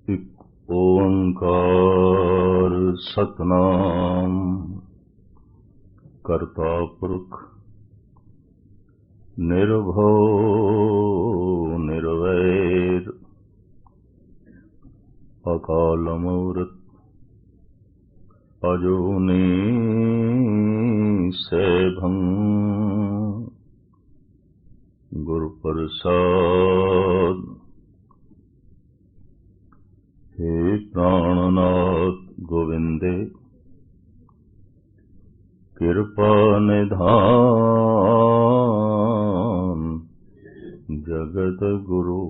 इक ओंकार सतनाम करता पुरख निर्भव निर्वैर अकाल मूरत अजूनी सैभं गुरु प्रसाद। हे प्राणनाथ गोविंदे कृपा निधान जगत गुरु।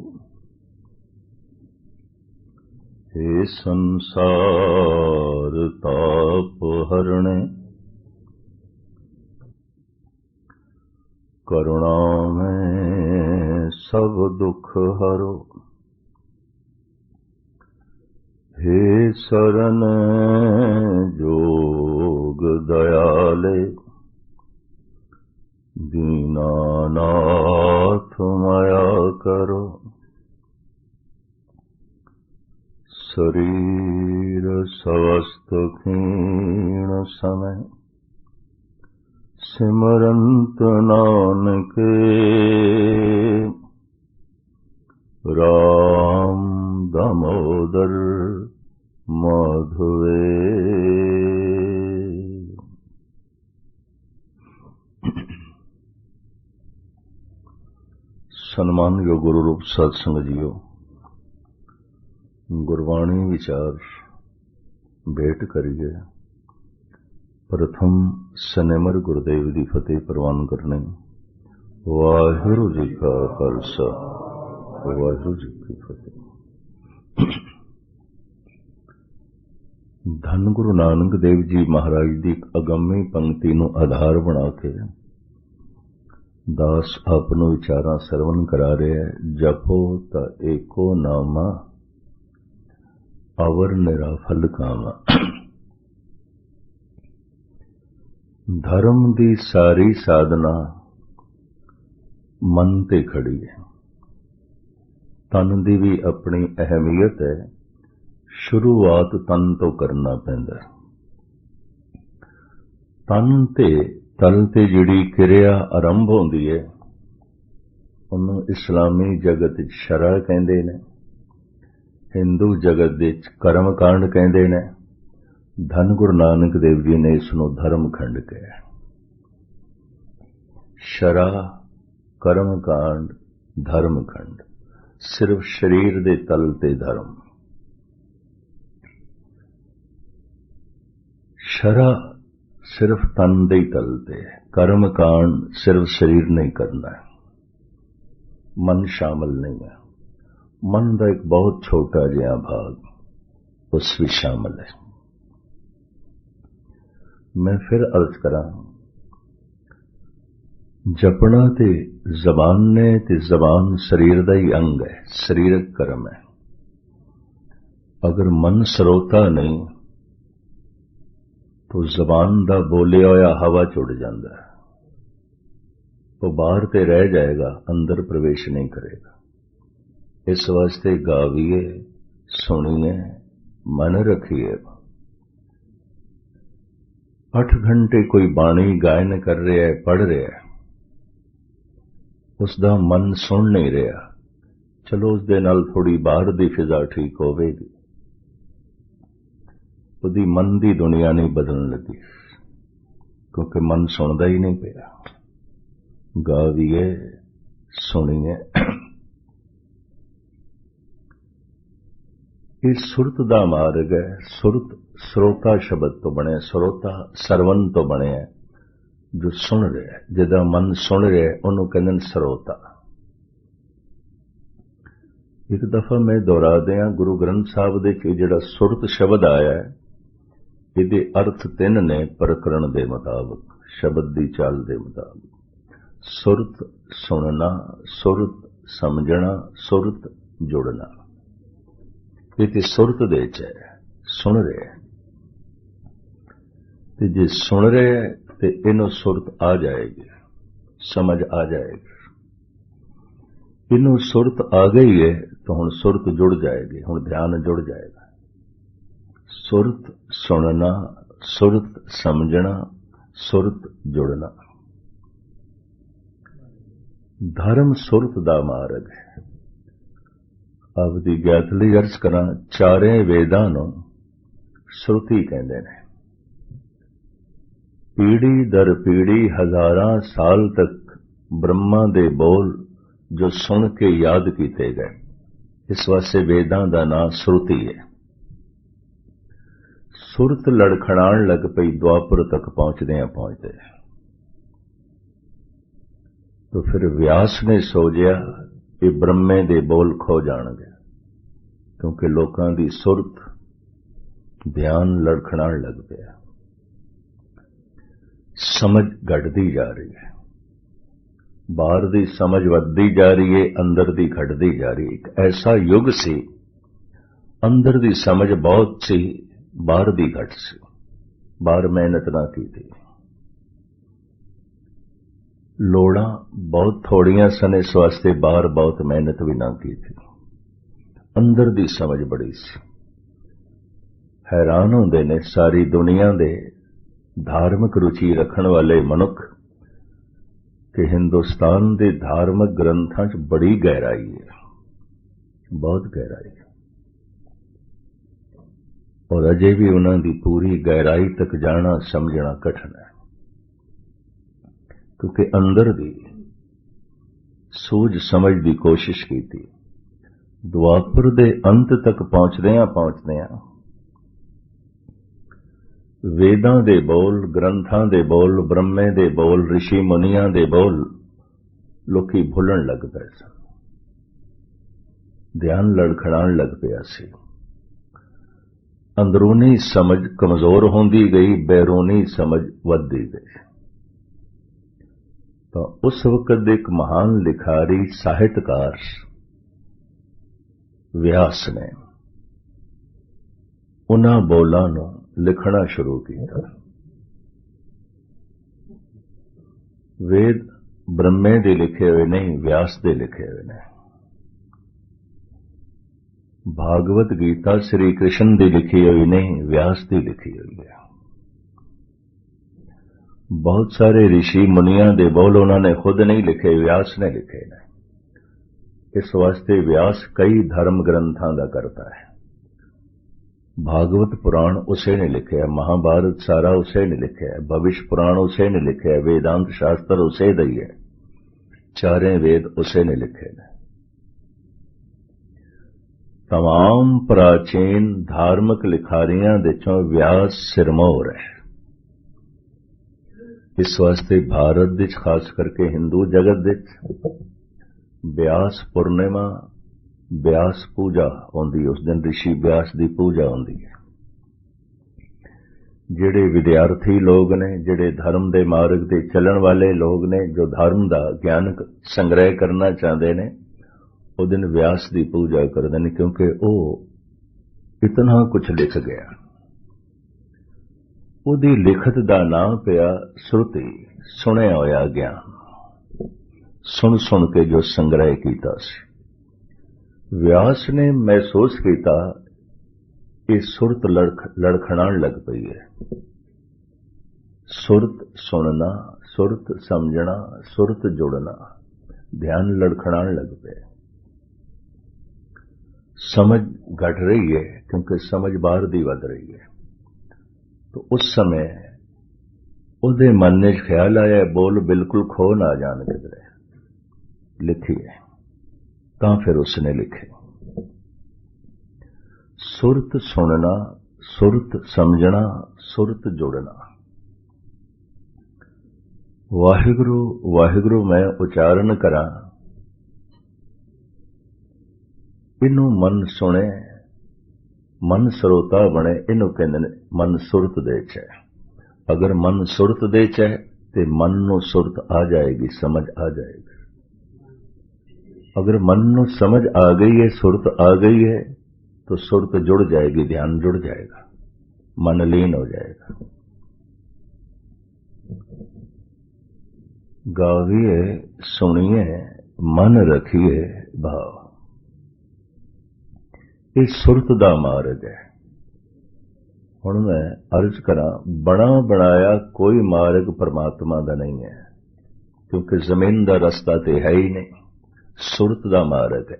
हे संसार ताप हरणे करुणा में सब दुख हरो। हे शरण जोग दयाले दीनानाथ माया करो। शरीर स्वस्थ क्षीण समय सिमरंत नानक राम दामोदर माधवे। सन्मानयोग गुरु रूप सत्संग जीओ, गुरबाणी विचार भेंट करिए। प्रथम सनेमर गुरुदेव की फतेह प्रवान करने। वाहिगुरु जी का खालसा वाहिगुरु जी की फतेह। धन गुरु नानक देव जी महाराज की अगम्य पंक्ति नूं आधार बना के दास आपनों विचारां सरवण करा रहे हैं। जपो ता एको नामा अवर निराफल कामा। धर्म दी सारी साधना मन ते खड़ी है। तन दी भी अपनी अहमियत है। शुरुआत तन तो करना पैंदा। तन ते तल ते जिहड़ी क्रिया आरंभ होंदी है उन्होंने इस्लामी जगत शरा कहंदे ने, हिंदू जगत विच कर्म कांड कहंदे ने। धन गुरु नानक देव जी ने इसनूं धर्म खंड कहा। शरा कर्म कांड धर्म खंड सिर्फ शरीर दे तल ते धर्म। शरा सिर्फ तन दे तल ते, कर्म कांड सिर्फ शरीर नहीं करना है, मन शामिल नहीं है। मन का एक बहुत छोटा जिहा भाग उस भी शामिल है। मैं फिर अर्ज करा, जपना ते जबान ने ते जबान शरीर का ही अंग है, शरीरक कर्म है। अगर मन सरोता नहीं तो जबान का बोलिया होया हवा चुड़ जाता है, वो बाहर ते रह जाएगा, अंदर प्रवेश नहीं करेगा। इस वास्ते गाविए, सुनिए, मन रखिए। 8 घंटे कोई बाणी गायन कर रहा है, पढ़ रहा है, उसका मन सुन नहीं रहा, चलो उसदे नाल थोड़ी बाहर दी फिजा ठीक होवेगी, उसदी मन की दुनिया नहीं बदलने लगी, क्योंकि मन सुनता ही नहीं पिया। गाविए, सुनिए। ये सुरत का मार्ग है। सुरत श्रोता शब्द तो बने, श्रोता सरवन तो बने, जो सुन रहा है, जिदा मन सुन रहा है उन्होंने कहते हैं श्रोता। एक दफा मैं दोहरा दिया, गुरु ग्रंथ साहब दे जिहड़ा सुरत शब्द आया है, इहदे अर्थ 3 ने प्रकरण के मुताबिक, शब्द की चाल के मुताबिक। सुरत सुनना, सुरत समझना, सुरत जुड़ना। ये तो सुरत दे च है, सुन रहे हैं। ते जे सुन रहे हैं तो इन्हों सुरत आ जाएगी, समझ आ जाएगी। इन्हों सुरत आ गई है तो हुण सुरत जुड़ जाएगी, हुण ध्यान जुड़ जाएगा। सुरत सुनना, सुरत समझना, सुरत जुड़ना। धर्म सुरत दा मार्ग है। ਆਪਦੀ ਗਿਆਤ ਲਈ ਅਰਜ਼ ਕਰਾਂ, ਚਾਰੇ ਵੇਦਾਂ ਨੂੰ ਸ਼ਰੁਤੀ ਕਹਿੰਦੇ ਨੇ। ਪੀੜੀ ਦਰ ਪੀੜੀ ਹਜ਼ਾਰਾਂ ਸਾਲ ਤੱਕ ਬ੍ਰਹਮਾ ਦੇ ਬੋਲ ਜੋ ਸੁਣ ਕੇ ਯਾਦ ਕੀਤੇ ਗਏ, ਇਸ ਵਾਸਤੇ ਵੇਦਾਂ ਦਾ ਨਾਂ ਸ਼ਰੁਤੀ ਹੈ। ਸੁਰਤ ਲੜਖੜਾਣ ਲੱਗ ਪਈ ਦੁਆਪਰ ਤੱਕ ਪਹੁੰਚਦਿਆਂ ਪਹੁੰਚਦੇ। तो फिर व्यास ने सोचिया कि ब्रह्मे दे बोल खो जाणगे, क्योंकि लोकां दी सुरत ध्यान लड़खड़ाण लग पिया। समझ घटदी जा रही है, बाहर दी समझ वधदी जा रही है, अंदर दी घटदी जा रही है। एक ऐसा युग सी अंदर दी समझ बहुत सी, बाहर दी घट सी। बाहर मेहनत ना की थी, लोड़ा बहुत थोड़ियां सन, इस वास्ते बाहर बहुत मेहनत भी ना की थी। अंदर दी समझ बड़ी सी। हैरान होंदे ने सारी दुनिया दे धार्मिक रुचि रखण वाले मनुख कि हिंदुस्तान दे धार्मिक ग्रंथां च बड़ी गहराई है, बहुत गहराई है, और अजे भी उन्हां दी पूरी गहराई तक जाना समझना कठिन है, क्योंकि अंदर दी सूझ समझ दी कोशिश की थी। द्वापर दे अंत तक पहुंचदियां वेदां दे बोल, ग्रंथां दे बोल, ब्रह्मे दे बोल, ऋषि मुनियां दे बोल लोकी भुलण लग पए सन। ध्यान लड़खड़ाण लग पिया सी। अंदरूनी समझ कमजोर होंदी गई, बैरूनी समझ वधदी गई। तो उस वक्त एक महान लिखारी साहित्यकार व्यास ने उन्हां बोलां नूं लिखना शुरू किया। वेद ब्रह्मे दे लिखे हुए नहीं, व्यास दे लिखे हुए ने। भागवत गीता श्री कृष्ण दी लिखी हुई नहीं, व्यास दी लिखी हुई है। बहुत सारे ऋषि मुनियां दे बोल उन्होंने खुद नहीं लिखे, व्यास ने लिखे ने। इस वास्ते व्यास कई धर्म ग्रंथां दा करता है। भागवत पुराण उसे ने लिखे है, महाभारत सारा उसे ने लिखे है, भविष्य पुराण उसे ने लिखे है, वेदांत शास्त्र उसे दी है, चारे वेद उसे ने लिखे ने। तमाम प्राचीन धार्मिक लिखारियां दे चों व्यास सिरमौर है। इस वास्ते भारत विच खास करके हिंदू जगत विच व्यास पूर्णिमा, व्यास पूजा होंदी, उस दिन ऋषि व्यास की पूजा होंदी है। जिहड़े विद्यार्थी लोग ने, जिहड़े धर्म दे मार्ग ते चलण वाले लोग ने, जो धर्म दा ज्ञान संग्रह करना चाहते ने, उस दिन व्यास की पूजा करते हैं, क्योंकि वो इतना कुछ लिख गया। उहदी लिखत दा नाम पिया श्रुति, सुनिया होया ज्ञान। सुन सुन के जो संग्रह कीता सी। व्यास ने महसूस किया कि सुरत लड़खड़ाण लग पई है। सुरत सुनना, सुरत समझना, सुरत जुड़ना, ध्यान लड़खड़ाण लग पे। समझ घट रही है, क्योंकि समझ बाहर दी वध रही है। तो उस समय उहदे मन में ख्याल आया, बोल बिल्कुल खो ना जान किधरे, लिखिए। तां फिर उसने लिखे। सुरत सुनना, सुरत समझना, सुरत जुड़ना। वाहिगुरु वाहिगुरु मैं उच्चारण करा, इनू मन सुने, मन सरोता बने, इनू कहंदे ने मन सुरत दे च। अगर मन सुरत दे च ते मन नू सुरत आ जाएगी, समझ आ जाएगी। अगर मन नू समझ आ गई है, सुरत आ गई है, तो सुरत जुड़ जाएगी, ध्यान जुड़ जाएगा, मन लीन हो जाएगा। गाविए सुनिए मन रखिए भाव। ये सुरत दा मार्ग है। हुण मैं अर्ज करा, बना बनाया कोई मार्ग परमात्मा दा नहीं है, क्योंकि जमीन दा रस्ता ते है ही नहीं, सुरत दा मार्ग है।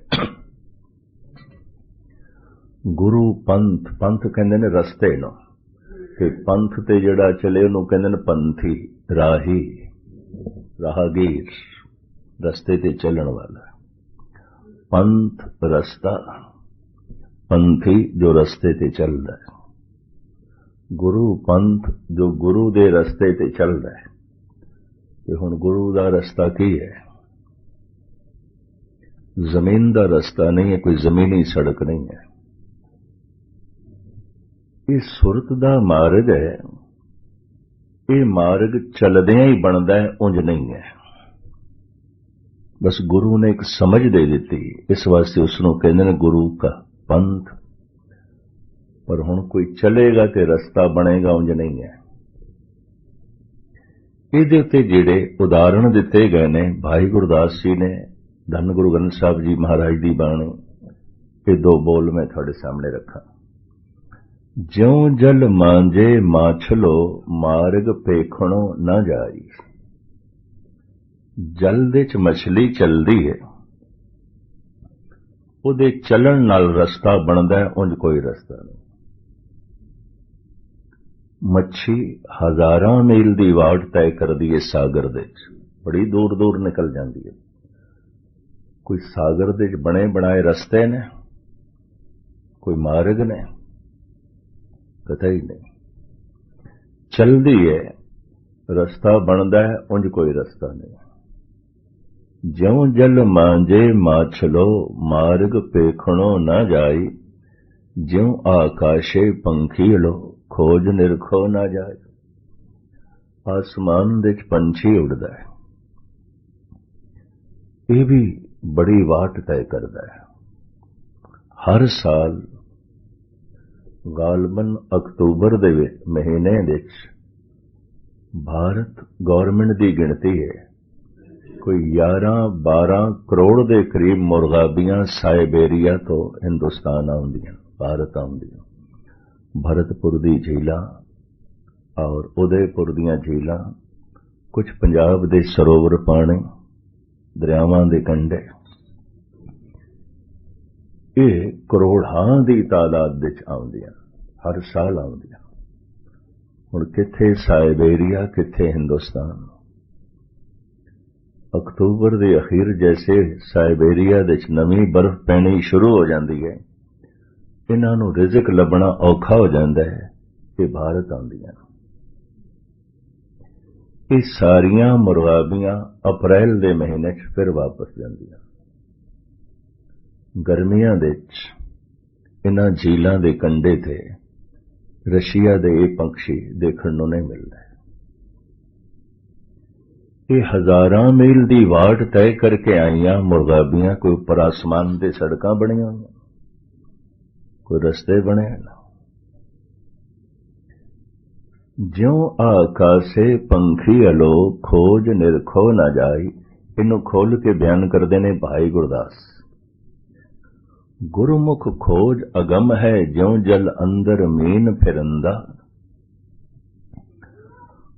गुरु पंथ, पंथ कहंदे ने रस्ते नूं, कि पंथ ते जिहड़ा चले उहनूं कहंदे ने पंथी, राही, राहगीर, रस्ते ते चलण वाला। पंथ रस्ता, पंथी जो रस्ते ते चलदा है। गुरु पंथ जो गुरु दे रस्ते ते चलदा है। ते हुण गुरु दा रस्ता की है? जमीन दा रस्ता नहीं है, कोई जमीनी सड़क नहीं है। ये सुरत दा मार्ग है। ये मार्ग चलदियां ही बनदा है, उंज नहीं है। बस गुरु ने एक समझ दे दी, इस वास्ते उसनों कहते हैं गुरु का पंथ। पर हुण कोई चलेगा ते रस्ता बनेगा, उंज नहीं है। इहदे उत्ते जिहड़े उदाहरण दिते गए ने, भाई गुरदास जी ने, धन गुरु ग्रंथ साहिब जी महाराज दी बाणी, ये दो बोल मैं थोड़े सामने रखा। ज्यों जल मांझे माछलो, मार्ग पेखणो न जाई। जल दे च मछली चलदी है, उहदे चलण नाल रस्ता बनदा है, उंज कोई रस्ता नहीं। मच्छी हजारां मील दी वाट तय करदी है सागर दे च, बड़ी दूर दूर निकल जाती है। कोई सागर दे च बने बनाए रस्ते ने, कोई मार्ग ने, पता ही नहीं। चलदी है, रस्ता बनदा है, उंज कोई रस्ता नहीं। ज्यों जल मांझे माछलो, मार्ग पेखणो न जाई। ज्यों आकाशे पंखीलो, खोज निरखो न जाए। आसमान दे च पंछी उड़दा है, ये भी बड़ी वाट तय करदा है। हर साल गालबन अक्तूबर दे महीने दे भारत गवर्नमेंट दी गिनती है, कोई 11-12 करोड़ दे करीब मुर्गाबियां साइबेरिया तो हिंदुस्तान आउंदियां, भारत आउंदियां। भरतपुर दी झीलां और उदयपुर दीयां झीलां, कुछ पंजाब दे सरोवर पानी, दरियावां दे कंढे, ये करोड़ां दी तादाद विच आउंदियां, हर साल आउंदियां। हुण किथे साइबेरिया, किथे हिंदुस्तान। अक्तूबर दे अखीर जैसे साइबेरिया दे नवी बर्फ पैनी शुरू हो जाती है, इन्हां नूं रिज़क लभना औखा हो जाता है, ये भारत आउंदियां। ये सारियां मुर्गाबियां अप्रैल दे महीने च फिर वापस जांदियां। गर्मियां दे इन्हां झीलां दे कंढे ते रशिया दे ये पंछी देखण नूं नहीं मिलदे। ये हजारां मील दी वाट तय करके आईयां मुर्गाबियां, कोई उपर आसमान दे सड़कां बणियां होईयां, कोई रस्ते बने ना। ज्यों आकाशे पंखी अलो, खोज निरखो न जाई। इनू खोल के बयान करते ने भाई गुरदास। गुरुमुख खोज अगम है, ज्यों जल अंदर मीन फिरंदा।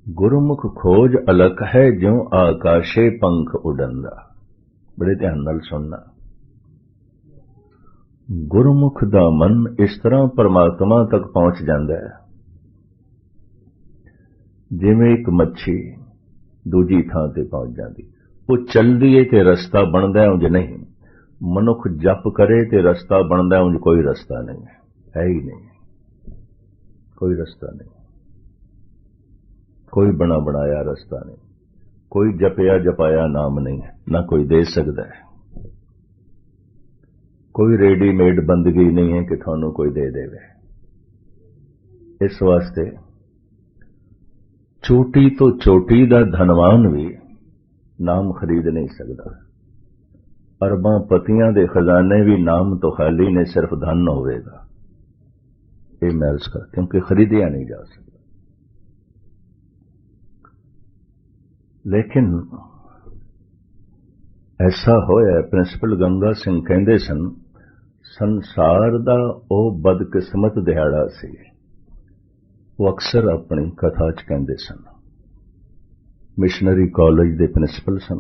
गुरुमुख खोज अलख है, ज्यों आकाशे पंख उड़ंदा। बड़े ध्यान नाल सुनना। गुरुमुख दा मन इस तरह परमात्मा तक पहुंच जाता है, जिवें एक मच्छी दूजी थां ते पहुंच जाती। वो चलदी है ते रस्ता बनदा है, उंज नहीं। मनुख जप करे ते रस्ता बनदा है, उंज कोई रस्ता नहीं है ही नहीं, कोई रस्ता नहीं, कोई बना बनाया रस्ता नहीं, कोई जपया जपाया नाम नहीं है, ना कोई दे सकता है। कोई रेडीमेड बंदगी नहीं है कि थानू कोई दे देवे। इस वास्ते चोटी तो चोटी दा धनवान भी नाम खरीद नहीं सकता। अरबां पतियां दे खजाने भी नाम तो खाली ने, सिर्फ धन होवेगा। ये मैं अर्ज कर, क्योंकि खरीदिया नहीं जा सकता। लेकिन ऐसा होया, प्रिंसिपल गंगा सिंह कहते सन, ਸੰਸਾਰ ਦਾ ਉਹ ਬਦਕਿਸਮਤ ਦਿਹਾੜਾ ਸੀ। ਉਹ ਅਕਸਰ ਆਪਣੀ ਕਥਾ 'ਚ ਕਹਿੰਦੇ ਸਨ। ਮਿਸ਼ਨਰੀ ਕਾਲਜ ਦੇ ਪ੍ਰਿੰਸੀਪਲ ਸਨ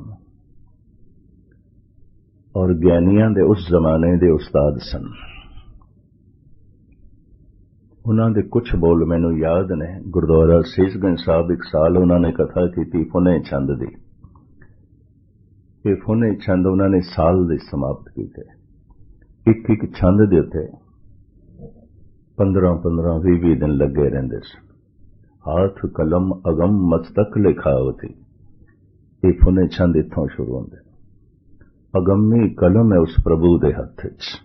ਔਰ ਗਿਆਨੀਆਂ ਦੇ ਉਸ ਜ਼ਮਾਨੇ ਦੇ ਉਸਤਾਦ ਸਨ। ਉਹਨਾਂ ਦੇ ਕੁਝ ਬੋਲ ਮੈਨੂੰ ਯਾਦ ਨੇ। ਗੁਰਦੁਆਰਾ ਸੀਸਗੰਜ ਸਾਹਿਬ ਇੱਕ ਸਾਲ ਉਹਨਾਂ ਨੇ ਕਥਾ ਕੀਤੀ ਫੁਨੇ ਛੰਦ ਦੀ। ਇਹ ਫੁਨੇ ਛੰਦ ਉਹਨਾਂ ਨੇ ਸਾਲ ਦੇ ਸਮਾਪਤ ਕੀਤੇ। ਇੱਕ ਇੱਕ ਛੰਦ ਦੇ ਉੱਤੇ 15-15 20 ਦਿਨ ਲੱਗੇ ਰਹਿੰਦੇ ਸਨ। ਹਾਥ ਕਲਮ ਅਗਮ ਮਸਤਕ ਲਿਖਾਵਤੀ। ਇਹ ਫੁਨੇ ਛੰਦ ਇੱਥੋਂ ਸ਼ੁਰੂ ਹੁੰਦੇ। ਅਗੰਮੀ ਕਲਮ ਹੈ ਉਸ ਪ੍ਰਭੂ ਦੇ ਹੱਥ 'ਚ।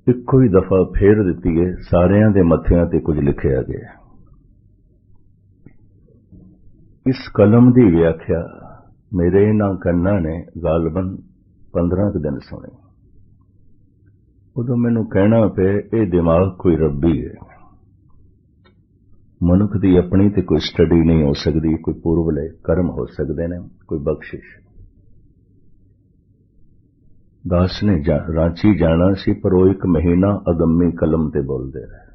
ਇੱਕੋ ਹੀ ਦਫਾ ਫੇਰ ਦਿੱਤੀ ਹੈ। ਸਾਰਿਆਂ ਦੇ ਮੱਥਿਆਂ ਤੇ ਕੁਝ ਲਿਖਿਆ ਗਿਆ। ਇਸ ਕਲਮ ਦੀ ਵਿਆਖਿਆ ਮੇਰੇ ਇਹਨਾਂ ਕੰਨਾਂ ਨੇ ਗਾਲਬਨ 15 ਕੁ ਦਿਨ ਸੁਣੀ। ਉਦੋਂ ਮੈਨੂੰ ਕਹਿਣਾ ਪਿਆ ਇਹ ਦਿਮਾਗ ਕੋਈ ਰੱਬੀ ਹੈ। ਮਨੁੱਖ ਦੀ ਆਪਣੀ ਤੇ ਕੋਈ ਸਟੱਡੀ ਨਹੀਂ ਹੋ ਸਕਦੀ। ਕੋਈ ਪੂਰਵਲੇ ਕਰਮ ਹੋ ਸਕਦੇ ਨੇ, ਕੋਈ ਬਖਸ਼ਿਸ਼। ਦਾਸ ਨੇ ਰਾਂਚੀ ਜਾਣਾ ਸੀ ਪਰ ਉਹ 1 ਮਹੀਨਾ ਅਗੰਮੀ ਕਲਮ ਤੇ ਬੋਲਦੇ ਰਹੇ।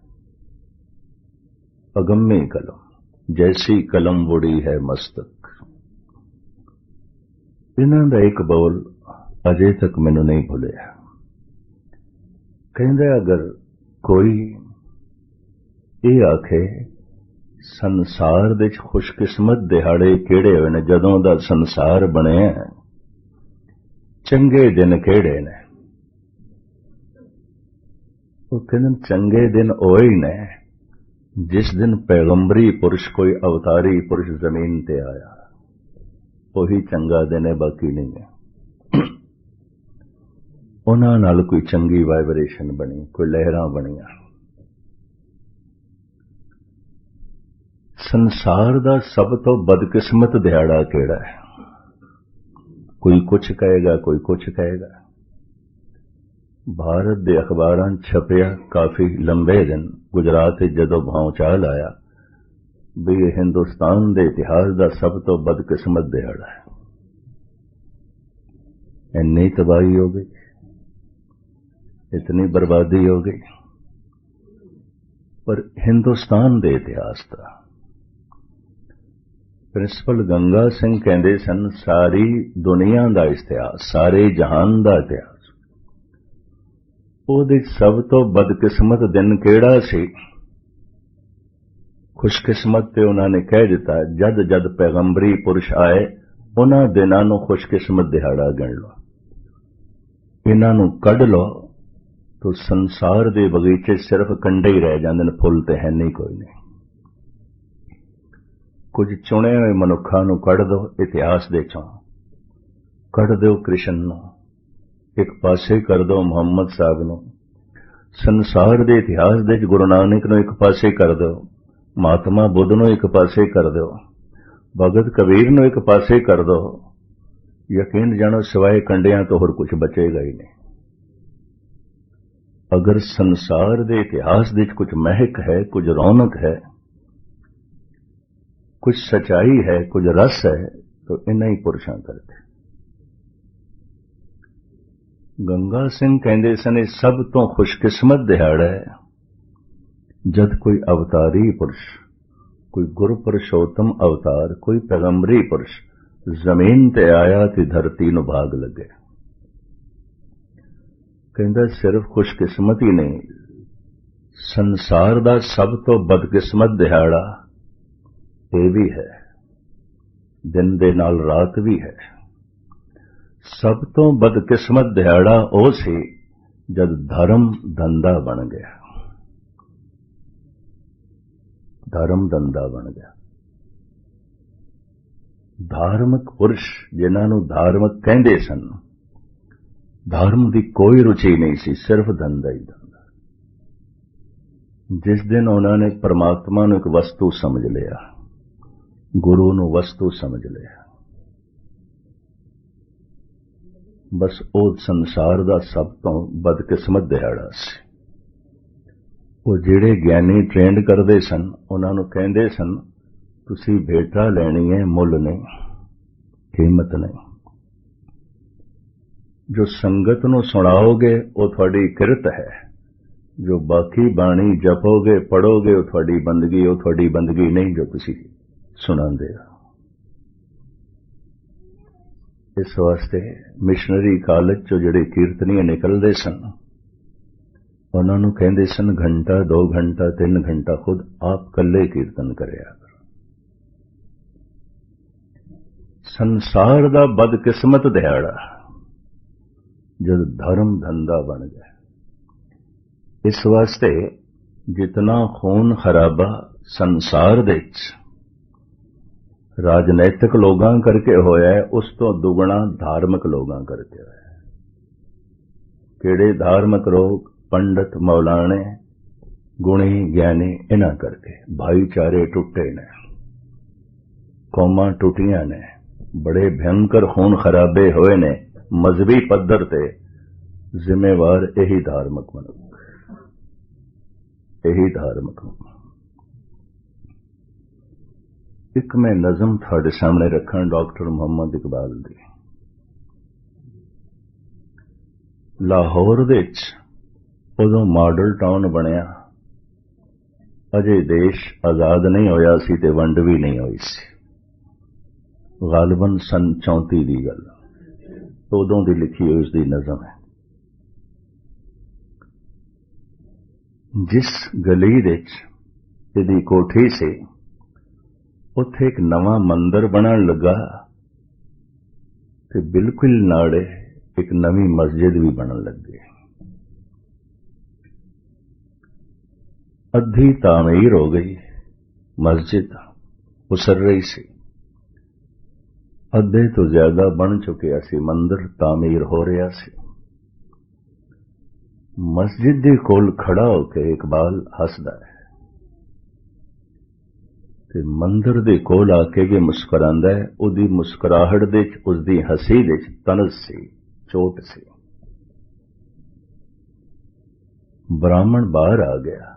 ਅਗੰਮੀ ਕਲਮ ਜੈਸੀ ਕਲਮ ਵੁੜੀ ਹੈ ਮਸਤਕ। ਇਹਨਾਂ ਦਾ ਇੱਕ ਬੋਲ ਅਜੇ ਤੱਕ ਮੈਨੂੰ ਨਹੀਂ ਭੁੱਲਿਆ। ਕਹਿੰਦੇ ਅਗਰ ਕੋਈ ਇਹ ਆਖੇ ਸੰਸਾਰ ਦੇ ਖੁਸ਼ਕਿਸਮਤ ਦਿਹਾੜੇ ਕਿਹੜੇ ਹੋਏ ਨੇ, ਜਦੋਂ ਦਾ ਸੰਸਾਰ ਬਣਿਆ ਚੰਗੇ ਦਿਨ ਕਿਹੜੇ ਨੇ, ਉਹ ਕਹਿੰਦੇ ਚੰਗੇ ਦਿਨ ਉਹ ਹੀ ਨੇ ਜਿਸ ਦਿਨ ਪੈਗੰਬਰੀ ਪੁਰਸ਼ ਕੋਈ ਅਵਤਾਰੀ ਪੁਰਸ਼ ਜ਼ਮੀਨ ਤੇ ਆਇਆ। ਉਹੀ ਚੰਗਾ ਦਿਨ ਹੈ, ਬਾਕੀ ਨਹੀਂ ਹੈ। ਉਹਨਾਂ ਨਾਲ ਕੋਈ ਚੰਗੀ ਵਾਈਬ੍ਰੇਸ਼ਨ ਬਣੀ, ਕੋਈ ਲਹਿਰਾਂ ਬਣੀਆਂ। ਸੰਸਾਰ ਦਾ ਸਭ ਤੋਂ ਬਦਕਿਸਮਤ ਦਿਹਾੜਾ ਕਿਹੜਾ ਹੈ? ਕੋਈ ਕੁਛ ਕਹੇਗਾ, ਕੋਈ ਕੁਛ ਕਹੇਗਾ। ਭਾਰਤ ਦੇ ਅਖਬਾਰਾਂ ਛਪਿਆ ਕਾਫੀ ਲੰਬੇ ਦਿਨ। ਗੁਜਰਾਤ ਵਿੱਚ ਜਦੋਂ ਭੌਂਚਾਲ ਆਇਆ ਵੀ ਇਹ ਹਿੰਦੁਸਤਾਨ ਦੇ ਇਤਿਹਾਸ ਦਾ ਸਭ ਤੋਂ ਬਦਕਿਸਮਤ ਦਿਹਾੜਾ ਹੈ। ਇੰਨੀ ਤਬਾਹੀ ਹੋ ਗਈ, इतनी बर्बादी हो गई। पर हिंदुस्तान के इतिहास का प्रिंसिपल गंगा सिंह कहते सन सारी दुनिया का इतिहास, सारे जहान का इतिहास, ਉਹਦੇ सब तो बदकिस्मत दिन ਕਿਹੜਾ ਸੀ? खुशकिस्मत ਤੇ ਉਹਨਾਂ ਨੇ ਕਹਿ ਦਿੱਤਾ ਜਦ ਜਦ ਪੈਗੰਬਰੀ ਪੁਰਸ਼ ਆਏ ਉਹਨਾਂ ਦਿਨਾਂ ਨੂੰ खुशकिस्मत ਦਿਹਾੜਾ ਗਿਣ ਲਓ। ਇਹਨਾਂ ਨੂੰ ਕੱਢ ਲਓ तो संसार के बगीचे सिर्फ कंडे ही रह जाते हैं, फुल तो है नहीं, कोई नहीं। कुछ चुने हुए मनुखा नूं कढ़ दो इतिहास दे चों, कढ़ दो कृष्ण नूं, एक पासे कर दो मुहम्मद साहब नूं, संसार के इतिहास दे गुरु नानक नूं एक पासे कर दो, महात्मा बुद्ध नूं एक पासे कर दो, भगत कबीर नूं एक पासे कर दो। यकीन जानो सिवाय कंडियां तो होर कुछ बचेगा ही नहीं। अगर संसार के इतिहास में कुछ महक है, कुछ रौनक है, कुछ सच्चाई है, कुछ रस है, तो इन्हां ही पुरुषां करके। गंगा सिंह कहते सन सब तो खुशकिस्मत दिहाड़ा है जद कोई अवतारी पुरुष, कोई गुरु पुरुषोत्तम अवतार, कोई पैगंबरी पुरुष जमीन ते आया ते धरती नूं भाग लगे। कहता सिर्फ खुशकिस्मत ही नहीं, संसार का सब तो बदकिस्मत दिहाड़ा ये भी है, दिन दे नाल रात भी है। सब तो बदकिस्मत दिहाड़ा वो सी जद धर्म धंधा बन गया। धर्म धंधा बन गया। धार्मिक पुरुष जिन्हां नूं धार्मिक कहंदे सन, धर्म की कोई रुचि नहीं सी, सिर्फ धंधा ही धंधा। जिस दिन उन्होंने परमात्मा नूं एक वस्तु समझ लिया, गुरु नूं वस्तु समझ लिया, बस वो संसार का सब तो बदकिस्मत दिहाड़ा सी। वो जिहड़े ज्ञानी ट्रेंड करते सन उन्हां नूं कहंदे सन तुसीं भेटा लैनी है, मुल नहीं, कीमत नहीं। जो संगत नूं सुणाओगे वो तुहाडी किरत है, जो बाकी बाणी जपोगे पढ़ोगे वो तुहाडी बंदगी, वो तुहाडी बंदगी नहीं जो तुसीं सुणांदे हो। इस वास्ते मिशनरी कॉलेज चो जिहड़े कीर्तनीय निकलदे सन उन्हां नूं कहिंदे सन घंटा 2 घंटा 3 घंटा खुद आप कल्ले कीर्तन करिया। संसार दा बदकिस्मत दिहाड़ा जद धर्म धंधा बन गया। इस वास्ते जितना खून खराबा संसार दे राजनैतिक लोगां करके होया है, उस तो दुगना धार्मिक लोगां करके होया है। केड़े धार्मिक लोग? पंडित मौलाने गुणी ज्ञानी, इन्हां करके भाईचारे टुटे ने, कौमां टुटियां ने, बड़े भयंकर खून खराबे होए ने। मजहबी पद्धर ते जिम्मेवार यही धार्मिक मनुख, यही धार्मिक मनुख। एक मैं नज़म तुहाडे सामने रखा डॉक्टर मुहम्मद इकबाल दी। लाहौर विच उदों मॉडल टाउन बनिया, अजे देश आजाद नहीं होया सी ते वंड भी नहीं होई सी। गालिबन सन 34 की गल, उदों की लिखी हुई उसकी नज़म है। जिस गली विच इहदी कोठी से उत्थे एक नवा मंदिर बनन लगा ते बिल्कुल नाड़े एक नवी मस्जिद भी बनन लग गई। अद्धी तामीर हो गई, मस्जिद उसर रही सी, अद्धे तो ज्यादा बन चुके सी, मंदिर तामीर हो रहा सी। मस्जिद दे कोल खड़ा होके इकबाल हसदा है ते मंदिर दे कोल आके भी मुस्कुरांदा है। उहदी मुस्कुराहट दे उसदी हसी दे तनज सी, चोट सी। ब्राह्मण बाहर आ गया,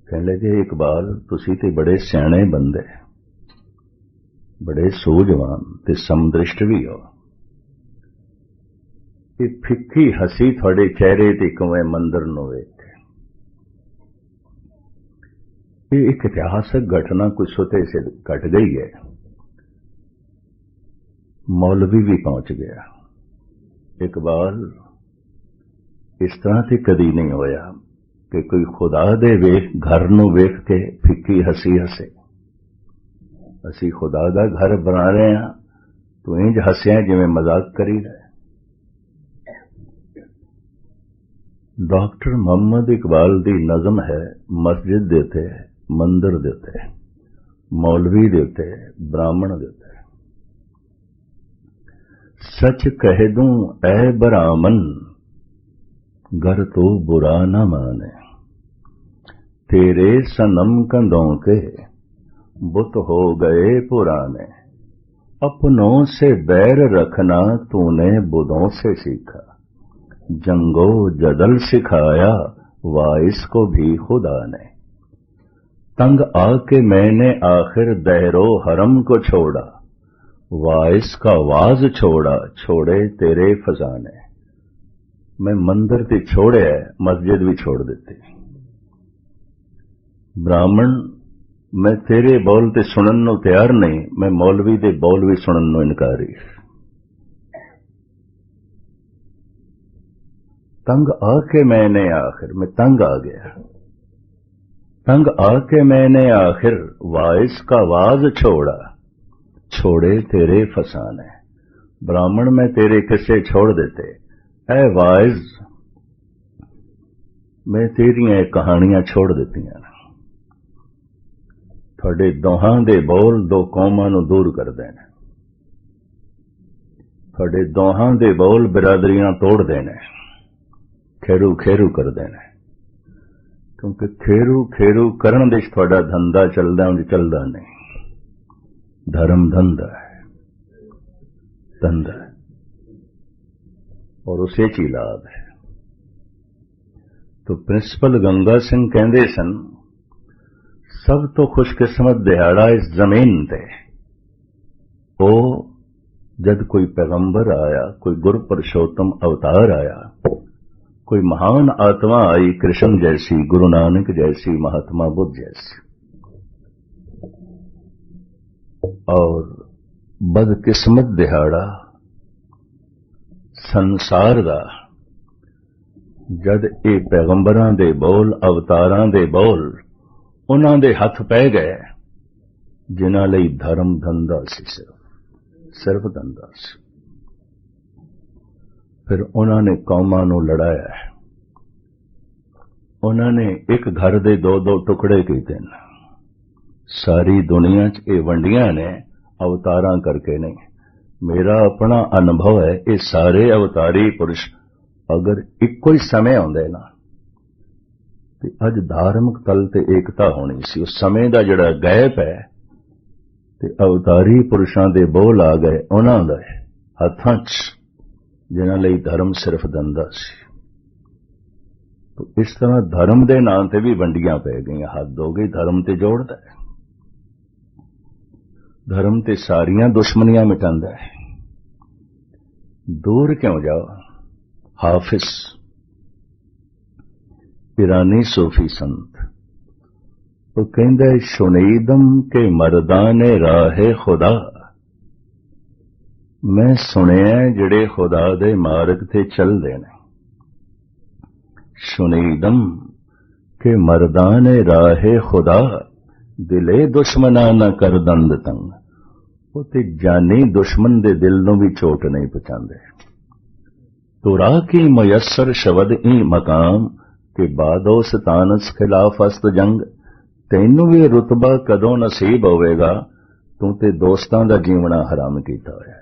कहने लगे इकबाल तुसी ते बड़े सियाणे बंदे, बड़े सूझवान ते समदृष्ट भी हो। ये फिक्की हसी थोड़े चेहरे ते किवें मंदिर नूं वेख, ये एक इतिहासक घटना कुछ सोते से घट गई है। मौलवी भी पहुंच गया। इकबाल इस तरह से कदी नहीं होया कि कोई खुदा दे वेख घर नूं वेख के फिक्की हसी हसे। असी खुदा दा घर बना रहे हैं, तू इंज हसिया जिवें मजाक करी रहे। डॉक्टर मोहम्मद इकबाल दी नज़म है मस्जिद देते, मंदिर देते, मौलवी देते, ब्राह्मण देते। सच कह दूं ऐ बरामन गर तो बुरा न माने, तेरे सनम कंधों के बुत हो गए पुराने। अपनों से बैर रखना तूने बुतों से सीखा, जंगो जदल सिखाया वाइस को भी खुदा ने। तंग आके मैंने आखिर दहरो हरम को छोड़ा, वाइस का वाज छोड़ा छोड़े तेरे फजाने। मैं मंदिर ते छोड़े मस्जिद भी छोड़ देती। ब्राह्मण मैं तेरे बोल ते सुनन नूं तैयार नहीं, मैं मौलवी दे बोल भी सुनन नूं इनकारी। तंग आके मैंने आखिर, मैं तंग आ गया, तंग आके मैंने आखिर वाइस का वाज छोड़ा छोड़े तेरे फसाने। ब्राह्मण मैं तेरे किस्से छोड़ देते, ऐ वाइज मैं तेरियां कहानियां छोड़ दित्तियां। थोड़े दोहां दे बोल दो कौमां नूं दूर कर देने, थोड़े दोहां दे बोल बिरादरियां तोड़ देने, खेरू खेरू कर देने। क्योंकि खेरू खेरू करन दे थोड़ा धंधा चलदा, उंज चलदा नहीं। धर्म धंधा है, धंधा है और उसे च लाभ है। तो प्रिंसिपल गंगा सिंह कहंदे सन, सब तो खुशकिस्मत दिहाड़ा इस जमीन ते ओ जद कोई पैगंबर आया, कोई गुरु पुरुषोत्तम अवतार आया, कोई महान आत्मा आई कृष्ण जैसी, गुरु नानक जैसी, महात्मा बुद्ध जैसी, और बदकिस्मत दिहाड़ा संसार दा जद ये पैगंबरां दे बोल, अवतारां दे बोल उन्हां दे हथ पै गए जिन्हां लई धर्म धंधा सी, सिर्फ धंधा सी। फिर उन्होंने कौमां नूं लड़ाया है, उन्होंने एक घर दे दो दो टुकड़े कीते न। सारी दुनिया च ये वंडियां ने अवतारां करके नहीं। मेरा अपना अनुभव है, ये सारे अवतारी पुरुष अगर इक्को ही समय आउंदे ना ते अज धार्मिक तल ते एकता होनी सी। उस समय दा जिहड़ा गैप है ते अवतारी पुरुषां दे बोल आ गए उन्हां दे हत्थां च जिन्हां लई धर्म सिर्फ धंधा सी। तो इस तरह धर्म दे नां ते भी वंडियां पै गईयां। हद हो गई, धर्म ते जोड़दा है, धर्म ते सारियां दुश्मनियां मिटांदा है। दूर क्यों जाओ। हाफिज ईरानी सूफी संत वो कहंदा है, शुनीदम के मर्दाने राहे खुदा, मैं सुनिया जिहड़े खुदा दे मार्ग ते चलदे ने। शुनीदम के मर्दाने राहे खुदा, दिले दुश्मना न कर दंद तंग। वो ते जानी दुश्मन दे दिल नूं भी चोट नहीं पहुंचांदे। तुरा की मुयस्सर शबद ई मकाम के बादो सतानस खिलाफ अस्त जंग। तैनू भी रुतबा कदों नसीब होवेगा, तू ते दोस्तां दा जीवना हराम कीता होया,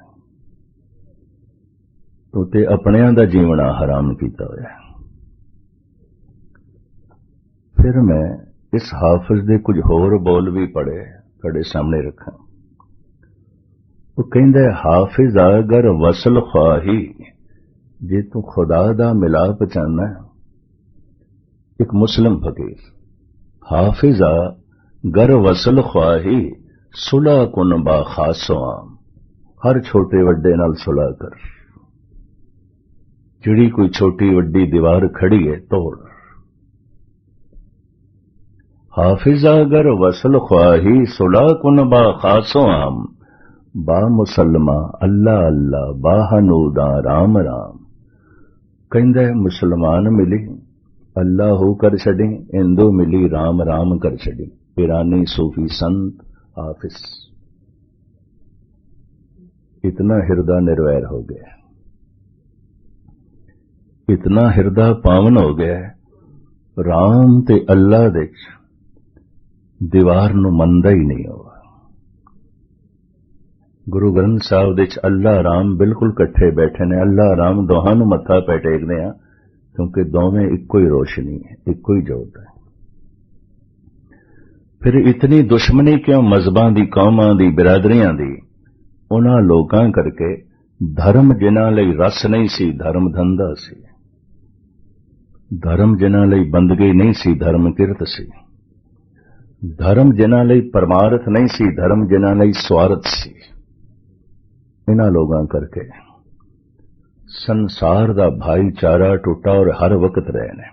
तू ते अपनियां दा जीवना हराम कीता होया। फिर मैं इस हाफिज दे कुछ होर बोल भी पढ़े तुहाडे सामने रखा। वो कहंदा है, हाफिज अगर वसल ख्वाही, जे तू खुदा दा मिलाप चाहना है। एक मुस्लिम फकीर, हाफिजा गर वसल ख्वाही, सुलह कुन बा खासो आम। हर छोटे वड्डे नाल सुलह कर, जिहड़ी कोई छोटी वड्डी दीवार खड़ी है तोड़। हाफिजा गर वसल ख्वाही, सुलह कुन बा खासो आम। बा मुसलमा अल्लाह अल्लाह, बा हनूदा राम राम। कहंदा है, मुसलमान मिली अल्लाह हो कर छड़ी, हिंदू मिली राम राम कर छड़ी। ईरानी सूफी संत हाफिज इतना हृदय निर्वैर हो गया, इतना हृदय पावन हो गया, राम ते अल्लाह दे दीवार नूं मनदा ही नहीं होगा। गुरु ग्रंथ साहब दे अल्लाह राम बिल्कुल कट्ठे बैठे ने। अल्लाह राम दोहां नूं मत्था पै टेकदे आ, क्योंकि दोवें इक्को ही रोशनी है, इक्को ही जोत है। फिर इतनी दुश्मनी क्यों मजहबां दी, कौमां दी, बिरादरियां दी? उन्हां लोकां करके धर्म जिन्हां लई रस नहीं सी, धर्म धंधा सी। धर्म जिन्हां लई बंदगी नहीं सी, धर्म किरत सी। धर्म जिन्हां लई परमार्थ नहीं सी, धर्म जिन्हां लई स्वार्थ सी। इन्हां लोगां करके संसार दा भाईचारा टुटा और हर वक्त रहे ने।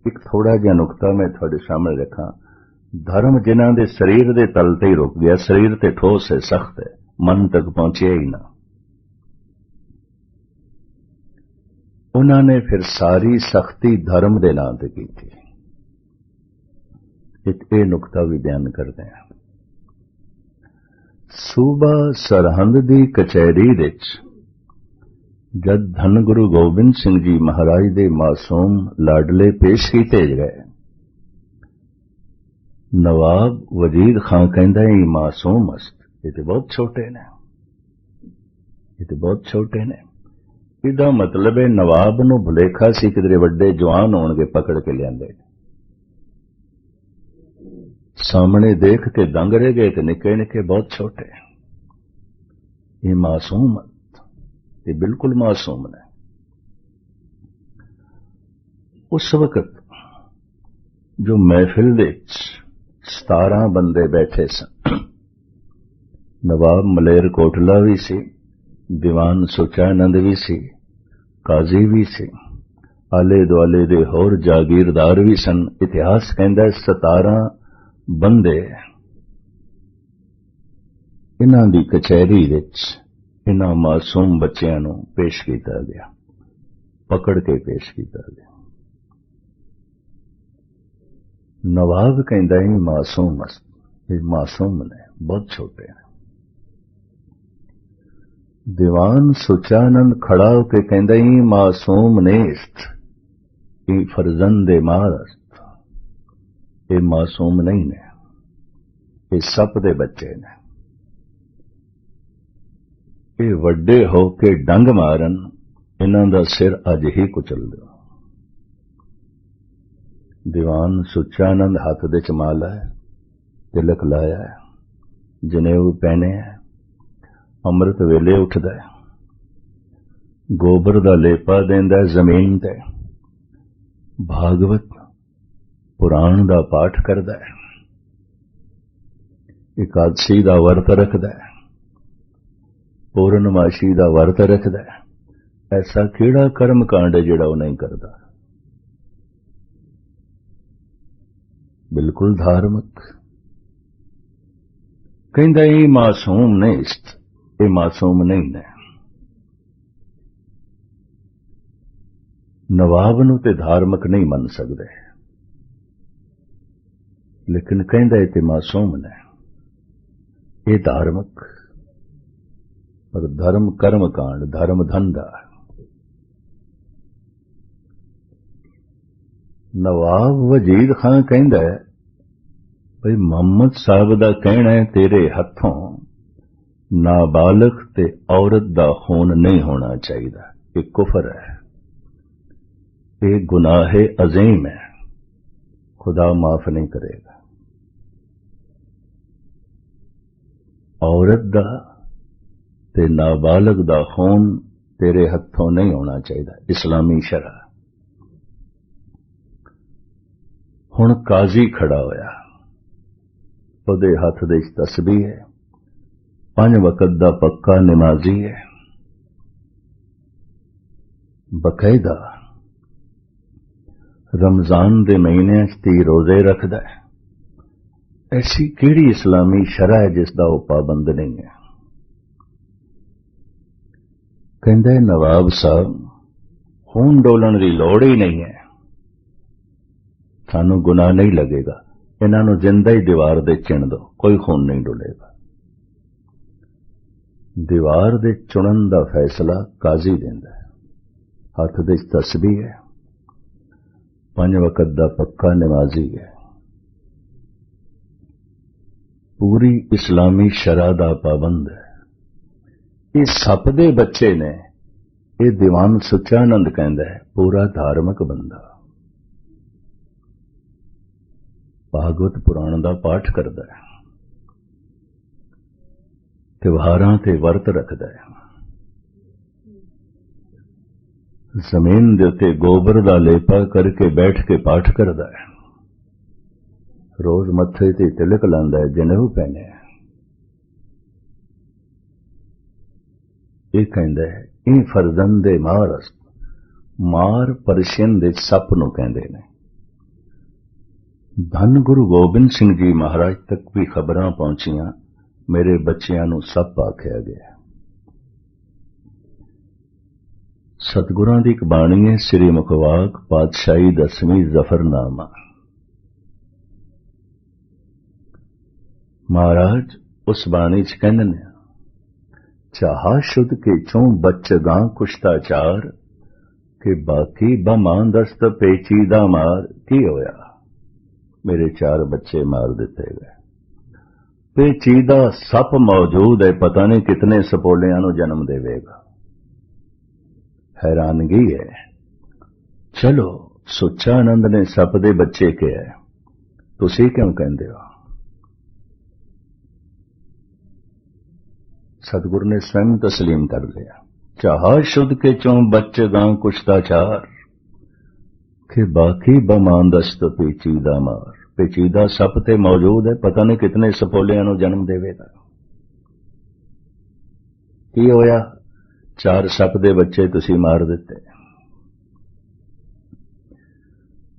एक थोड़ा जिहा नुकता मैं थोड़े सामने रखा। धर्म जिन्हां दे शरीर दे तल ते ही रुक गया, शरीर ते ठोस है, सख्त है, मन तक पहुंचे ही ना। उन्होंने फिर सारी सख्ती धर्म दे नां ते की थी। एक ये नुकता भी बयान करते हैं। सूबा सरहंद दी कचहरी विच जद धन गुरु गोबिंद सिंह जी महाराज दे मासूम लाडले पेश कीते गए, नवाब वजीद खां कहंदा है, मासूम अस्त, ये तो बहुत छोटे ने, ये तो बहुत छोटे ने। इहदा मतलब है नवाब नूं भुलेखा सी किधरे वड्डे जवान होणगे, पकड़ के लिआंदे। सामने देख के दंग रह गए कि निके निके बहुत छोटे, ये मासूम, ये बिल्कुल मासूम ने। उस वक्त जो महफिल दे 17 बंदे बैठे सन, नवाब मलेर कोटला भी सी, ਦੀਵਾਨ ਸੁਚਾਨੰਦ ਵੀ ਸੀ, ਕਾਜ਼ੀ ਵੀ ਸੀ, ਆਲੇ ਦੁਆਲੇ ਦੇ ਹੋਰ ਜਾਗੀਰਦਾਰ ਵੀ ਸਨ। ਇਤਿਹਾਸ ਕਹਿੰਦਾ 17 ਬੰਦੇ ਇਹਨਾਂ ਦੀ ਕਚਹਿਰੀ ਵਿੱਚ ਇਹਨਾਂ ਮਾਸੂਮ ਬੱਚਿਆਂ ਨੂੰ ਪੇਸ਼ ਕੀਤਾ ਗਿਆ, ਪਕੜ ਕੇ ਪੇਸ਼ ਕੀਤਾ ਗਿਆ। ਨਵਾਬ ਕਹਿੰਦਾ ਇਹ ਮਾਸੂਮ ਨੇ, ਬਹੁਤ ਛੋਟੇ ਨੇ। ਦੀਵਾਨ ਸੁਚਾਨੰਦ ਖੜਾ ਹੋ ਕੇ ਕਹਿੰਦਾ ਇਹ ਮਾਸੂਮ ਨੇਸਤ, ਇਹ ਫਰਜ਼ੰਦ ਮਾਰਸਤ, ਇਹ ਮਾਸੂਮ ਨਹੀਂ ਨੇ, ਇਹ ਸੱਪ ਦੇ ਬੱਚੇ ਨੇ। ਇਹ ਵੱਡੇ ਹੋ ਕੇ ਡੰਗ ਮਾਰਨ, ਇਹਨਾਂ ਦਾ ਸਿਰ ਅੱਜ ਹੀ ਕੁਚਲ ਦਿਓ। ਦੀਵਾਨ ਸੁਚਾਨੰਦ ਹੱਥ ਦੇ ਚ ਮਾਲਾ ਹੈ, ਤਿਲਕ ਲਾਇਆ ਹੈ, ਜਨੇਊ ਪਹਿਨੇ ਹੈ, ਅੰਮ੍ਰਿਤ ਵੇਲੇ ਉੱਠਦਾ ਹੈ, ਗੋਬਰ ਦਾ ਲੇਪਾ ਦਿੰਦਾ ਜ਼ਮੀਨ ਤੇ, ਭਾਗਵਤ ਪੁਰਾਣ ਦਾ ਪਾਠ ਕਰਦਾ ਹੈ, ਇਕਾਦਸ਼ੀ ਦਾ ਵਰਤ ਰੱਖਦਾ ਹੈ, ਪੂਰਨਮਾਸ਼ੀ ਦਾ ਵਰਤ ਰੱਖਦਾ ਹੈ। ਐਸਾ ਕਿਹੜਾ ਕਰਮ ਕਾਂਡ ਹੈ ਜਿਹੜਾ ਉਹ ਨਹੀਂ ਕਰਦਾ? ਬਿਲਕੁਲ ਧਾਰਮਿਕ। ਕਹਿੰਦਾ ਇਹ ਮਾਸੂਮ ਨੇ, ਇਹ ਮਾਸੂਮ ਨਹੀਂ ਨੇ। ਨਵਾਬ ਨੂੰ ਤੇ ਧਾਰਮਿਕ ਨਹੀਂ ਮੰਨ ਸਕਦੇ, ਲੇਕਿਨ ਕਹਿੰਦਾ ਇਹ ਤੇ ਮਾਸੂਮ ਨੇ, ਇਹ ਧਾਰਮਿਕ। ਪਰ ਧਰਮ ਕਰਮ ਕਾਂਡ, ਧਰਮ ਧੰਦਾ। ਨਵਾਬ ਵਜੀਦ ਖਾਨ ਕਹਿੰਦਾ ਭਈ ਮੁਹੰਮਦ ਸਾਹਿਬ ਦਾ ਕਹਿਣਾ ਹੈ ਤੇਰੇ ਹੱਥੋਂ ਨਾਬਾਲਗ ਤੇ ਔਰਤ ਦਾ ਖੂਨ ਨਹੀਂ ਹੋਣਾ ਚਾਹੀਦਾ, ਇਹ ਕੁਫਰ ਹੈ, ਇਹ ਗੁਨਾਹ ਅਜ਼ੀਮ ਹੈ, ਖੁਦਾ ਮਾਫ ਨਹੀਂ ਕਰੇਗਾ। ਔਰਤ ਦਾ ਤੇ ਨਾਬਾਲਗ ਦਾ ਖੂਨ ਤੇਰੇ ਹੱਥੋਂ ਨਹੀਂ ਹੋਣਾ ਚਾਹੀਦਾ, ਇਸਲਾਮੀ ਸ਼ਰਅ। ਹੁਣ ਕਾਜ਼ੀ ਖੜਾ ਹੋਇਆ, ਉਹਦੇ ਹੱਥ ਦੇ ਵਿੱਚ ਤਸਬੀਹ ਹੈ, 5 ਵਕਤ ਦਾ ਪੱਕਾ ਨਮਾਜ਼ੀ ਹੈ, ਬਕਾਇਦਾ ਰਮਜ਼ਾਨ ਦੇ ਮਹੀਨੇ 'ਚ 30 ਰੋਜ਼ੇ ਰੱਖਦਾ ਹੈ। ਐਸੀ ਕਿਹੜੀ ਇਸਲਾਮੀ ਸ਼ਰਅ ਹੈ ਜਿਸ ਦਾ ਉਹ ਪਾਬੰਦ ਨਹੀਂ ਹੈ? ਕਹਿੰਦੇ ਨਵਾਬ ਸਾਹਿਬ ਖੂਨ ਡੋਲਣ ਦੀ ਲੋੜ ਹੀ ਨਹੀਂ ਹੈ, ਸਾਨੂੰ ਗੁਨਾਹ ਨਹੀਂ ਲੱਗੇਗਾ, ਇਹਨਾਂ ਨੂੰ ਜਿੰਦਾ ਹੀ ਦੀਵਾਰ ਦੇ ਚਿਣ ਦੋ, ਕੋਈ ਖੂਨ ਨਹੀਂ ਡੁੱਲੇਗਾ। ਦੀਵਾਰ ਦੇ ਚੁਣਨ ਦਾ ਫੈਸਲਾ ਕਾਜ਼ੀ ਦਿੰਦਾ ਹੈ, ਹੱਥ ਦੇ ਤਸਬੀਹ ਹੈ, 5 ਵਕਤ ਦਾ ਪੱਕਾ ਨਮਾਜ਼ੀ ਹੈ, ਪੂਰੀ ਇਸਲਾਮੀ ਸ਼ਰਅ ਦਾ ਪਾਬੰਦ ਹੈ। ਇਹ ਸੱਪ ਦੇ ਬੱਚੇ ਨੇ, ਇਹ ਦੀਵਾਨ ਸੁਚਾਨੰਦ ਕਹਿੰਦਾ ਹੈ ਪੂਰਾ ਧਾਰਮਿਕ ਬੰਦਾ, ਭਾਗਵਤ ਪੁਰਾਣ ਦਾ ਪਾਠ ਕਰਦਾ ਹੈ, ਤਿਉਹਾਰਾਂ ਤੇ ਵਰਤ ਰੱਖਦਾ ਹੈ, ਜ਼ਮੀਨ ਦੇ ਉੱਤੇ ਗੋਬਰ ਦਾ ਲੇਪਾ ਕਰਕੇ ਬੈਠ ਕੇ ਪਾਠ ਕਰਦਾ ਹੈ, ਰੋਜ਼ ਮੱਥੇ ਤੇ ਤਿਲਕ ਲਾਉਂਦਾ ਹੈ, ਜਨੇਊ ਪਹਿਨੇ ਹੈ। ਇਹ ਕਹਿੰਦਾ ਹੈ ਇਹ ਫਰਜ਼ੰਦ ਮਾਰਸ, ਮਾਰ ਪਰਸ਼ੀਅਨ ਦੇ ਸੱਪ ਨੂੰ ਕਹਿੰਦੇ ਨੇ। ਧੰਨ ਗੁਰੂ ਗੋਬਿੰਦ ਸਿੰਘ ਜੀ ਮਹਾਰਾਜ ਤੱਕ ਵੀ ਖਬਰਾਂ ਪਹੁੰਚੀਆਂ, ਮੇਰੇ ਬੱਚਿਆਂ ਨੂੰ ਸੱਪ ਆਖਿਆ ਗਿਆ। ਸਤਿਗੁਰਾਂ ਦੀ ਇੱਕ ਬਾਣੀ ਹੈ, ਸ੍ਰੀ ਮੁਖਵਾਕ ਪਾਤਸ਼ਾਹੀ 10ਵੀਂ ਜ਼ਫਰਨਾਮਾ। ਮਹਾਰਾਜ ਉਸ ਬਾਣੀ ਚ ਕਹਿੰਦੇ ਨੇ, ਚਾਹਾ ਸ਼ੁੱਧ ਕੇ ਚੋਂ ਬੱਚਗਾਂ ਕੁਸ਼ਤਾਚਾਰ ਕਿ ਬਾਕੀ ਬਮਾਂ ਦਸਤ ਪੇਚੀਦਾ ਮਾਰ। ਕੀ ਹੋਇਆ? ਮੇਰੇ 4 ਬੱਚੇ ਮਾਰ ਦਿੱਤੇ ਗਏ, ਪੇਚੀਦਾ ਸੱਪ ਮੌਜੂਦ ਹੈ, ਪਤਾ ਨਹੀਂ ਕਿਤਨੇ ਸਪੋਲਿਆਂ ਨੂੰ ਜਨਮ ਦੇਵੇਗਾ। हैरानगी है। चलो सुचानंद ने सप दे बच्चे किया, तुसी क्यों कहते हो? सतगुरु ने स्वयं तस्लीम कर लिया। चाहा शुद्ध के चों बच्चे गां कुश्ताचार कि बाकी बमान दस्त पेचीदा मार। पेचीदा सप ते मौजूद है, पता नहीं कितने सपोलियां नूं जन्म देवेगा। की होया? 4 सप दे बच्चे तुसी मार दिते।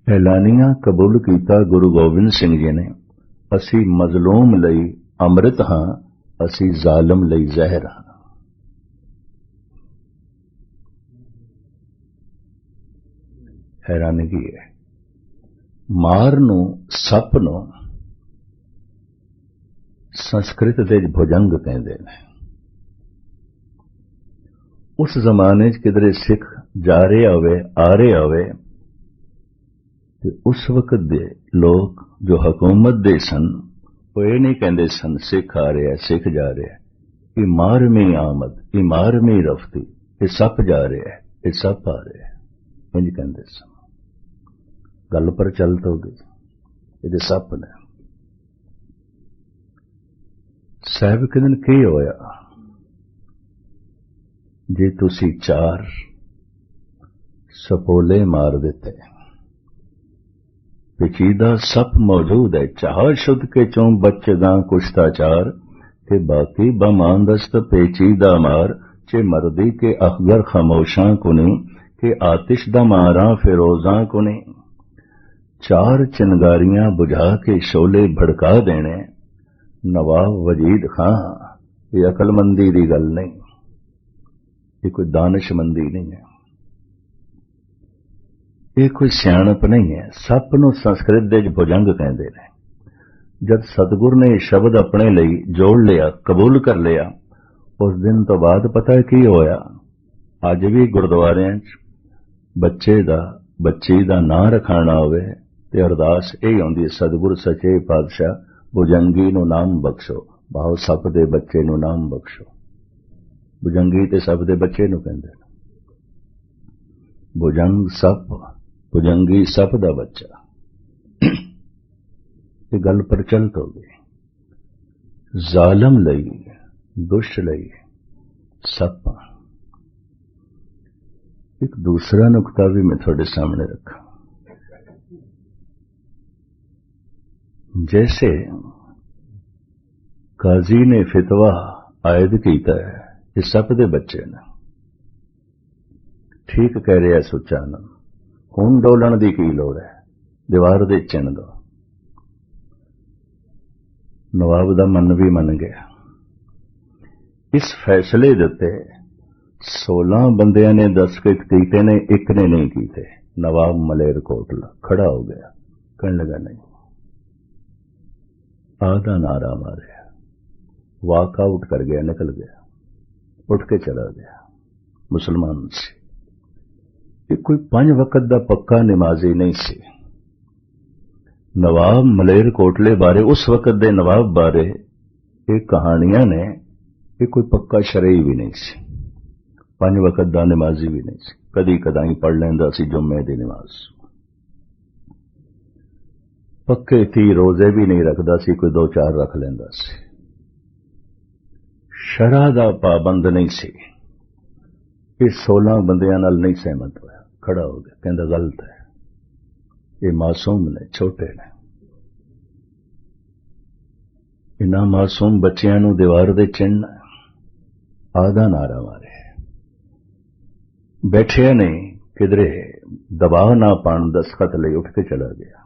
ऐलानिया कबूल कीता गुरु गोबिंद सिंह जी ने, असी मजलूम लई अमृत हां, असी जालम लई जहर हां। हैरानगी है। मार नूं, सप नूं संस्कृत दे भुजंग कहंदे ने। उस जमाने च किधरे सिख जा रहे होवे, आ रहे होवे, ते उस वक्त दे लोग जो हुकूमत दे सन, वो ये नहीं कहंदे सन सिख आ रहे, सिख जा रहे, ये मारमी आमद, ये मारमी रफ्ती, ये सप जा रहे, ये सप आ रहे, इंज कहंदे सन। गल पर चल तो गई, ये सप ने। साहब कहंदे की होया जे तुसी 4 सपोले मार दिते, पेचीदा सप मौजूद है, चाह शुद्ध के चों बच्चेगा कुश्ताचार, के बाकी बमांदस्त पेचीदा मार, चे मर्दी के अखगर खामोशां कुनी, के आतिश दा मारा फिरोजां कुनी। 4 चिंगारियां बुझा के शोले भड़का देने, नवाब वजीद खां, ये अकलमंदी दी गल नहीं, ये कोई दानिशमंदी नहीं है, ये कोई सियाणप नहीं है। सप नूं संस्कृत दे भुजंग कहंदे ने। जब सतगुर ने शब्द अपने लिए जोड़ लिया, कबूल कर लिया, उस दिन तो बाद पता है की होया। अज भी गुरुद्वारियां बच्ची दा नां रखाना होवे ते अरदास यही होंदी, सतगुर सचे पातशाह भुजंगी नूं नाम बख्शो, भाव सप दे बच्चे नूं नाम बख्शो। भुजंगी ते सप दे बच्चे नूं कहंदे ने। भुजंग सप, भुजंगी सप दा बच्चा। ये गल प्रचलित हो गई। जालम लई, दुष्ट लई सप। एक दूसरा नुकता भी मैं थोड़े सामने रखा। जैसे काजी ने फितवा आयद कीता है, ये सप दे बच्चे ने, ठीक कह रहा है सुचानंद, खून डोलण दी की लोड़ है, दीवार दे चिन दो। नवाब दा मन भी मन गया। इस फैसले देते 16 बंदियां ने दस्तखत कीते ने, एक ने नहीं कीते। नवाब मलेरकोटला खड़ा हो गया, कहने लगा नहीं, आधा नारा मारे, वॉकआउट कर गया, निकल गया, उठ के चला गया मुसलमान से। ये कोई 5 वक्त दा पक्का नमाजी नहीं सी। नवाब मलेरकोटले बारे, उस वक्त दे नवाब बारे ये कहानियां ने, ये कोई पक्का शरई भी नहीं सी, 5 वक्त दा नमाजी भी नहीं सी, कदी कदाई पढ़ लैंदा सी जुम्मे दी नमाज, पक्के 30 रोजे भी नहीं रखदा सी, कोई 2-4 रख लैंदा सी, शरा दा पाबंद नहीं सी। इस 16 बंदियां नाल नहीं सहमत होया, खड़ा हो गया, कहंदा गलत है, ये मासूम ने, छोटे ने, इन्हां मासूम बच्चियां नूं दीवार दे चिन्ह आधा नारा मारे। बैठे नहीं, किधरे दबाव ना पाण दस्तखत ले उठ के चला गया,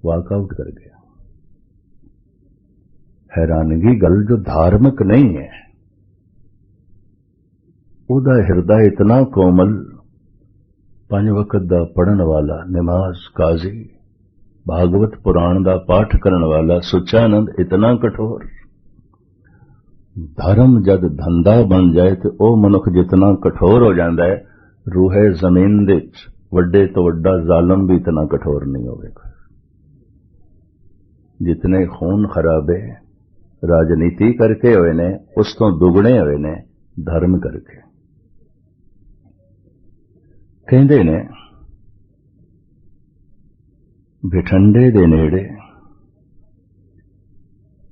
वॉकआउट कर गया। हैरानगी गल जो धार्मिक नहीं है, उदा हिरदा इतना कोमल, 5 वक्त दा पढ़न वाला, नमाज, काजी, भागवत पुराण दा पाठ करन वाला सुचानंद इतना कठोर। धर्म जद धंधा बन जाए तो ओ मनुख जितना कठोर हो जाता है, रूहे जमीन दे वड्डे तो वड्डा जालम भी इतना कठोर नहीं होगा। जितने खून खराबे राजनीति करके हुए ने, उस तो दुगने हुए ने धर्म करके। कहंदे ने बिठंडे दे नेड़े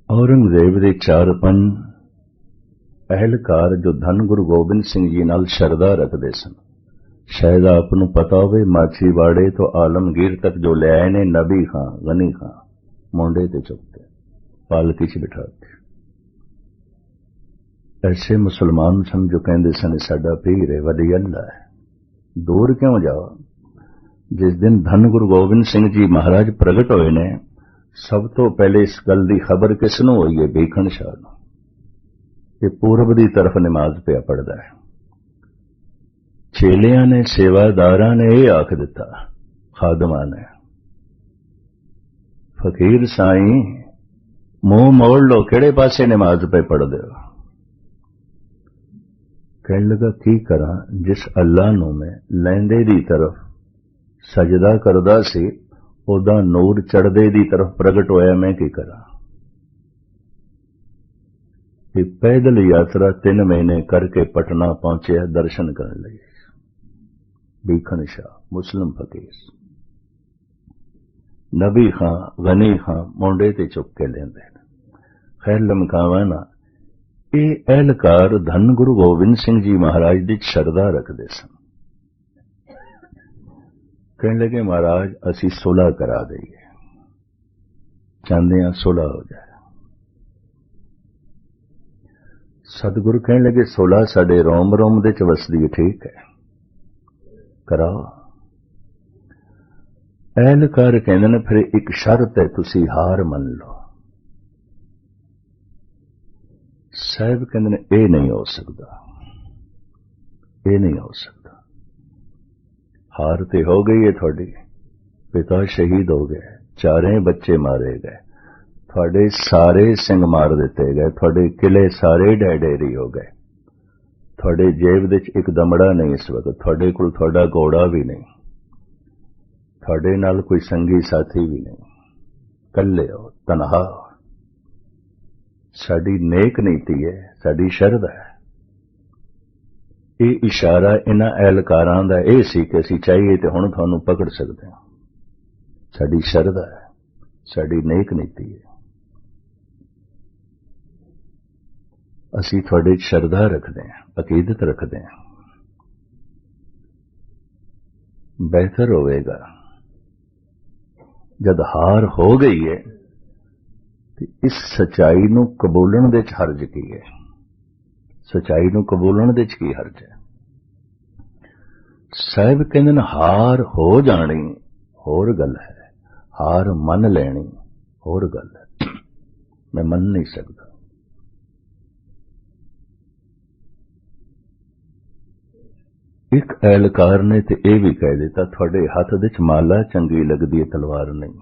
औरंगजेब दे 4-5 अहलकार जो धन गुरु गोबिंद सिंह जी नाल शरदा रखते सन, शायद आपनू पता होवे, माछीवाड़े तो आलमगीर तक जो ले आए ने, नबी खां, गनी खां मोंडे ते चुकते, पालकी च बिठाते। ऐसे मुसलमान सन जो कहते सन साडा पीर है, वली अल्लाह है, दूर क्यों जाओ। जिस दिन धन गुरु गोबिंद सिंह जी महाराज प्रगट होए ने, सब तो पहले इस गल की खबर किसनों हुई है? भीखन शाह नूं। ये पूरब की तरफ नमाज पिया पढ़दा है। चेलियां ने, सेवादारां ने यह आख दिता, खादमां ने, फकीर साईं मुंह मोड़ लो, किहड़े पासे नमाज पे पढ़दे हो? कहने लगा की करा, जिस अल्लाह नूं मैं लैंदे दी तरफ सजदा करदा सी, ओदा नूर चढ़दे दी तरफ प्रगट होया, मैं की करा। ये पैदल यात्रा 3 महीने करके पटना पहुंचे दर्शन करने लगे। भीखन शाह मुस्लिम फकीर, नबी खां गनी खां मोंडे ते चुक के लेंदे। खैर लमकावा ना, ये एहलकार धन गुरु गोबिंद सिंह जी महाराज दी शरदा रखते सन। कहने लगे महाराज असी सुलह करा देंगे, चाहते हैं सुलह हो जाए। सतगुरु कहने लगे सुलह साडे रोम रोम दे च वसदी है, ठीक है कराओ। एहलकार कहते ने फिर एक शर्त है, तुसी हार मन लो। साहब कहते ने यह नहीं हो सकता, ये नहीं हो सकता। हार ते हो गई है थोड़ी, पिता शहीद हो गए, 4 बच्चे मारे गए, थोड़े सारे सिंह मार दिते गए, थोड़े किले सारे ढेरी हो गए, थोड़े जेब दे एक दमड़ा नहीं इस वक्त, थोड़े कोल थोड़ा घोड़ा भी नहीं, थोड़े नाल कोई संगी साथी भी नहीं, कल्ले हो, तनहा हो। साडी नेक नीति है, साडी शरदा है। ये इशारा इन्हां एहलकारां दा यह सी कि असीं चाहिए तो हुण तुहानूं पकड़ सकते हैं। साडी शरदा है, साडी नेक नीति है, असीं तुहाडे शरदा रखते हैं, अकीदत रखते हैं। बेहतर होवेगा जद हार हो गई है तो इस सच्चाई नूं कबूलण दे च हर्ज की है? सच्चाई नूं कबूलण दे च की हर्ज है? साहिब कहंदे ने हार हो जानी होर गल है, हार मन लेनी होर गल है। मैं मन नहीं सकता। एक एहलकार ने तो यह भी कह दिता, थोड़े हथ दे च माला चंगी लगदी है, तलवार नहीं।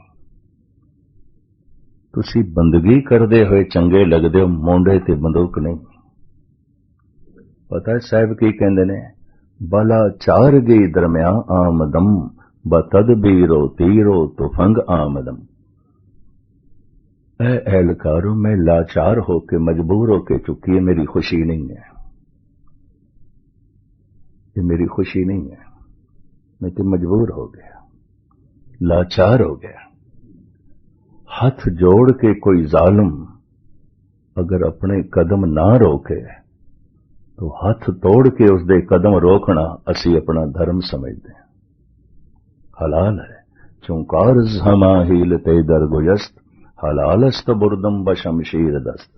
तुसी बंदगी करदे हुए चंगे लगदे हो, मोंडे ते बंदूक नहीं। पता है साहब की कहंदे ने, बला चार गई दरम्या आमदम, बतदबीरो तीरो तुफंग आमदम। ऐ एहलकारों में लाचार होके मजबूर होके चुकी है, मेरी खुशी नहीं है, ये मेरी खुशी नहीं है, मैं तो मजबूर हो गया, लाचार हो गया। हाथ जोड़ के कोई जालिम अगर अपने कदम ना रोके तो हाथ तोड़ के उसदे कदम रोकना असी अपना धर्म समझते हैं, हलाल है। चुंकार जमा हीलते दरगुजस्त, हलालस्त बुरदम बशमशीर दस्त।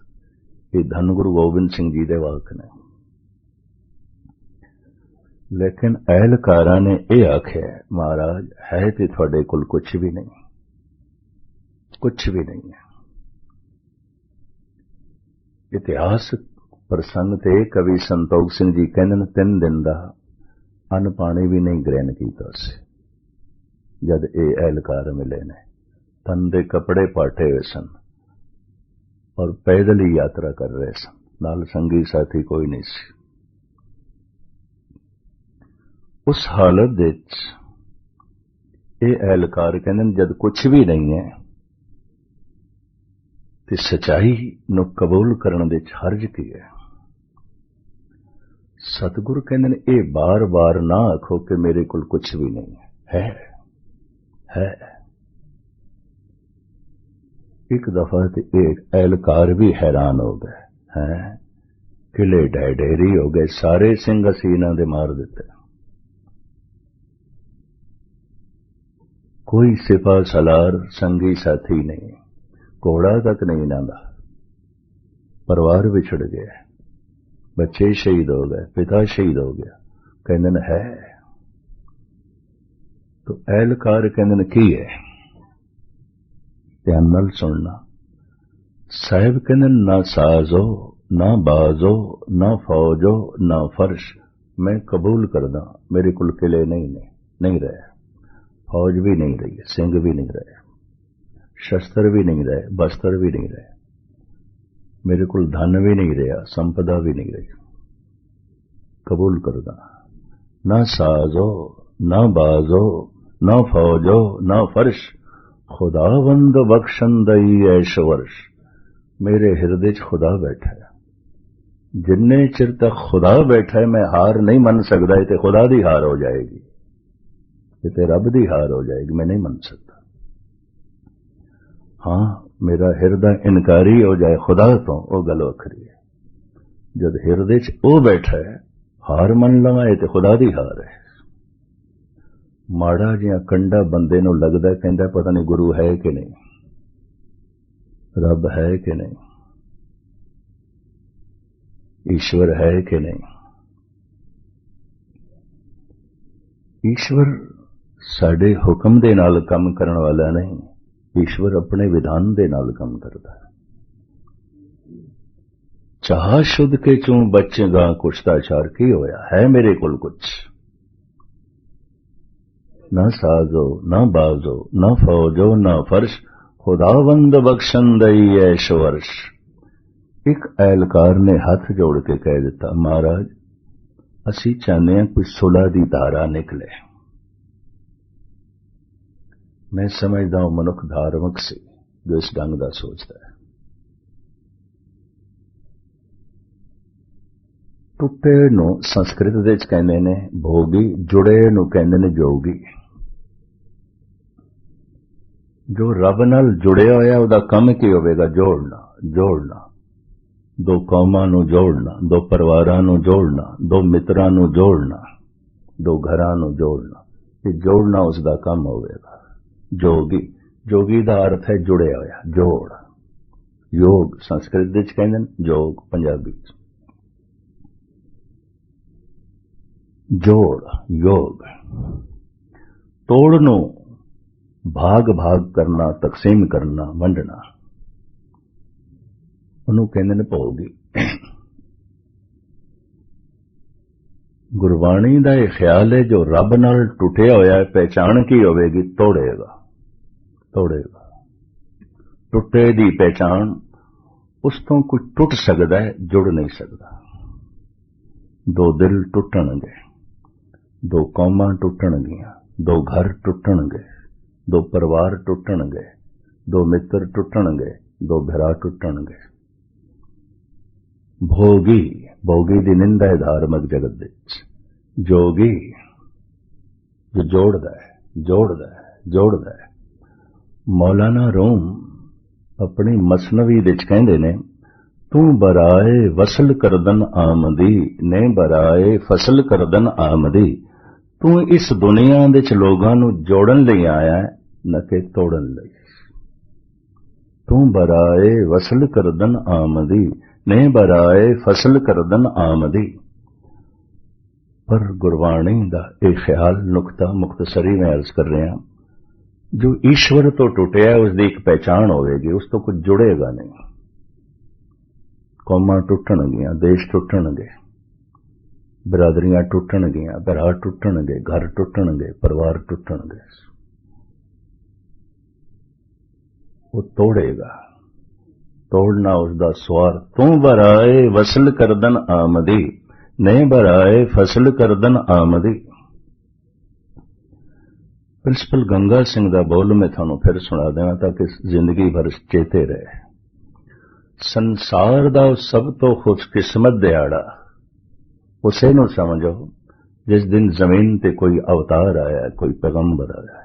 ये धन गुरु गोबिंद सिंह जी दे वाक ने। लेकिन एहलकारा ने यह आख्या, महाराज है तो थोड़े कुल कुछ भी नहीं, कुछ भी नहीं है। इतिहास प्रसंग ते कवि संतोख सिंह जी कहते 3 दिन का अन्न पानी भी नहीं ग्रहण किया सी जद ये एहलकार मिले ने। तन दे कपड़े पाटे हुए सन और पैदल ही यात्रा कर रहे सन, नाल संगी साथी कोई नहीं सी। उस हालत दे ये एहलकार कहते जद कुछ भी नहीं है तो सच्चाई नूं कबूल करने दे हर्ज की है। सतगुरु कहते ने ये बार बार ना आखो कि मेरे कोल कुछ भी नहीं है, है। एक दफा तो एक एहलकार भी हैरान हो गए, हैं किले ढेरी हो गए, सारे सिंह असीं इन्हां दे मार दिते, कोई सिपा सलार संगी साथी नहीं, घोड़ा तक नहीं इन्हां दा, परिवार विछड़ गया। बच्चे शहीद हो गए, पिता शहीद हो गया, कहते ने है। तो एहलकार कहते ने की है? ध्यान नाल सुनना। साहिब कहते ना साजो, ना बाजो, ना फौजो, ना फर्श, मैं कबूल करदा, मेरे कुल किले नहीं रहे, फौज भी नहीं रही, सिंह भी नहीं रहे, शस्त्र भी नहीं रहे, बस्त्र भी नहीं रहे, मेरे कुल धन भी नहीं रहा, संपदा भी नहीं रही, कबूल करदा। ना साजो, ना बाजो, ना फौजो, ना फर्श, खुदावंद बख्शंदई ऐश वर्ष, मेरे हृदय च खुदा बैठा है। जिन्ने चिर तक खुदा बैठा है मैं हार नहीं मन सकता। ये खुदा दी हार हो जाएगी, ये रब दी हार हो जाएगी, मैं नहीं मन सकता। हाँ, मेरा हृदय इनकारी हो जाए खुदा तो वो गल वखरी है। जब हृदय च वो बैठा है, हार मन लवा, ये खुदा दी हार है। माड़ा जिहा कंडा बंदे नूं लगदा, कहंदा पता नहीं गुरु है कि नहीं, रब है कि नहीं, ईश्वर है कि नहीं। ईश्वर साडे हुक्म दे नाल काम करन वाला नहीं, ईश्वर अपने विधान दे नाल काम करता है। चाह शुद्ध के चूं बचेगा कुछताचार की होया है, मेरे कुल कुछ ना साजो, ना बाजो, ना फौजो, ना फर्श, खुदावंद बख्शंदई ऐश वर्ष। एक एहलकार ने हाथ जोड़ के कह दिता, महाराज असी चाहते हैं कोई सुलह दी धारा निकले। मैं समझदा हूं मनुख धार्मिक से जो इस ढंग का सोचता है। टुटे नूं संस्कृत दे च कहंदे ने भोगी, जुड़े नूं कहंदे ने जोगी। जो रब नाल जुड़िया होया उहदा काम की होवेगा? जोड़ना, दो कौमां नूं जोड़ना, दो परिवारां नूं जोड़ना, दो मित्रां नूं जोड़ना, दो घरां नूं जोड़ना, ये जोड़ना उसका काम होवेगा। जोगी दा अर्थ है जुड़िया होया, जोड़। योग संस्कृत विच कहंदे ने, जोग पंजाबी च जोड़, योग। तोड़ नूं भाग करना, तकसीम करना, वंडना, उन्होंने कहते ने भोगी। गुरबाणी का यह ख्याल है जो रब नाल टुटिया होया पहचान की होवेगी? तोड़ेगा। टुटे दी पहचान, उस तो कोई टुट सकता है, जुड़ नहीं सकता। दो दिल टुटणगे, दो कौमां टुटणगियां, दो घर टुटणगे, दो परिवार टुटणगे, दो मित्र टुटणगे, दो भरा टुटणगे। भोगी दी निंदा है धार्मिक जगत विच। जोगी जो जोड़दा है। मौलाना रूम अपनी मसनवी विच कहंदे ने, तू बराए वसल करदन आमदी, ने बराए फसल करदन आमदी। तू इस दुनिया विच लोगां नूं जोड़न लई आया है, न कि तोड़न लई। तू बराए वसल करदन आमदी, ने बराए फसल करदन आमदी। पर गुरबाणी दा एक ख्याल नुकता मुख्तसरी में अर्ज कर रहे हैं, जो ईश्वर तो टुटिया उसकी एक पहचान होगी, उस तो कुछ जुड़ेगा नहीं। कौमां टुटणगियां, देश टुटणगे, बिरादरियां टुटणगियां, भरा टुटणगे, घर टुटणगे, परिवार टुटणगे। वो तोड़ेगा, तोड़ना उसका स्वार्थ। तू बराए वसल करदन आमदी, ने बराए फसल करदन आमदी। प्रिंसिपल गंगा सिंह का बोल मैं थानू फिर सुना देना ताकि जिंदगी भर चेते रहे। संसार का सब तो खुशकिस्मत दिहाड़ा उसे नू समझो जिस दिन जमीन ते कोई अवतार आया, कोई पैगंबर आया।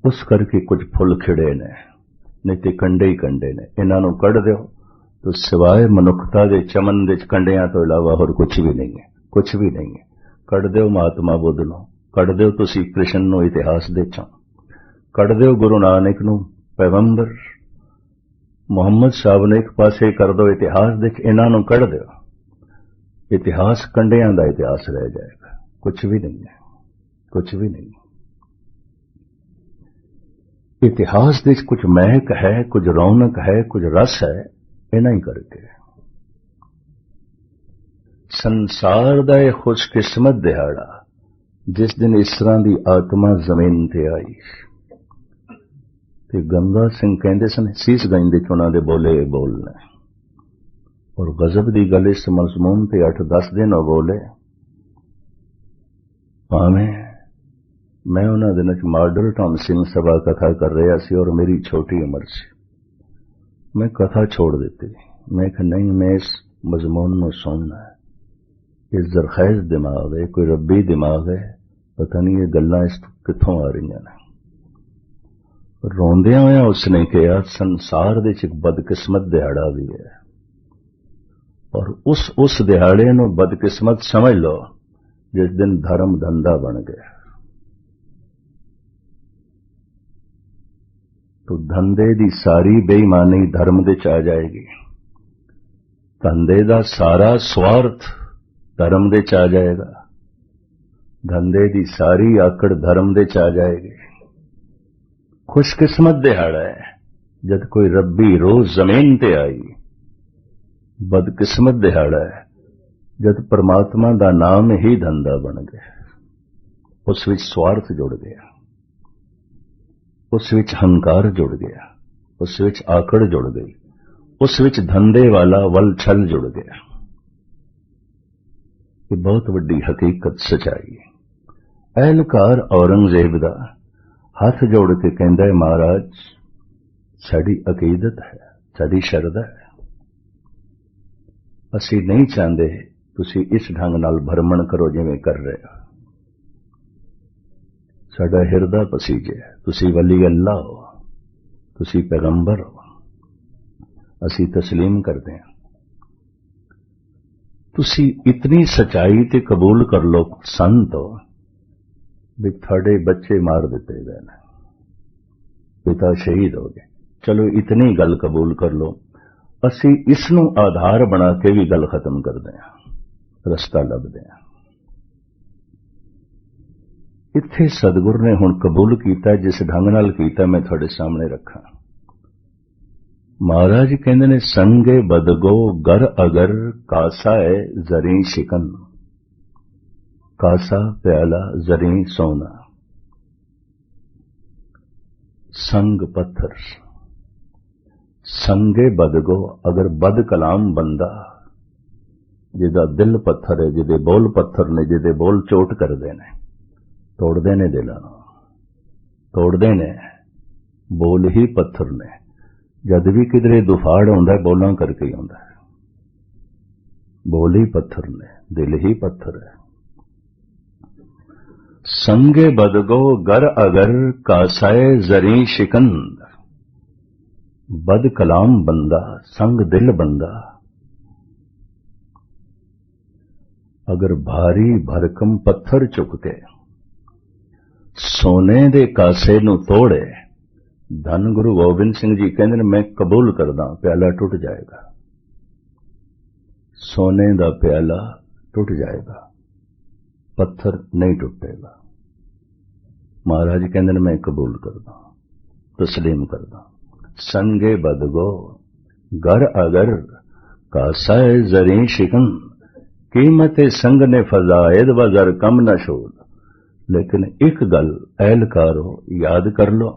उस करके कुछ फुल खिड़े ने, नहीं तो कंडे ही कंडे ने। इन्हों कढ़ दो तो सिवाय मनुखता के चमन के कंडिया तो इलावा होर कुछ भी नहीं है, कुछ भी नहीं है। कढ़ दो महात्मा बुद्ध नूं, कढ़ दो तुसी कृष्ण नूं इतिहास दे चों, कढ़ दो गुरु नानक नूं पैगंबर, ਮੁਹੰਮਦ ਸਾਹਿਬ ਨੇ ਇੱਕ ਪਾਸੇ ਕਰ ਦੋ, ਇਤਿਹਾਸ ਦੇ ਇਹਨਾਂ ਨੂੰ ਕੱਢ ਦਿਓ, ਇਤਿਹਾਸ ਕੰਡਿਆਂ ਦਾ ਇਤਿਹਾਸ ਰਹਿ ਜਾਏਗਾ, ਕੁਝ ਵੀ ਨਹੀਂ ਹੈ, ਕੁਝ ਵੀ ਨਹੀਂ। ਇਤਿਹਾਸ ਦੇ ਕੁਝ ਮਹਿਕ ਹੈ, ਕੁਝ ਰੌਣਕ ਹੈ, ਕੁਝ ਰਸ ਹੈ, ਇਹਨਾਂ ਹੀ ਕਰਕੇ। ਸੰਸਾਰ ਦਾ ਇਹ ਖੁਸ਼ਕਿਸਮਤ ਦਿਹਾੜਾ ਜਿਸ ਦਿਨ ਇਸ ਤਰ੍ਹਾਂ ਦੀ ਆਤਮਾ ਜ਼ਮੀਨ ਤੇ ਆਈ। ਤੇ ਗੰਗਾ ਸਿੰਘ ਕਹਿੰਦੇ ਸਨ, ਸੀਸਗੰਜ ਦੇ ਉਹਨਾਂ ਦੇ ਬੋਲੇ ਬੋਲਨੇ, ਔਰ ਗਜ਼ਬ ਦੀ ਗੱਲ ਇਸ ਮਜ਼ਮੂਨ ਤੇ 8-10 ਦਿਨ ਉਹ ਬੋਲੇ। ਭਾਵੇਂ ਮੈਂ ਉਹਨਾਂ ਦਿਨਾਂ ਚ ਮਾਡਲ ਟਾਊਨ ਸਿੰਘ ਸਭਾ ਕਥਾ ਕਰ ਰਿਹਾ ਸੀ ਔਰ ਮੇਰੀ ਛੋਟੀ ਉਮਰ ਸੀ। ਮੈਂ ਕਥਾ ਛੋੜ ਦਿੱਤੀ। ਮੈਂ ਕਿਹਾ ਨਹੀਂ, ਮੈਂ ਇਸ ਮਜ਼ਮੂਨ ਨੂੰ ਸੁਣਨਾ ਹੈ। ਇਹ ਜ਼ਰਖੈਜ਼ ਦਿਮਾਗ ਹੈ, ਕੋਈ ਰੱਬੀ ਦਿਮਾਗ ਹੈ, ਪਤਾ ਨਹੀਂ ਇਹ ਗੱਲਾਂ ਇਸ ਕਿੱਥੋਂ ਆ ਰਹੀਆਂ ਨੇ। ਰੋਂਦਿਆਂ ਹੋਇਆਂ ਉਸਨੇ ਕਿਹਾ, ਸੰਸਾਰ ਦੇ ਚ ਇੱਕ ਬਦਕਿਸਮਤ ਦਿਹਾੜਾ ਵੀ ਹੈ, ਔਰ ਉਸ ਦਿਹਾੜੇ ਨੂੰ ਬਦਕਿਸਮਤ ਸਮਝ ਲਓ ਜਿਸ ਦਿਨ ਧਰਮ ਧੰਦਾ ਬਣ ਗਿਆ। तो धंधे दी सारी बेईमानी धर्म दे च आ जाएगी, धंधे दा सारा स्वार्थ धर्म दे च आ जाएगा, धंधे दी सारी आकड़ धर्म दे च आ जाएगी। खुशकिस्मत दिहाड़ा है जद कोई रब्बी रोज जमीन ते आई। बदकिस्मत दिहाड़ा है जद परमात्मा दा नाम ही धंधा बन गया, उस विच स्वार्थ जुड़ गया, उस विच हंकार जुड़ गया, उस विच आकड़ जुड़ गई, उस विच धंधे वाला वल छल जुड़ गया। ये बहुत वड्डी हकीकत सच्चाई है। एहलकार औरंगजेब दा हाथ जोड़ के कहंदा है, महाराज साडी अकीदत है, साडी शरधा है, असी नहीं चाहते तुसी इस ढंग नाल भरमण करो जिवें कर रहे हो। साडा हिरदा पसीजे, तुसी वली अल्लाह हो, तुसी पैगंबर हो, असी तस्लीम करते हैं। तुसी इतनी सच्चाई ते कबूल कर लो संत हो भी थोड़े बच्चे मार दिते गए ने, पिता शहीद हो गए, चलो इतनी गल कबूल कर लो, असी इसनू आधार बना के भी गल खत्म कर दें, रस्ता लभ दें। इत्थे सतगुरु ने हुण कबूल कीता, जिस ढंग नाल कीता मैं थोड़े सामने रखा। महाराज कहंदे ने, संगे बदगो गर अगर कासा है जरी शिकन, कासा प्याला जरी सोना। संग पत्थर, संगे बदगो, अगर बद कलाम बंदा जिदा दिल पत्थर है, जिदे बोल पत्थर ने, जिदे बोल चोट करदे ने, तोड़ते ने दिल, तोड़ते ने बोल ही पत्थर ने। जद भी किधरे दुफाड़ आउंदा है बोलां करके ही आउंदा है, बोल ही पत्थर ने, दिल ही पत्थर है। संगे बदगो गर अगर कासाए जरी शिकंद, बद कलाम बंदा संग दिल बंदा, अगर भारी भरकम पत्थर चुक के सोने दे कासे नू तोड़े। धन गुरु गोबिंद सिंह जी कहते हैं, मैं कबूल करदा प्याला टूट जाएगा, सोने दा प्याला टूट जाएगा, पत्थर नहीं टूटेगा। महाराज कहते हैं, मैं कबूल करदा, तस्लीम करदा। संगे बदगो घर अगर कासा जरी शिकन, कीमत संग ने फजायद वजर कम न शोद। लेकिन एक गल एहलकारो याद कर लो,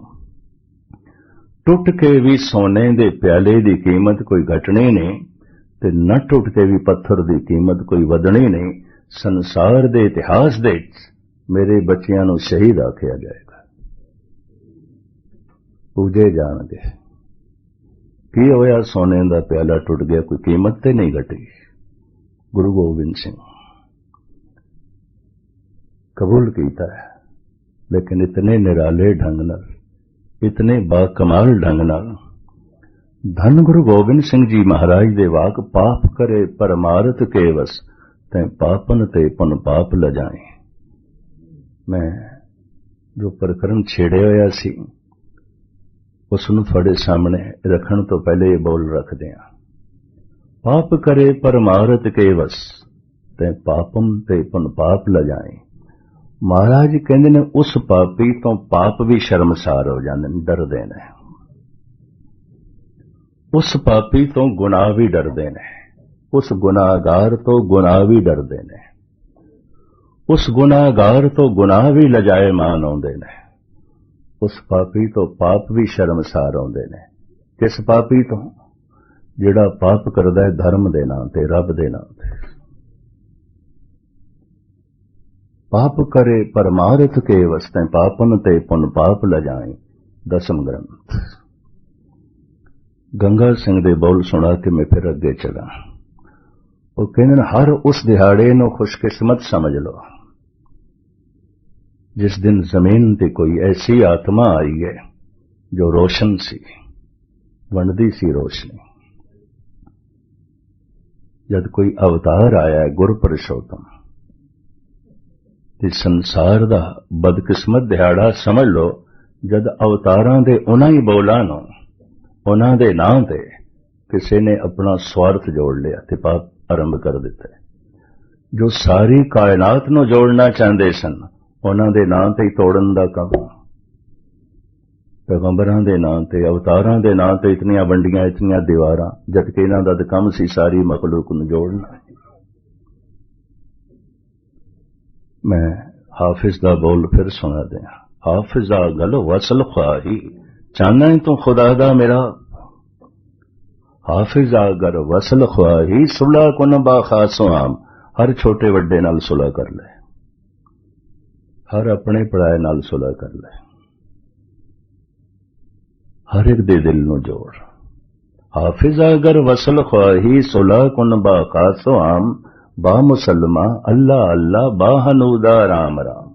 टुट के भी सोने दे प्याले दी कीमत कोई घटनी नहीं, ते न टुट के भी पत्थर दी कीमत कोई वधनी नहीं। संसार दे इतिहास दे मेरे बच्चियां नू शहीद आख्या जाएगा, पूजे जाणगे। की होया, सोने दा प्याला टुट गया, कोई कीमत ते नहीं घटी। गुरु गोबिंद सिंह कबूल कीता है, लेकिन इतने निराले ढंग नाल, इतने बाकमाल ढंग नाल। धन गुरु गोबिंद सिंह जी महाराज दे वाक, पाप करे परमारथ के वस, तैं पापन ते पुन पाप लजाए। मैं जो प्रकरण छेड़े होया सी उसनूं थोड़े सामने रखण तो पहले ये बोल रखते हैं, पाप करे परमारथ के वस ते पापम ते पुन पाप लजाए। महाराज कहते ने उस पापी तो पाप भी शर्मसार हो जाते हैं, डरते ने। उस पापी तो गुनाह भी डरते ने, उस गुनाहगार तो गुनाह भी डरते ने, उस गुनाहगार तो गुनाह भी लजाएमान आउंदे ने, उस पापी तो पाप भी शर्मसार आउंदे ने। किस पापी तो? जिहड़ा पाप करदा है धर्म दे नां ते, रब दे नां ते। पाप करे परमारथ के वस्ते पापन ते पुन पाप लजाए। दसम ग्रंथ। गंगा सिंह दे बोल सुना के मैं फिर अगे चला। वो कहते हर उस दिहाड़े नूं खुशकिस्मत समझ लो जिस दिन जमीन ते कोई ऐसी आत्मा आई है जो रोशन सी, वंडदी सी रोशनी। जद कोई अवतार आया है गुर पुरुषोत्तम, ते संसार दा बदकिस्मत दिहाड़ा समझ लो जद अवतारां दे उन्हां ही बोलां नूं, उन्हां दे नां ते किसी ने अपना स्वार्थ जोड़ लिया ते पाप आरंभ कर दिता। जो सारी कायनात नूं जोड़ना चाहते सन, उन्हां दे नां ते ही तोड़न दा काम। पैगंबरां दे नां ते, अवतारां दे नां ते इतनियां वंडियां, इतनियां दीवारां, जबकि इन्हां दा काम सी सारी मखलूक नूं जोड़ना। मैं हाफिज दा बोल फिर सुना दिया। हाफिजा गल वसल ख्वाही, चाहना है तू खुदा दा मेरा। हाफिजा गर वसल ख्वाही, सुलह कुन बा खासो आम। हर छोटे वड्डे नाल सुलह कर ले, हर अपने पराए नाल सुलह कर ले, हर एक दे दिल नूं जोड़। हाफिजा गर वसल ख्वाही, सुलह कुन बा खासो आम। बा मुसलमा अल्लाह अल्लाह, बा हनूदा राम राम।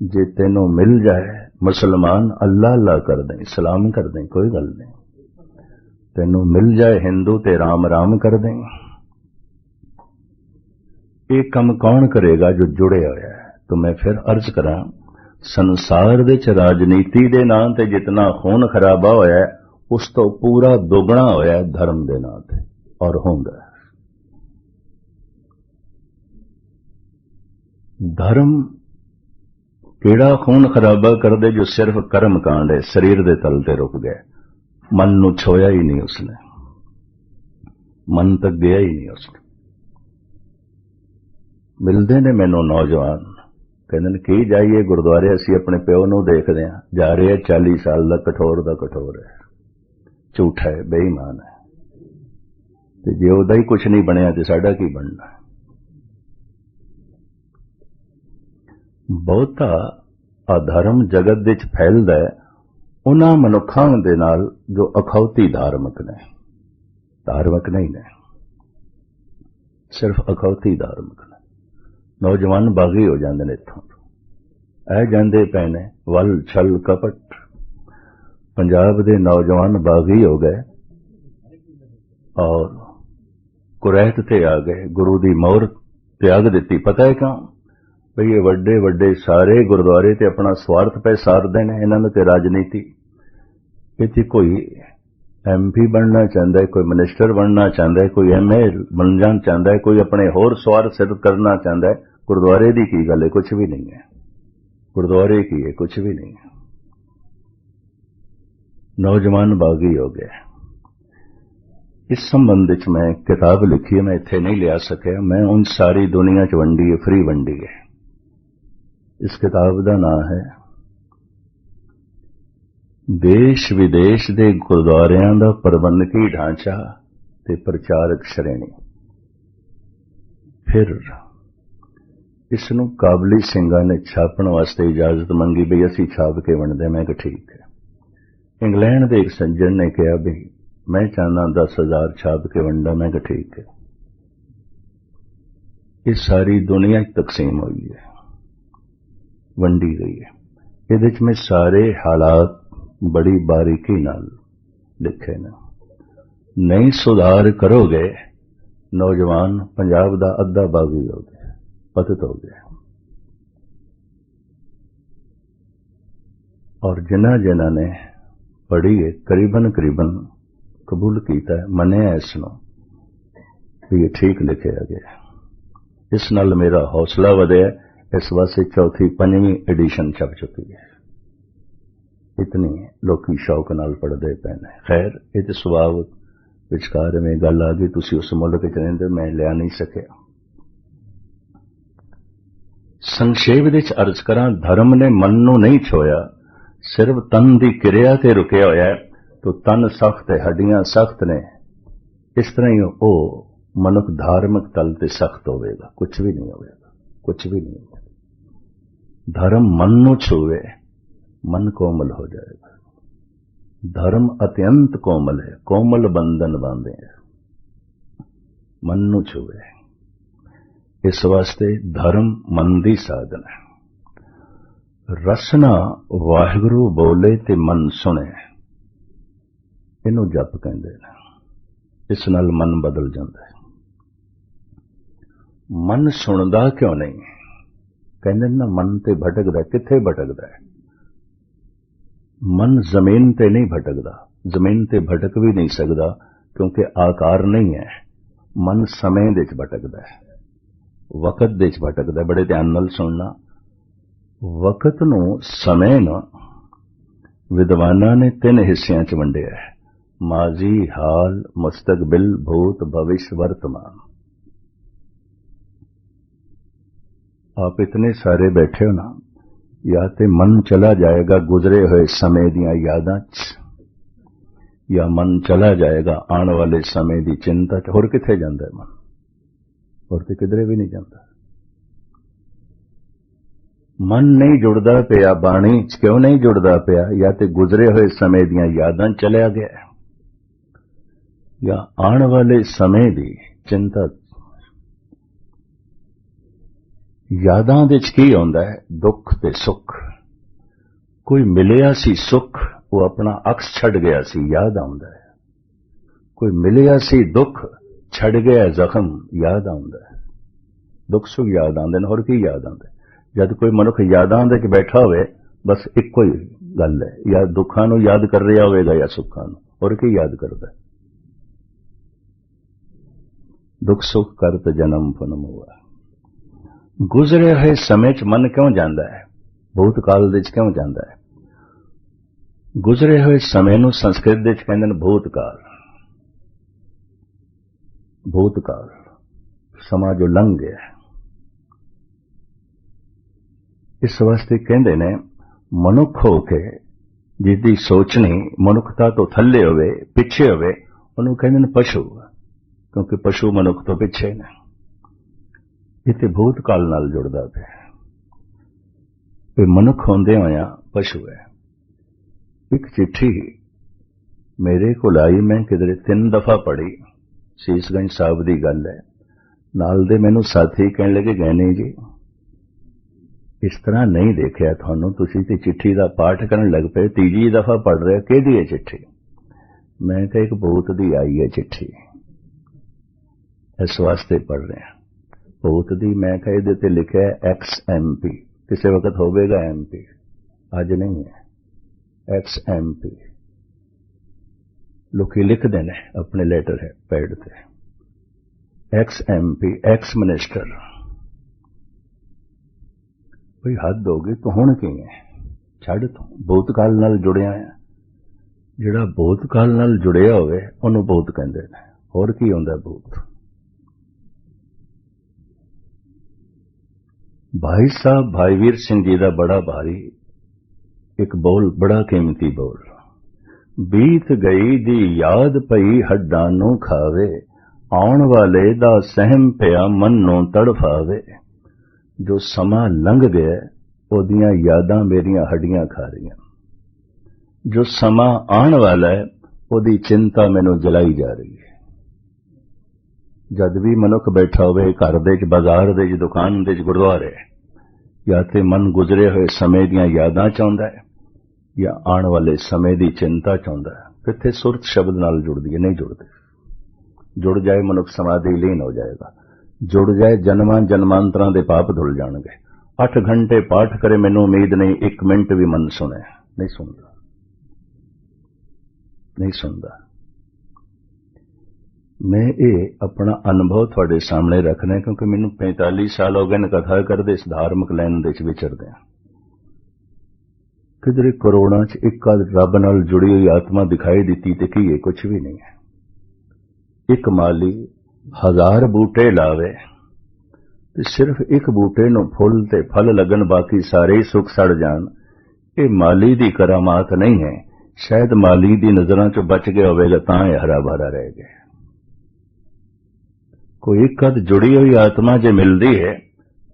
जे तेनों मिल जाए मुसलमान, अल्लाह अल्लाह कर दें, सलाम कर दें, कोई गल नहीं। तेनों मिल जाए हिंदू ते राम राम कर दें। ये कम कौन करेगा? जो जुड़े होया है। तो मैं फिर अर्ज करा, संसार दे च राजनीति दे नां ते जितना खून खराबा होया है, उस तो पूरा दोगुना होया है धर्म दे नां ते, और होंदा। धर्म केड़ा खून खराबा कर दे? जो सिर्फ कर्म कांड है, शरीर दे तल ते रुक गए, मन नू छोया ही नहीं उसने, मन तक गया ही नहीं उसने। मिलते ने मैनू नौजवान, कहते ने की जाइए गुरुद्वारे, असी अपने प्यो नू देखते हैं, जा रहे हैं 40 साल का कठोर है, झूठा है, बेईमान है। ते जे ओदा ही कुछ नहीं बनया तो साडा की बनना? बहुता अधर्म जगत विच फैलदा है उन्हां मनुखां दे नाल जो अखौती धार्मिक ने, धार्मिक नहीं ने, सिर्फ अखौती धार्मिक ने। नौजवान बागी हो जाते हैं, इत्थों ऐ जांदे पए ने वल छल कपट। पंजाब दे नौजवान बागी हो गए और कुरैत ते आ गए, गुरु दी मोहर त्याग दिती। पता है क्यों? भई ये वड्डे वड्डे सारे गुरुद्वारे ते अपना स्वार्थ पे सारदे ने, इन्हां ते राजनीति। इत्थे कोई MP बनना चाहता है, कोई मिनिस्टर बनना चाहता है, कोई MA बनना चाहता है, कोई अपने होर स्वार्थ सिद्ध करना चाहता है। गुरुद्वारे दी की गल है? कुछ भी नहीं है। गुरुद्वारे की है? कुछ भी नहीं है। नौजवान बागी हो गए। इस संबंध में मैं किताब लिखी है, मैं इत्थे नहीं लिया सकिया, मैं उन सारी दुनिया च वंडी है, फ्री वंडी है। इस किताब का नाम है देश विदेश के गुरुद्वारियां दा प्रबंधकी ढांचा ते प्रचारक श्रेणी। फिर इसनूं काबली सिंघां ने छापण वास्ते इजाजत मंगी, भी असी छाप के वंडदे। मैं कहा ठीक है। इंग्लैंड के एक सज्जन ने कहा भी मैं चाहना 10,000 छाप के वंडा। मैं कहा ठीक है। ये सारी दुनिया तकसीम हुई है, वंडी गई है। इहदे च मैं सारे हालात बड़ी बारीकी नाल लिखे ने। नहीं सुधार करोगे, नौजवान पंजाब दा अद्धा बागी हो गया, पतित हो गया। और जिन्हां जिन्हां ने पढ़ी है, करीबन करीबन कबूल किया है, मनिया इसनों भी ये ठीक लिखा गया। इस नाल मेरा हौसला वधिया। इस वास्ते चौथी पंजवीं एडिशन छप चुकी है। इतनी लोकी शौक नाल पढ़ते पे ने। खैर ये तो सुभाव विचकार में गल आ गई, तुसी उस मुल्क च रहिंदे, मैं लिया नहीं सकिया। संक्षेप विच अर्ज करा, धर्म ने मन नूं नहीं छोया, सिर्फ तन दी किरिया ते रुकिया होया है। तो तन सख्त है, हड्डियां सख्त ने, इस तरह ही वो मनुख धार्मिक तल ते सख्त होवेगा, कुछ भी नहीं होवेगा, कुछ भी नहीं होगा। धर्म मन नूं छुए, मन कोमल हो जाएगा। धर्म अत्यंत कोमल है, कोमल बंधन बांधे है, मन नूं छुए। इस वास्ते धर्म मन दी साधन है। रसना वाहिगुरु बोले ते मन सुने, इनू जप कहंदे ने। इस नाल मन बदल जाता है। मन सुनदा क्यों नहीं? कहंदे ना मन ते भटकदा, किथे भटकदा है? मन जमीन ते नहीं भटकदा, जमीन ते भटक भी नहीं सकदा, क्योंकि आकार नहीं है। मन समय दे च भटकदा है, वकत दे च भटकदा है। बड़े ध्यान नाल सुनना, वकत नूं समय नूं विद्वानां ने 3 हिस्सियां च वंडिया है, माजी, हाल, मुस्तकबिल, भूत, भविष्य, वर्तमान। आप इतने सारे बैठे हो ना, या तो मन चला जाएगा गुजरे हुए समय दियां यादां च, या मन चला जाएगा आने वाले समय दी चिंता च। होर किथे जांदा है मन? होर ते किधरे भी नहीं जाता। मन नहीं जुड़दा पिया बाणी च, क्यों नहीं जुड़दा पिया? या तो गुजरे हुए समय दियां यादां चलिया गया, या आने वाले समय दी चिंता। यादां दे च की होंदा है? दुख ते सुख। कोई मिलिया सी सुख, वो अपना अक्स छड़ गया सी, याद आउंदा है। कोई मिलिया सी दुख, छड़ गया जख्म, याद आउंदा है। दुख सुख याद आउंदे ने, होर की याद आउंदा है? जद कोई मनुख यादां दे च बैठा होवे, बस इक्को ही गल है, या दुखां नूं याद कर रहा होवेगा या सुखां नूं। होर की याद करदा है? दुख सुख करत जन्म फनम हुआ। गुजरे हुए समय च मन क्यों जाता है? भूतकाल दे च क्यों जाता है? गुजरे हुए समय नूं संस्कृत दे च कहंदे ने भूतकाल। भूतकाल समा जो लंघ गया। इस वास्ते कहंदे ने मनुख हो के जिहदी सोचनी मनुखता तो थल्ले होवे, पिछे होवे, उहनूं कहंदे ने पशु, क्योंकि पशु मनुख तो पिछे ने। इत्थे भूतकाल नाल जुड़दा पिया। मनुख होंदे होया पशु है। एक चिट्ठी मेरे को आई, मैं किधरे 3 दफा पढ़ी। सीसगंज साहब दी गल है। नाल दे मैनू साथी कहने लगे, गैनी जी इस तरह नहीं देखिया थानू, तुसी ते चिट्ठी दा पाठ करन लग पे, 3जी दफा पढ़ रहे, किहदी है चिट्ठी? मैं कहा एक भूत दी आई है चिट्ठी, इस वास्ते पढ़ रहे हैं। भूत दी मैं कहा इहदे ते लिखा है XMP, किसी वक्त होवेगा MP, अज नहीं है XMP। लोग लिखते हैं अपने लेटर है पैड ते XMP, एक्स मिनिस्टर। भाई हद हो गई, तो हुण की है? छड़ तू भूतकाल नाल जुड़िया है। जिहड़ा भूतकाल नाल जुड़िया होवे उहनूं भूत कहंदे ने। होर की हुंदा भूत? भाई साहब भाई वीर सिंह जी का बड़ा भारी एक बोल, बड़ा कीमती बोल, बीत गई दी याद पई हड्डां नूं खावे, आउण वाले दा सहम पिया मन नूं तड़फावे। जो समा लंघ गया ओदियां यादां मेरियां हड्डियां खा रहीआं। जो समा आण वाला है ओदी चिंता मैनूं जलाई जा रही है। जद भी मनुख बैठा होवे घर दे च, बाजार दे च, दुकान दे च, गुरुद्वारे, या ते मन गुजरे हुए समय दियां यादां चाहुंदा है या आने वाले समय दी चिंता चाहुंदा है। किथे सुरत शब्द नाल जुड़दी है? नहीं जुड़दी। जुड़ जाए मनुख समाधि लीन हो जाएगा। जुड़ जाए जन्मां जन्मांतरां दे पाप धुल जाणगे। 8 घंटे पाठ करे, मैनूं उम्मीद नहीं 1 मिनट भी मन सुने, नहीं सुनदा। नहीं सुनता। मैं ये अपना अनुभव थोड़े सामने रखना, क्योंकि मैनू 45 साल हो गए ने कथा करदे इस धार्मिक लाइन दे विचरदे। किधरे करोड़ां च एक रब नाल जुड़ी हुई आत्मा दिखाई दी तो की है? कुछ भी नहीं है। एक माली 1000 बूटे लावे ते सिर्फ एक बूटे नूं फुल ते फल लगन, बाकी सारे ही सुख सड़ जान, ये माली दी करामात नहीं है। शायद माली दी नजरां चों बच गया होवेगा तां हरा भरा रह गया। कोई एक जुड़ी हुई आत्मा जे मिलती है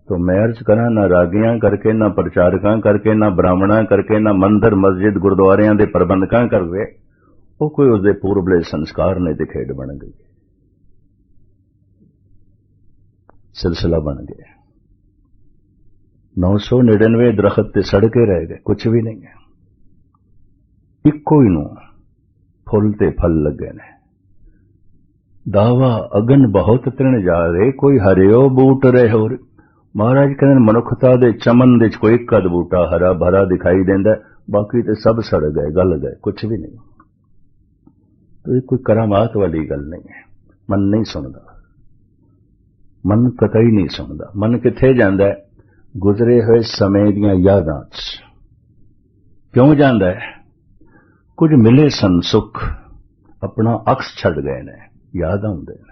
तो मैं अर्ज करा, ना रागियां करके, ना प्रचारकां करके, ना ब्राह्मणां करके, ना मंदिर मस्जिद गुरुद्वारियां दे प्रबंधकां करके, वो कोई उसदे पूर्वले संस्कार ने ते खेड बन गई, सिलसिला बन गया। 999 दरखत ते सड़ के रह गए, कुछ भी नहीं है। इक्को ही नूं फुल ते फल लगे ने। दावा अगन बहुत तृण जा रहे, कोई हरियो बूट रहे हो। महाराज कहते मनुखता दे चमन दे कोई एक बूटा हरा भरा दिखाई देंदा, बाकी तो सब सड़ गए, गल गए, कुछ भी नहीं। तो ये कोई करामात वाली गल नहीं है। मन नहीं सुनता, मन कतई नहीं सुनता। मन किथे जांदा है? गुजरे हुए समय दियां यादां च। क्यों जांदा है? कुछ मिले सन सुख अपना अक्स छड़ गए ने, याद आउंदे ने।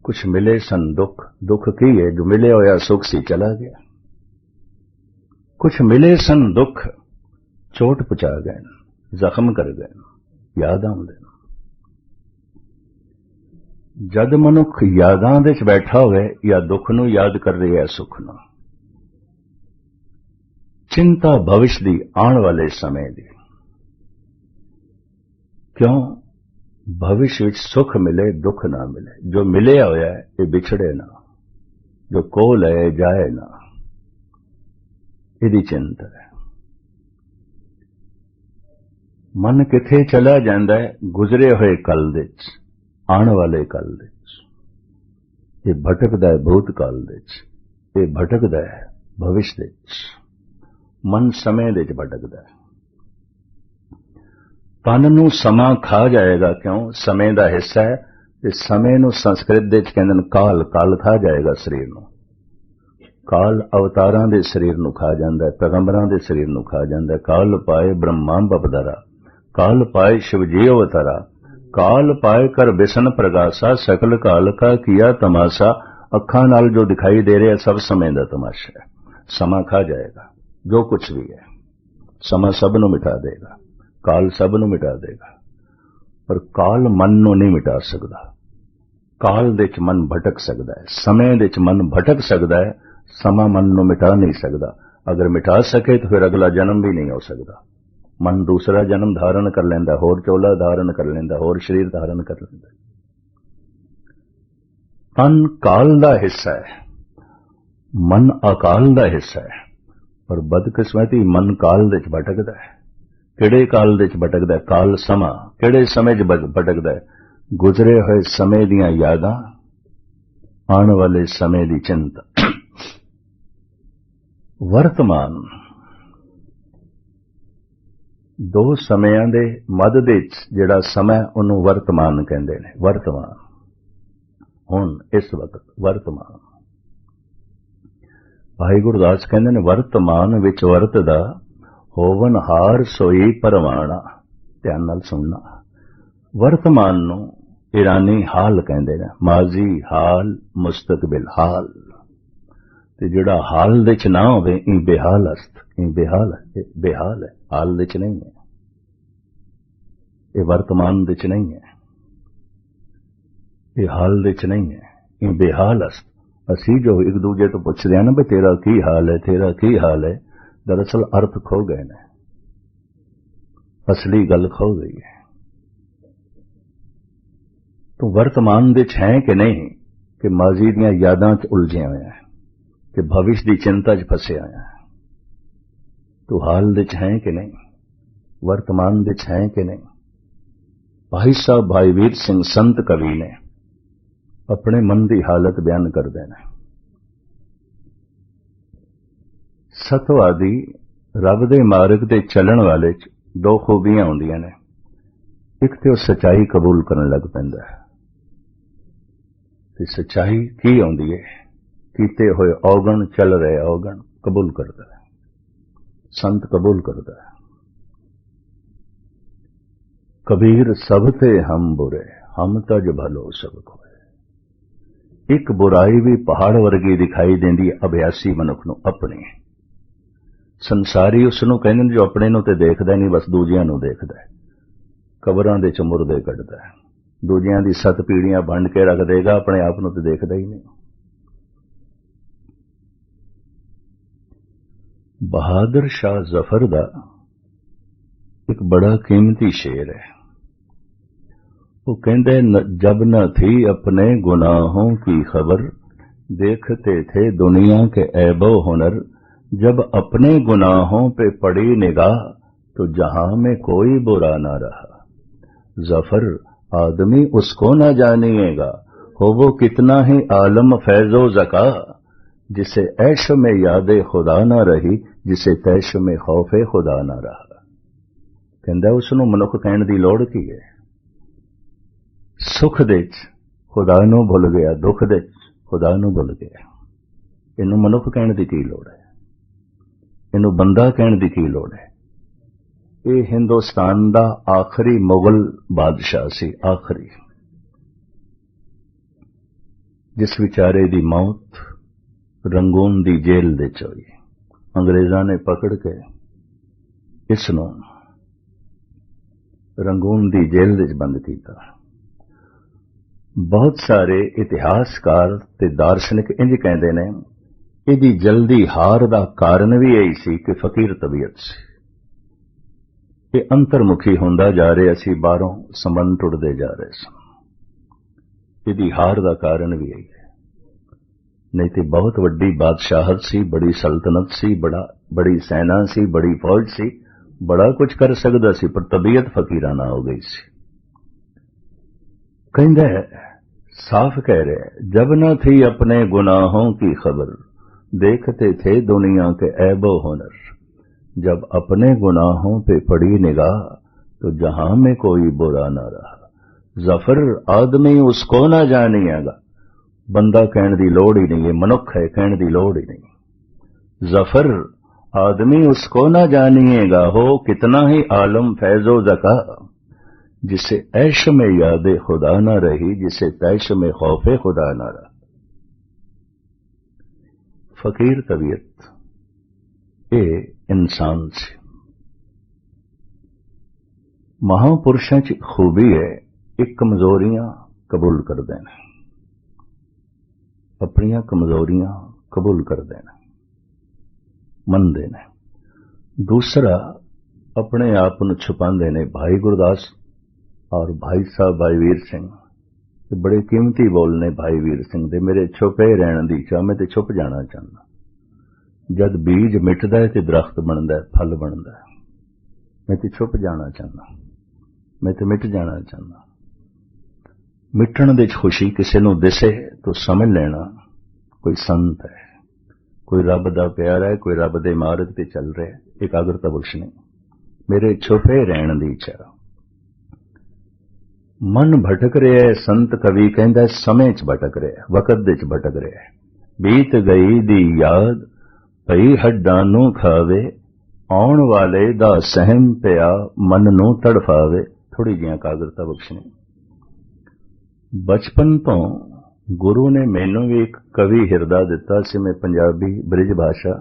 कुछ मिले सन दुख, दुख की है? जो मिले होया सुख सी चला गया। कुछ मिले सन दुख चोट पहुंचा गए, जख्म कर गए, याद आउंदे ने। जद मनुख यादां दे च बैठा होवे या दुख नूं याद कर रहा है सुख नूं, चिंता भविष्य दी आने वाले समय दी। क्यों? भविष्य विच सुख मिले दुख ना मिले। जो मिले होया है ये बिछड़े ना, जो कोल है जाए ना, इहदी चिंता है। मन किथे चला जांदा है? गुजरे हुए कल दे च, आने वाले कल दे च। ये भटकदा है भूतकाल दे च, ये भटकदा है भविष्य दे च। मन समय दे च भटकदा है। तन नूं समा खा जाएगा। क्यों? समय दा हिस्सा है। ते समय नूं संस्कृत दे च कहंदे ने काल, काल खा जाएगा शरीर नूं। काल अवतारां दे शरीर नूं खा जांदा है, पैगंबरां दे शरीर नूं खा जांदा है। काल पाए ब्रह्मा बपदरा, काल पाए शिवजी अवतारा, काल पाए कर बिसन प्रगासा, सकल काल का किया तमाशा। अखां नाल जो दिखाई दे रहा सब समय दा तमाशा है। समा खा जाएगा जो कुछ भी है। समा सब नूं मिटा देगा, काल सब नूं मिटा देगा, पर काल मन नूं नहीं मिटा सकदा। काल दे च मन भटक सकदा है, समय दे च मन भटक सकदा है, समा मन नूं मिटा नहीं सकदा। अगर मिटा सके तो फिर अगला जन्म भी नहीं हो सकदा। मन दूसरा जन्म धारण कर लेंदा, होर चोला धारण कर लेंदा, होर शरीर धारण कर लेंदा। तन काल दा हिस्सा है, मन अकाल दा हिस्सा है, पर बदकिस्मती मन काल दे च भटकदा है। किहड़े काल दे च भटकदा है? काल समा। किहड़े समय च भटकदा है? गुजरे हुए समय दियां यादां, आने वाले समय दी चिंता। वर्तमान दो समयां दे मध दे जिहड़ा समय उहनूं वर्तमान कहंदे ने। वर्तमान हुण इस वक्त वर्तमान। भाई गुरदास कहंदे ने वर्तमान विच वरतदा होवन हार सोई परवाना। ध्यान नाल सुनना। वर्तमान नूं ईरानी हाल कहंदे ने। माजी हाल, मुस्तकबिल हाल। ते जिहड़ा हाल दे च ना होवे ई बेहाल अस्त, ई बेहाल है, बेहाल है, हाल दे च नहीं है। ये वर्तमान दे च नहीं है, ये हाल दे च नहीं है, ये बेहाल अस्त। असी जो एक दूजे तो पुछदे हैं ना भाई तेरा की हाल है, तेरा की हाल है, दरअसल अर्थ खो गए ने, असली गल खो गई है। तो वर्तमान दे च है कि नहीं कि माजी दियां यादां च उलझे हुए हैं, कि भविष्य की चिंता च फसे हुए हैं। तो हाल दे च है कि नहीं, वर्तमान दे च है कि नहीं। भाई साहब भाई वीर सिंह संत कवि ने अपने मन की हालत बयान कर देना। सतवादी रब दे मार्ग ते चलण वाले दो खूबियां होंदियां ने। एक तो सच्चाई कबूल करने लग पैंदा है कि सच्चाई की आउंदी है, कीते हुए औगण चल रहे औगण कबूल करता है, संत कबूल करता है। कबीर सब थे हम बुरे, हम तज भलो सब खोए। एक बुराई भी पहाड़ वर्गी दिखाई देंदी अभ्यासी मनुख नूं अपनी। संसारी उसनूं कहंदे ने जो अपने नूं ते देखदा नहीं, बस दूजियां नूं देखदा है, कबरां दे च मुर्दे कढदा है, दूजियां दी 7 पीढ़ियां वंड के रख देगा, अपने आप नूं ते देखदा ही नहीं। बहादुर शाह जफर दा एक बड़ा कीमती शेर है। वो कहते जब न थी अपने गुनाहों की खबर, देखते थे दुनिया के ऐबो हुनर। जब अपने गुनाहों पे पड़ी निगाह, तो जहां में कोई बुरा ना रहा। जफर आदमी उसको न जानिएगा, हो वो कितना ही आलम फैजो जका। जिसे ऐश में यादे खुदा ना रही, जिसे तैश में खौफे खुदा ना रहा। कहंदा उसनूं मनुख कहण दी लोड़ की है। सुख दे खुदा नूं भुल गया, दुख दे खुदा नूं भुल गया। इनू मनुख कहण दी की लोड़ है, इनू बंदा कहण दी की लोड़ है। ये हिंदुस्तान दा आखिरी मुगल बादशाह सी, आखिरी, जिस विचारे दी मौत रंगून दी जेल दे च होई। अंग्रेजां ने पकड़ के इसनूं रंगून दी जेल दे च बंद कीता। बहुत सारे इतिहासकार ते दार्शनिक इंज कहंदे ने, इहदी जल्दी हार दा कारण भी यही सी कि फकीर तबीयत सी। ये अंतर्मुखी हुंदा जा रहा सी, बाहरों संबंध टुटदे जा रहे सन। इहदी हार दा कारण भी यही है। नहीं तो बहुत वड्डी बादशाहत सी, बड़ी सल्तनत सी, बड़ी सेना सी, बड़ी फौज सी, बड़ा कुछ कर सकदा सी, पर तबीयत फकीराना हो गई सी। कहंदा है, साफ कह रहे, जब न थी अपने गुनाहों की खबर, देखते थे दुनिया के ऐबो हुनर। जब अपने गुनाहों पे पड़ी निगाह, तो जहां में कोई बुरा ना रहा। जफर आदमी उसको ना जानिएगा, बंदा कहण दी लोड़ ही नहीं है, मनुख है कहण दी लोड़ ही नहीं। जफर आदमी उसको ना जानिएगा, हो कितना ही आलम फैजो जका। जिसे ऐश में यादे खुदा ना रही, जिसे तैश में खौफे खुदा ना रहा। फकीर तबीयत ये इंसान से महापुरुषों की खूबी है, एक कमजोरियां कबूल कर देना, अपनियां कमजोरियां कबूल कर देना, मन देना। दूसरा अपने आप को छुपाते ने। भाई गुरदास और भाई साहब भाई वीर सिंह बड़े कीमती बोल ने। भाई वीर सिंह दे मेरे छुपे रहने दी चाह, मैं तो छुप जाना चाहना। जद बीज मिटदा है तो दरख्त बनता है, फल बनता है। मैं तो छुप जाना चाहना, मैं तो मिट जाना चाहना। मिटण दे खुशी किसी नूं दिसे तो समझ लेना कोई संत है, कोई रब दा प्यारा है, कोई रब दे मार्ग ते चल रहा है। एकाग्रता बुरश नहीं। मेरे छुपे रहने दी चाह। मन भटक रहा है, संत कवि कहंदा समय च भटक रहा है, वकत दे च भटक रहा है। बीत गई दी याद पई हड्डां नूं खावे, आउण वाले दा सहम पिया मन नूं तड़फावे। थोड़ी जी एकाग्रता बख्शनी। बचपन तो गुरु ने मैनू भी एक कवि हिरदा दिता सी। मैं पंजाबी ब्रिज भाषा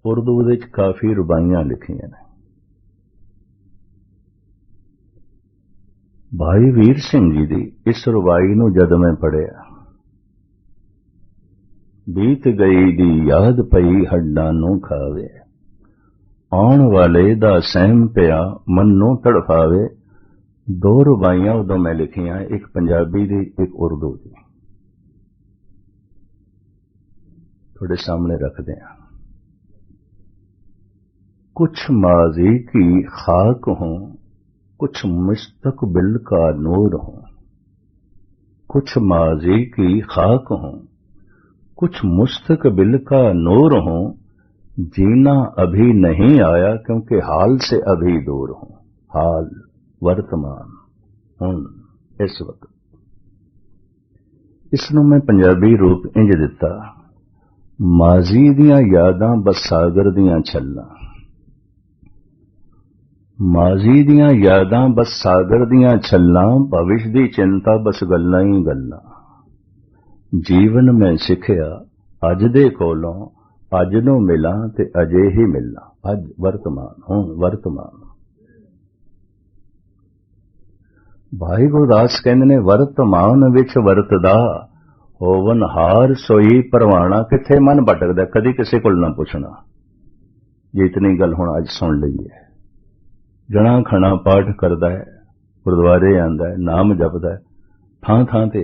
उर्दू दे च काफी रुबाइयां लिखियां ने। भाई वीर सिंह जी दी इस रुबाई नूं जद मैं पढ़िया, बीत गई दी याद पई हड्डां नूं खावे, आउण वाले दा सहम पिया मन नूं तड़फावे। 2 रुबाइयां उदों मैं लिखियां, एक पंजाबी दी एक उर्दू दी। थोड़े सामने रखते हैं। कुछ माजी की खाक हूं, कुछ मुस्तकबिल का नूर हूं। कुछ माजी की खाक हूं, कुछ मुस्तकबिल का नूर हूं। जीना अभी नहीं आया क्योंकि हाल से अभी दूर हूं। हाल वर्तमान हुण इस वक्त। इसनूं मैं पंजाबी रूप इंज दिता, माजी दियां यादां बस सागर दियां छल्लां। माजी दियां यादां बस सागर दियां छल्लां, भविष्य दी चिंता बस गल्लां ही गल्लां। जीवन में सिखिया अज दे कोलों, अज नूं मिलां ते अजे ही मिलां। अज वर्तमान हुण वर्तमान। भाई गुरदास कहंदे ने वर्तमान विच वरतदा, होवन हार सोई परवाना। किथे मन भटकदा, कदी किसी कोल ना पुछना। जे इतनी गल हुण अज सुन लईए। जणा खणा पाठ करदा है, गुरुद्वारे आंदा है, नाम जपदा है, थां थां ते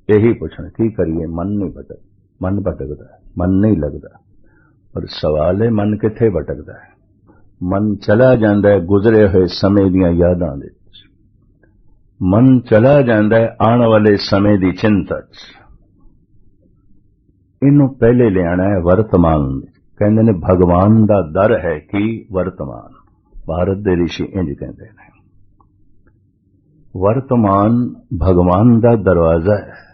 यही पुछण की करिए। मन नहीं भटक, मन भटकदा, मन नहीं लगदा। पर सवाल है मन किथे भटकदा है? मन चला जांदा है गुजरे हुए समय दियां यादां दे विच। मन चला जांदा है आने वाले समय दी चिंता च। इनू पहले लियाना है वर्तमान। कहंदे ने भगवान दा दर है कि वर्तमान। भारत दे ऋषि इंज कहंदे ने, वर्तमान भगवान दा दरवाजा है।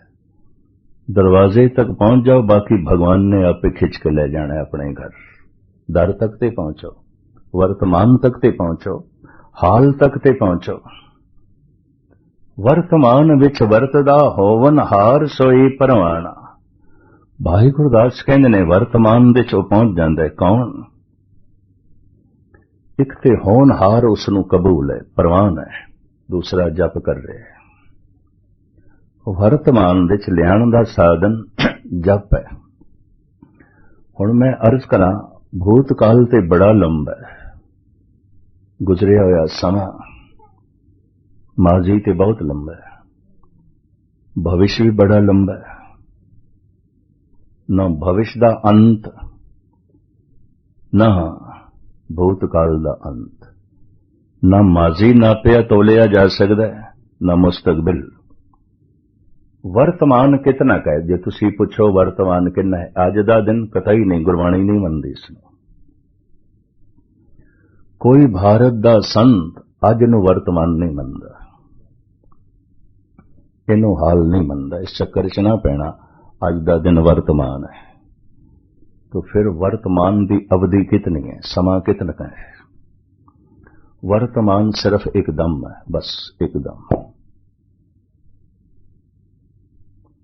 दरवाजे तक पहुंच जाओ, बाकी भगवान ने आपे खिंच के ले जाना है अपने घर। दर तक ते पहुंचो, वर्तमान तक ते पहुंचो, हाल तक ते पहुंचो। वर्तमान विच वरतदा, होवन हार सोई परवाना। भाई गुरदास कहंदे ने वर्तमान विच पहुंच जांदा है कौन? एक ते होनहार उसनूं कबूल है, परवान है। दूसरा जप कर रहे है। वर्तमान विच लियाण दा साधन जप है। हुण मैं अर्ज करा, भूतकाल ते बड़ा लंबा है गुजरिया होया समा, माजी ते बहुत लंबा है, भविष्य भी बड़ा लंबा है। न भविष्य दा अंत, न भूतकाल दा अंत। न माजी नापिया तोलिया जा सकदा है, न मुस्तकबिल। वर्तमान कितना कहे? जे तुसी पुछो वर्तमान कितना है, अज दा दिन कतई नहीं, गुरबाणी नहीं मनदी इसनूं। कोई भारत दा संत अज नूं वर्तमान नहीं मनदा, इनू हाल नहीं मनदा। इस चक्कर च ना पैना, अज दा दिन वर्तमान है। तो फिर वर्तमान की अवधि कितनी है, समा कितना का है? वर्तमान सिर्फ एक दम है, बस एक दम।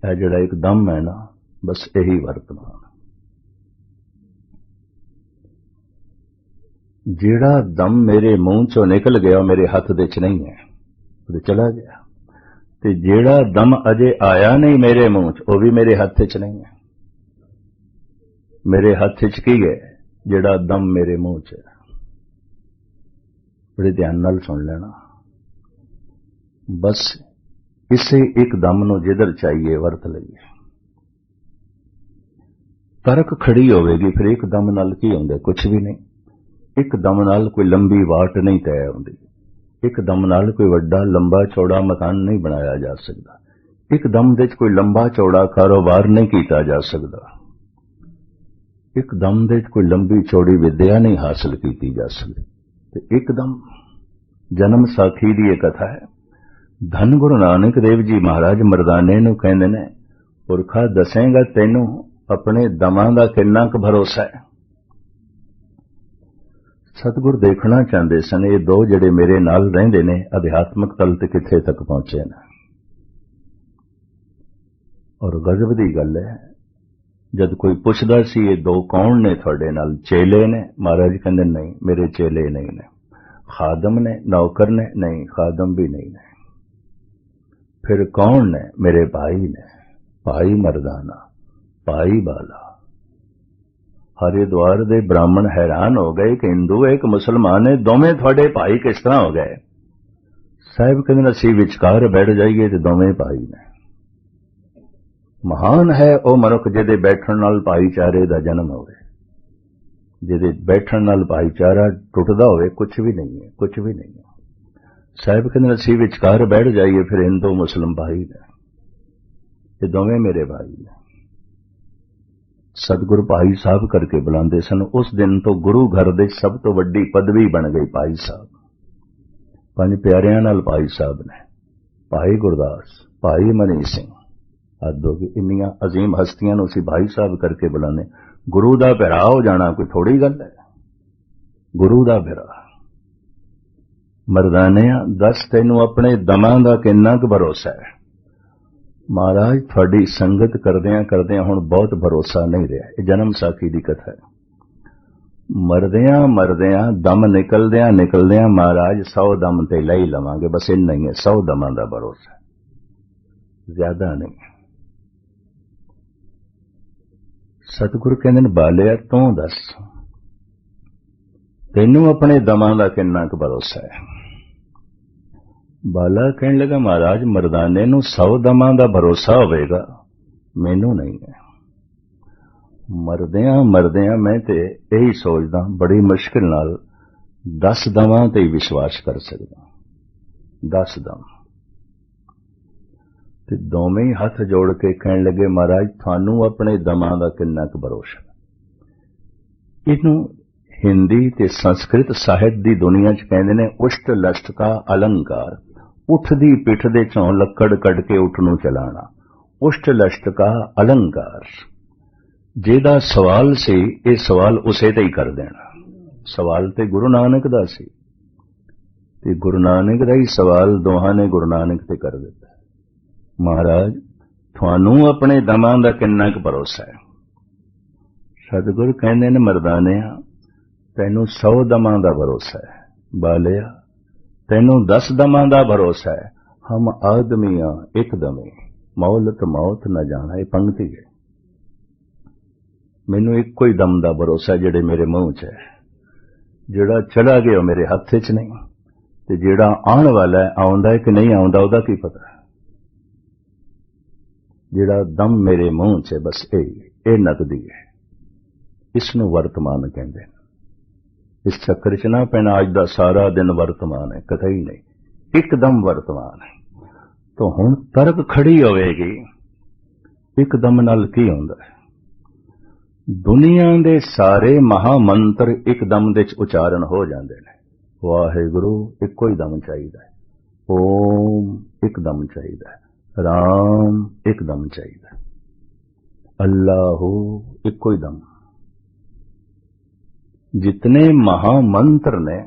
है जड़ा एक दम है ना, बस यही वर्तमान। जेड़ा दम मेरे मुंह चो निकल गया मेरे हाथ दे च नहीं है, वो चला गया। ते जेड़ा दम अजे आया नहीं मेरे मुंह च, वो भी मेरे हाथ च नहीं है। मेरे हाथ च की है जेड़ा दम मेरे मुंह च? बड़े ध्यान नाल सुन लेना। बस इसे एक दम नूं जिधर चाहिए वरत लईए। तरक खड़ी होवेगी, फिर एक दम नाल की होंदा? कुछ भी नहीं। एक दम नाल कोई लंबी वाट नहीं तय होंदी। एक दम नाल कोई वड्डा लंबा चौड़ा मकान नहीं बनाया जा सकता। एक दम दे कोई लंबा चौड़ा कारोबार नहीं किया जा सकता। एक दम दे कोई लंबी चौड़ी विद्या नहीं हासिल की जा सकती। एकदम जन्म साखी दी कथा है। धन गुरु नानक देव जी महाराज मरदाने नूं कहंदे ने, पुरखा दसेगा तैनू अपने दमां दा किन्ना क भरोसा है। सतगुर देखना चाहते सन ये दो जड़े मेरे नाल रहिंदे ने अध्यात्मक तल ते किथे तक पहुंचे ने। और गजब दी गल है, जद कोई पुछदा सी ये दो कौन ने तुहाडे नाल? चेले ने? महाराज कहंदे नहीं, मेरे चेले नहीं ने। खादम ने? नौकर ने? नहीं, खादम भी नहीं ने। फिर कौन ने? मेरे भाई ने। भाई मरदाना, भाई बाला। हरिद्वार दे ब्राह्मण हैरान हो गए कि हिंदू एक मुसलमान है, दोवें थोड़े भाई किस तरह हो गए? साहिब कहंदे असीं विचकार बैठ जाइए ते दोवें भाई ने। महान है वह मनुख जिहदे बैठण नाल भाईचारे दा जन्म होवे। जिहदे बैठण नाल भाईचारा टुटदा होवे कुछ भी नहीं है, कुछ भी नहीं है। साहिब कहंदे असीं विचकार बैठ जाइए, फिर हिंदू मुस्लिम भाई ने, ये दोवें मेरे भाई ने। सतगुरु भाई साहब करके बुलाते सन। उस दिन तो गुरु घर दे सब तो वड्डी पदवी बन गई भाई साहब। पंज प्यारियां नाल भाई साहब ने, भाई गुरदास, भाई मनी सिंह, हद हो गई। इन्नियां अजीम हस्तियां नूं असीं भाई साहब करके बुलाने। गुरु दा भरा हो जाना कोई थोड़ी गल है। गुरु दा भरा मरदानिया दस तैनू अपने दमां दा किन्ना क भरोसा है। महाराज थोड़ी संगत करदियां करदियां हुण बहुत भरोसा नहीं रहा। ये जन्म साखी दी कथा है। मरदियां मरदियां दम निकलदियां निकलदियां महाराज 100 दम ते ले ही लवांगे, बस इन्ना ही है। 100 दमां दा भरोसा, ज्यादा नहीं। सतगुरु कहंदे ने बालिया तू दस तैनू अपने दमां दा किन्ना क भरोसा है। बाला कहने लगा महाराज मरदाने नूं 100 दमां दा भरोसा होवेगा, मैनू नहीं है। मरदियां मरदियां मैं ते यही सोचदा बड़ी मुश्किल नाल 10 दमां ते ही विश्वास कर सकदा। 10 दम ते दोवें ही हथ जोड़ के कहने लगे महाराज थानू अपने दमां दा किन्ना क भरोसा। इनू हिंदी ते संस्कृत साहित्य दी दुनिया च कहंदे ने उष्ट लष्ट का अलंकार। उठदी पिठ दे चों लक्कड़ कड़ के उठ नूं चलाना, उष्ट लष्ट का अलंकार। जेदा सवाल सी ये सवाल उसे ते ही कर देना। सवाल ते गुरु नानक दा सी ते गुरु नानक दा ही सवाल दोहां ने गुरु नानक ते कर दिता। महाराज थानू अपने दमां दा किन्ना क भरोसा है। सतगुरु कहंदे ने मरदानिया तैनू 100 दमां दा भरोसा है। बालिया तैनू 10 दमां दा भरोसा है। हम आदमियां एक दमे मौलत मौत न जाना। ये पंक्ति है। मैनू एक कोई दम दा भरोसा जेड़े मेरे मुंह च है। जेड़ा चला गया मेरे हथ च नहीं ते जेड़ा आने वाला है आउंदा है कि नहीं आउंदा ओदा की पता। जेड़ा दम मेरे मुंह च है बस ये नकदी है। इसनू वर्तमान कहंदे ने। इस चक्कर च ना पैना अज दा सारा दिन वर्तमान है, कतई नहीं, एकदम वर्तमान है। तो हुण तर्क खड़ी होवेगी एकदम नाल की हुंदा है। दुनिया दे सारे महामंत्र एकदम दे उचारण हो जांदे ने। वाहिगुरु इको ही दम चाहिदा है, ओम एकदम चाहिदा है, राम एकदम चाहिदा है, अल्लाहु इको ही दम। जितने महामंत्र ने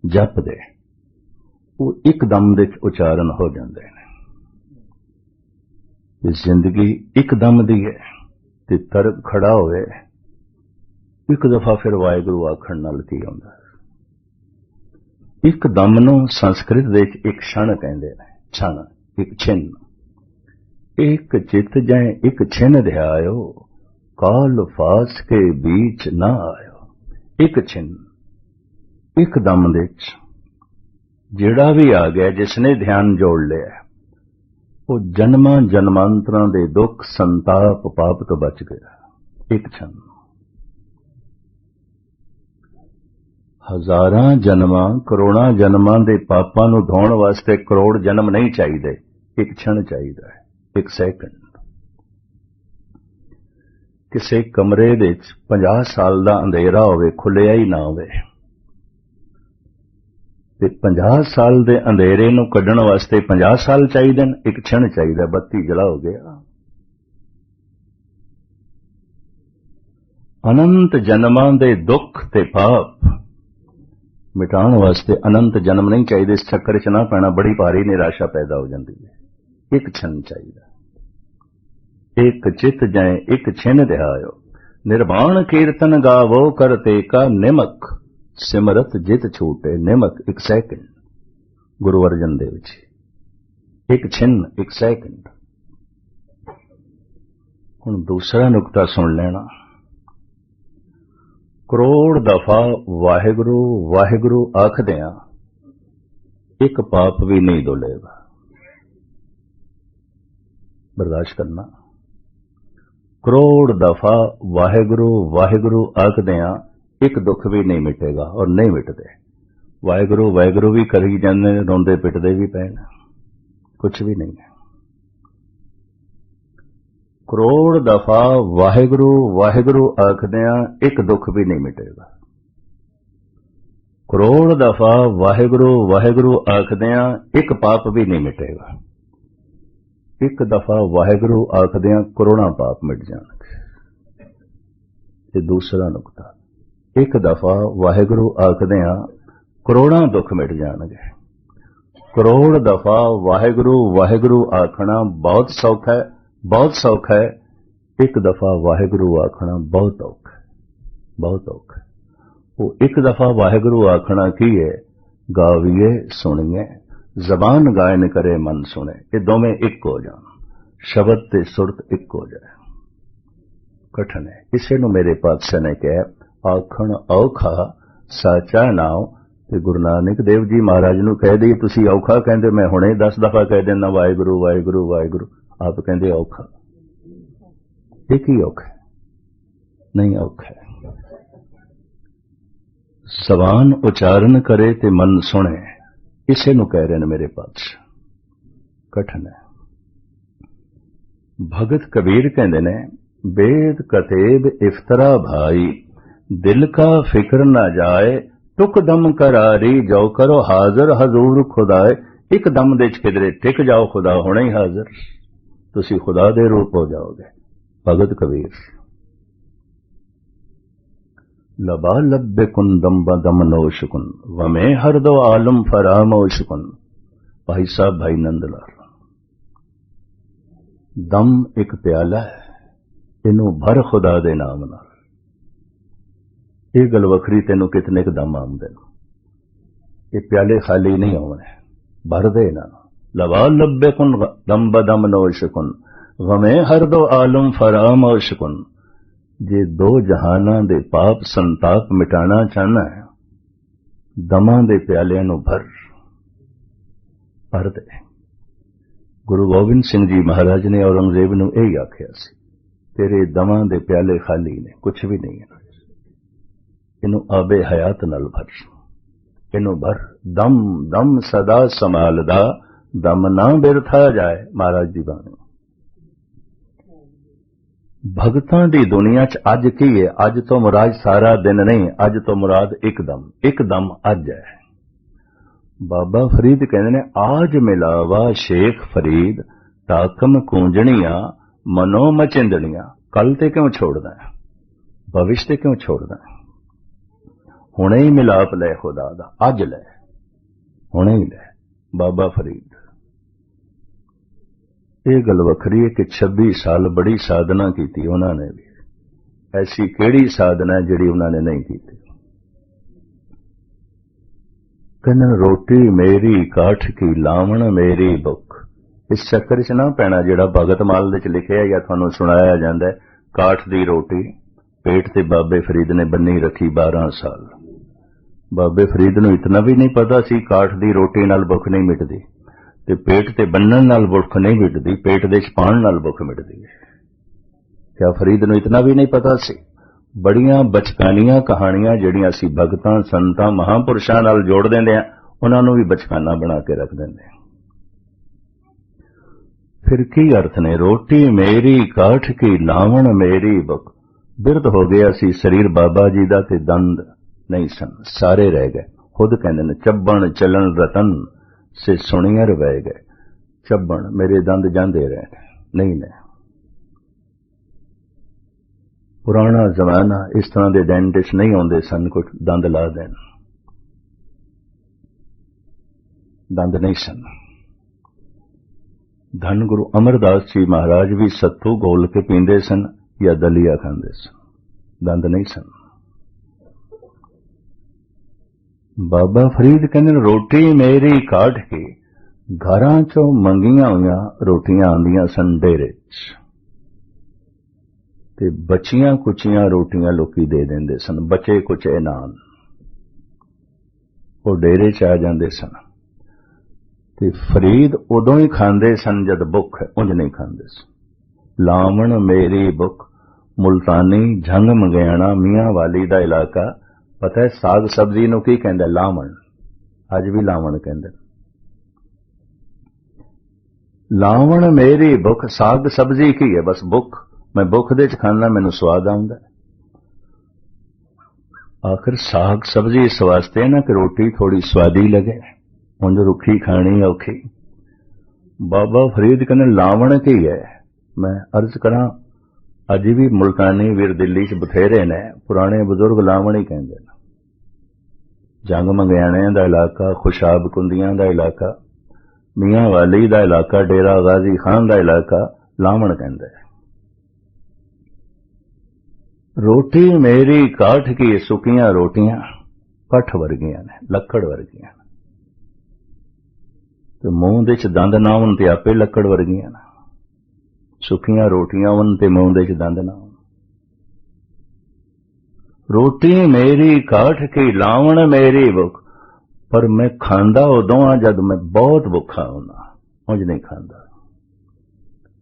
जप दे वो एकदम दे उचारण हो जाते हैं। जिंदगी एकदम दी है ते तर्क खड़ा होवे एक दफा फिर वाहिगुरु आखण नाल की होंदा। एक दम नूं संस्कृत दे एक क्षण कहंदे ने। क्षण एक छिन्न। एक चित जै एक छिन्न ध्यायो काल फास के बीच ना आयो। एक छिन्न एक दम दे जेड़ा भी आ गया जिसने ध्यान जोड़ लिया वो जन्मां जन्मांतरां दे दुख संताप पाप तो बच गया। एक क्षण। हजारां जन्मां करोड़ां जन्मां दे पापां नूं धोण वास्ते करोड़ जन्म नहीं चाहिए, एक क्षण चाहिए, एक सैकंड। किसी कमरे दे 50 साल दा अंधेरा होवे, खुलिया ही ना होवे ते 50 साल दे अंधेरे नूं कढण वास्ते 50 साल चाहिए, एक क्षण चाहिए। बत्ती जला हो गया। अनंत जन्मां दे दुख ते पाप मिटाण वास्ते अनंत जन्म नहीं चाहिए। इस चक्कर च ना पैना, बड़ी भारी निराशा पैदा हो जाती है। एक क्षण चाहिए। एक चित जाए एक छिन ध्यायो निर्वाण कीर्तन गावो करते का निमक सिमरत जित छूटे निमक। एक सैकंड। गुरु अर्जन देव जी एक छिन्न एक सैकंड। हुण दूसरा नुकता सुन लेना। करोड़ दफा वाहिगुरु वाहिगुरु आखदियां एक पाप भी नहीं धुलेगा। बर्दाश्त करना। करोड़ दफा वाहिगुरु वाहिगुरु आखदियां एक दुख भी नहीं मिटेगा और नहीं मिटदे। वाहिगुरु वाहिगुरु भी करी जांदे, रोंदे पिटदे भी पैण, कुछ भी नहीं है। करोड़ दफा वाहिगुरु वाहिगुरु आखदियां एक दुख भी नहीं मिटेगा। करोड़ दफा वाहिगुरु वाहिगुरु आखदियां एक पाप भी नहीं मिटेगा। एक दफा वाहिगुरु आखदियां करोड़ां पाप मिट जाणगे। ये दूसरा नुकता। एक दफा वाहिगुरु आखदियां करोड़ां दुख मिट जाणगे। करोड़ दफा वाहिगुरु वाहिगुरु आखना बहुत सौखा है, बहुत सौखा है। एक दफा वाहिगुरु आखना बहुत औखा है, बहुत औखा है। वो एक दफा वाहिगुरु आखना की है, गावीए सुनिए जबान गायन करे मन सुने। ये दोवें एक हो जान, शब्द ते सुरत एक हो जाए। कठिन है। इसे नु मेरे पातशाह ने कहा आखण औखा साचा नाम। ते गुरु नानक देव जी महाराज नूं कह दी तुसी औखा कहंदे, मैं हुणे 10 दफा कह देना वाहिगुरु वाहिगुरु वाहिगुरु। आप कहंदे औखा। एक ही औखा नहीं, औखा है। जबान उचारण करे ते मन सुने, इसे नूं कह रहे ने मेरे पातशाह। कठिन है। भगत कबीर कहंदे ने वेद कतेब इफ्तरा भाई, दिल का फिक्र ना जाए टुक दम करारी, जो करो हाजिर हजूर खुदाए। एक दम दे किधरे टिक जाओ, खुदा होने ही हाजिर, तुसी खुदा दे रूप हो जाओगे। भगत कबीर। लबा लब्बे कुन दम बदम नोशकुन, वमे हर दो आलम फरामोशकुन। भाई साहब भाई नंदलाल। दम एक प्याला है, इनू भर खुदा दे नाम नाल। ये गल वखरी तेनू कितने क दम आउंदे ने, ये प्याले खाली नहीं आने, भर दे ना। लवा लब्बे कुन दम बदम नोशकुन, गमे हर दो आलम फरामोशकुन। जे दो जहाना दे पाप संताप मिटाना चाहना है, दमा दे प्यालियां नू भर दे। गुरु गोबिंद सिंह जी महाराज ने औरंगजेब नू यही आख्या सी, तेरे दमा दे प्याले खाली ने, कुछ भी नहीं है। इनू आबे हयात नाल भर, इनू भर। दम दम सदा संभालदा, दम ना बिरथा जाए। महाराज दी बाणी। भगतां दी दुनिया च अज की है? अज तो मुराद सारा दिन नहीं, अज तो मुराद एक दम अज है। बाबा फरीद कहते ने आज मिलावा शेख फरीद, ताकम कूंजणियां मनो मचिंदणियां। कल ते क्यों छोड़दा है, भविष्य ते क्यों छोड़दा है? हुणे ही मिलाप ले खुदा दा, अज ले, हुणे ही ले। बाबा फरीद। ये गल वखरी है कि 26 साल बड़ी साधना की थी उन्होंने भी। ऐसी केड़ी साधना है जिहड़ी उन्होंने नहीं की थी? कहने रोटी मेरी काठ की लावण मेरी बुख। इस चक्कर च ना पैना जिहड़ा भगत माल दे च लिखिया या तुहानूं सुनाया जांदा है। काठ दी रोटी पेट ते बाबे फरीद ने बन्नी रखी 12 साल। बाबे फरीद नूं इतना भी नहीं पता सी काठ दी रोटी नाल भुख नहीं मिटदी, ते पेट ते बन्नण नाल भुख नहीं मिटदी, पेट दे च पाउण नाल भुख मिटदी है। क्या फरीद नूं इतना भी नहीं पता सी? बड़ियां बचकानियां कहानियां जिहड़ियां असीं भगतां संतां महापुरुषां नाल जोड़ दिंदे आ, उन्हां नूं भी बचकाना बना के रख दिंदे आ। फिर की अर्थ ने? रोटी मेरी काठ की लावण मेरी बुख। बिरध हो गया सी शरीर बाबा जी दा, ते दंद नहीं सन, सारे रह गए। खुद कहते ने चब्बण चलन रतन से सुनियर बह गए। चब्बण मेरे दंद जांदे रह गए, नहीं ने। पुराना जमाना इस तरह के डेंटिस्ट नहीं आते सन, कुछ दंद ला देन, दंद नहीं सन। धन गुरु अमरदास जी महाराज भी सत्तू घोल के पींदे सन या दलिया खांदे सन, दंद नहीं सन। बाबा फरीद कहते रोटी मेरी काठ की, घरां चों मंगियां हुईयां रोटियां आंदियां सन डेरे च, ते बचियां कुचियां रोटियां लोकी दे देंदे सन, बचे कुचे नान वो डेरे च आ जांदे सन। ते फरीद उदों ही खांदे सन जद भुख है, उंज नहीं खांदे सन। लावण मेरी भुख। मुल्तानी झंग मंगयाना मियां वाली दा इलाका, पता है साग सब्जी नूं की कहंदे? लावण। अज भी लावण कहंदे। लावण मेरी भुख साग सब्जी की है, बस भुख, मैं भुख दे च खाना, मैनू स्वाद आउंदा। आखिर साग सब्जी इस वास्ते ना कि रोटी थोड़ी स्वादी लगे, उंज रुखी खानी औखी। बाबा फरीद कहने लावण की है। मैं अर्ज करा, अज भी मुल्तानी वीर दिल्ली च बथेरे ने, पुराने बुजुर्ग लावण ही कहंदे ने। जंग मंगियाणियां दा इलाका, खुशाब कुंदियां दा इलाका, मियां वाली दा इलाका, डेरा गाजी खान दा इलाका लावण कहंदे। रोटी मेरी काठ की, सुकियां रोटियां कठ वर्गियां ने, लकड़ वर्गियां ने। ते मूंह दे च दंद ना होण ते आपे लकड़ वर्गियां ने। सुकियां रोटियां होण ते मूंह दे च दंद ना होण। रोटी मेरी काठ की, लावण मेरी भुख, पर मैं खांदा उदों आ जद मैं बहुत भुखा होना, उंज नहीं खांदा।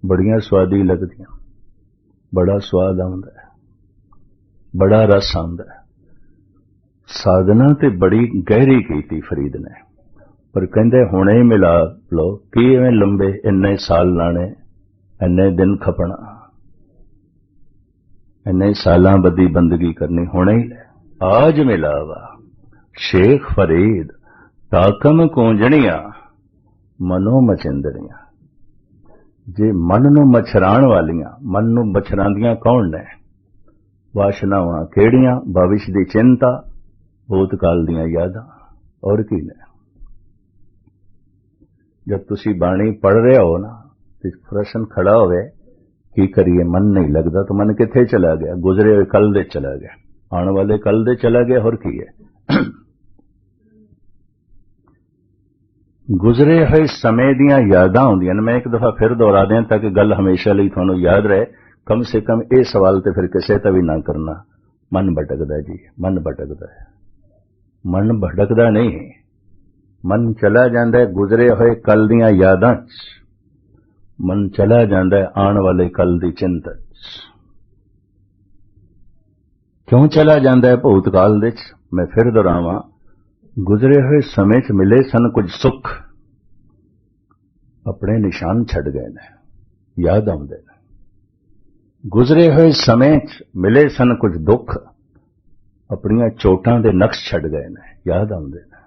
बड़ियां स्वादी लगदियां, बड़ा स्वाद आउंदा है, बड़ा रस आउंदा है। साधना ते बड़ी गहरी कीती फरीद ने, पर कहंदे हुणे ही मिला लो, कि इवें लंबे इन्ने साल लाने, इन्ने दिन खपना, इन्ने सालां बदी बंदगी करनी, हुणे ही आज मिलावा शेख फरीद, ताकम कूंजणियां मनो मचिंदड़ियां। जे मन नूं मछराण वालियां, मन नूं मछरांदियां कौन ने? वाशनावां केड़ियां? भविष्य दी चिंता, भूतकाल दियां यादां, और की ने? जब तुसी बाणी पढ़ रहे हो ना, तो प्रश्न खड़ा होवे, की करिए, मन नहीं लगता, तो मन किथे चला गया? गुजरे हुए कल दे चला गया, आने वाले कल दे चला गया, और की है? गुजरे हुए समय दियां यादां होंदियां ने। मैं एक दफा फिर दोहरा दें ताकि गल हमेशा लिए तुहानू याद रहे। कम से कम ये सवाल तो फिर किसी का भी ना करना, मन भटकदा जी, मन भटकदा है। मन भटकदा नहीं, मन चला जांदा है गुजरे हुए कल दियां यादां च, मन चला जांदा है आने वाले कल दी चिंता च। क्यों चला जांदा है भूतकाल दे च? मैं फिर दोहरावां, गुजरे हुए समय च मिले सन कुछ सुख, अपने निशान छड़ गए ने, याद आउंदे ने। गुजरे हुए समय च मिले सन कुछ दुख, अपनियां चोटां दे नक्श छड़ गए ने, याद आउंदे ने।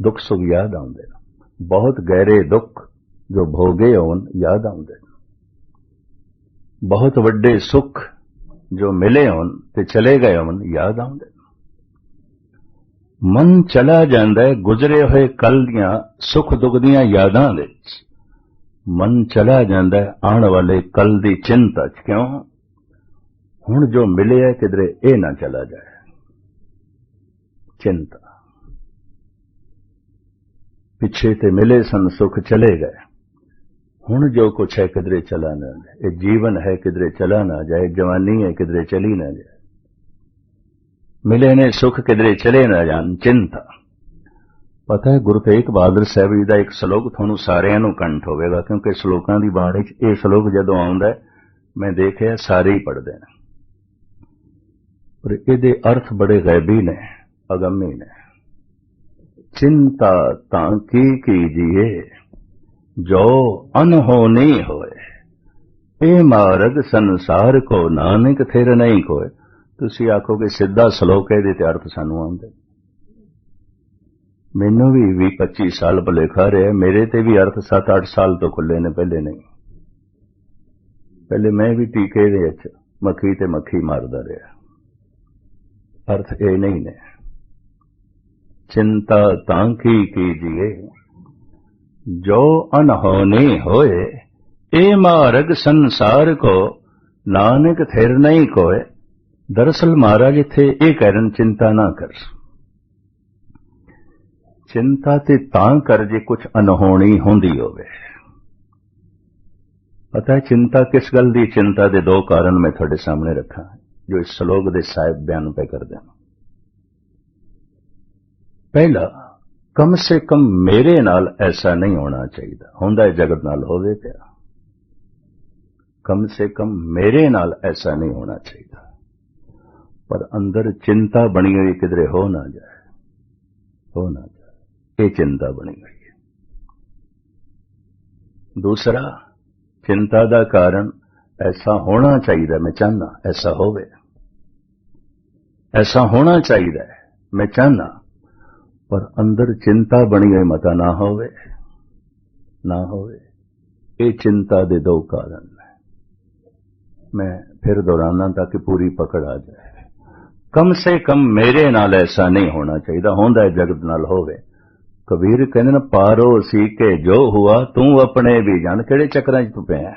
दुख सुख याद आउंदे ने, बहुत गहरे दुख जो भोगे होन याद आउंदे ने, बहुत वड्डे सुख जो मिले होन ते चले गए होन याद आउंदे ने। मन चला जांदा है गुजरे हुए कल दियां सुख दुख दियां यादां दे, मन चला जांदा है आने वाले कल दी चिंता च। क्यों? हुण जो मिले है किधरे ए ना चला जाए, चिंता। पिछे ते मिले सन सुख चले गए, हुण जो कुछ है किधरे चला ना जाए। ये जीवन है किधरे चला ना जाए, जवानी है किधरे चली ना जाए, मिले ने सुख किधरे चले ना जान, चिंता। पता है गुरु तेग बहादुर साहब जी का एक श्लोक थानू सारिਆਂ ਨੂੰ कंठ होवेगा, क्योंकि श्लोकां दी बाणी च ਇਹ श्लोक जदों आउंदा है मैं देखिया सारे ही पढ़ते हैं, पर ਇਹਦੇ अर्थ बड़े गैबी ने, अगम्य ने। चिंता तां की कीजिए जो अनहोनी होए, ए मार्ग संसार को नानक थिर नहीं कोय। तुसी आखोगे सीधा श्लोक है, ਇਹਦੇ अर्थ सानू आउंदे। मैनू भी 20-25 साल भुलेखा रहा, मेरे ते भी अर्थ 7-8 साल तो खुले ने, पहले नहीं। पहले मैं भी टीके दे मक्खी ते मक्खी मारदा रहा, अर्थ ये नहीं ने। चिंता तां की कीजिए जो अनहोनी होए, ए मार्ग संसार को नानक थिर नहीं कोय। दरअसल महाराज इत्थे ये कह रहे चिंता ना कर। चिंता ते तां कर जे कुछ अनहोनी होंदी होवे। पता है चिंता किस गल दी? चिंता दे दो कारण मैं थोड़े सामने रखा जो इस श्लोक दे साहिब बयान पे कर देना। पहला, कम से कम मेरे नाल ऐसा नहीं होना चाहिए, होंदा जगत नाल होवे पिया। कम से कम मेरे नाल ऐसा नहीं होना चाहिए, पर अंदर चिंता बनी हुई किधरे हो ना जाए, हो ना जाए, ये चिंता बनी हुई है। दूसरा चिंता का कारण ऐसा होना चाहिए, मैं चाहना ऐसा होवे, ऐसा होना चाहिए मैं चाहना, पर अंदर चिंता बनी हुई मता ना होवे, ना होवे। ये चिंता दे दो कारण है। मैं फिर दोहराना ताकि पूरी पकड़ आ जाए। कम से कम मेरे नाल ऐसा नहीं होना चाहिए, होंदा जगत नाल होवे। कबीर कहते ना, पारो सी के जो हुआ तू अपने भी जान। केड़े चक्रां च तू पिया?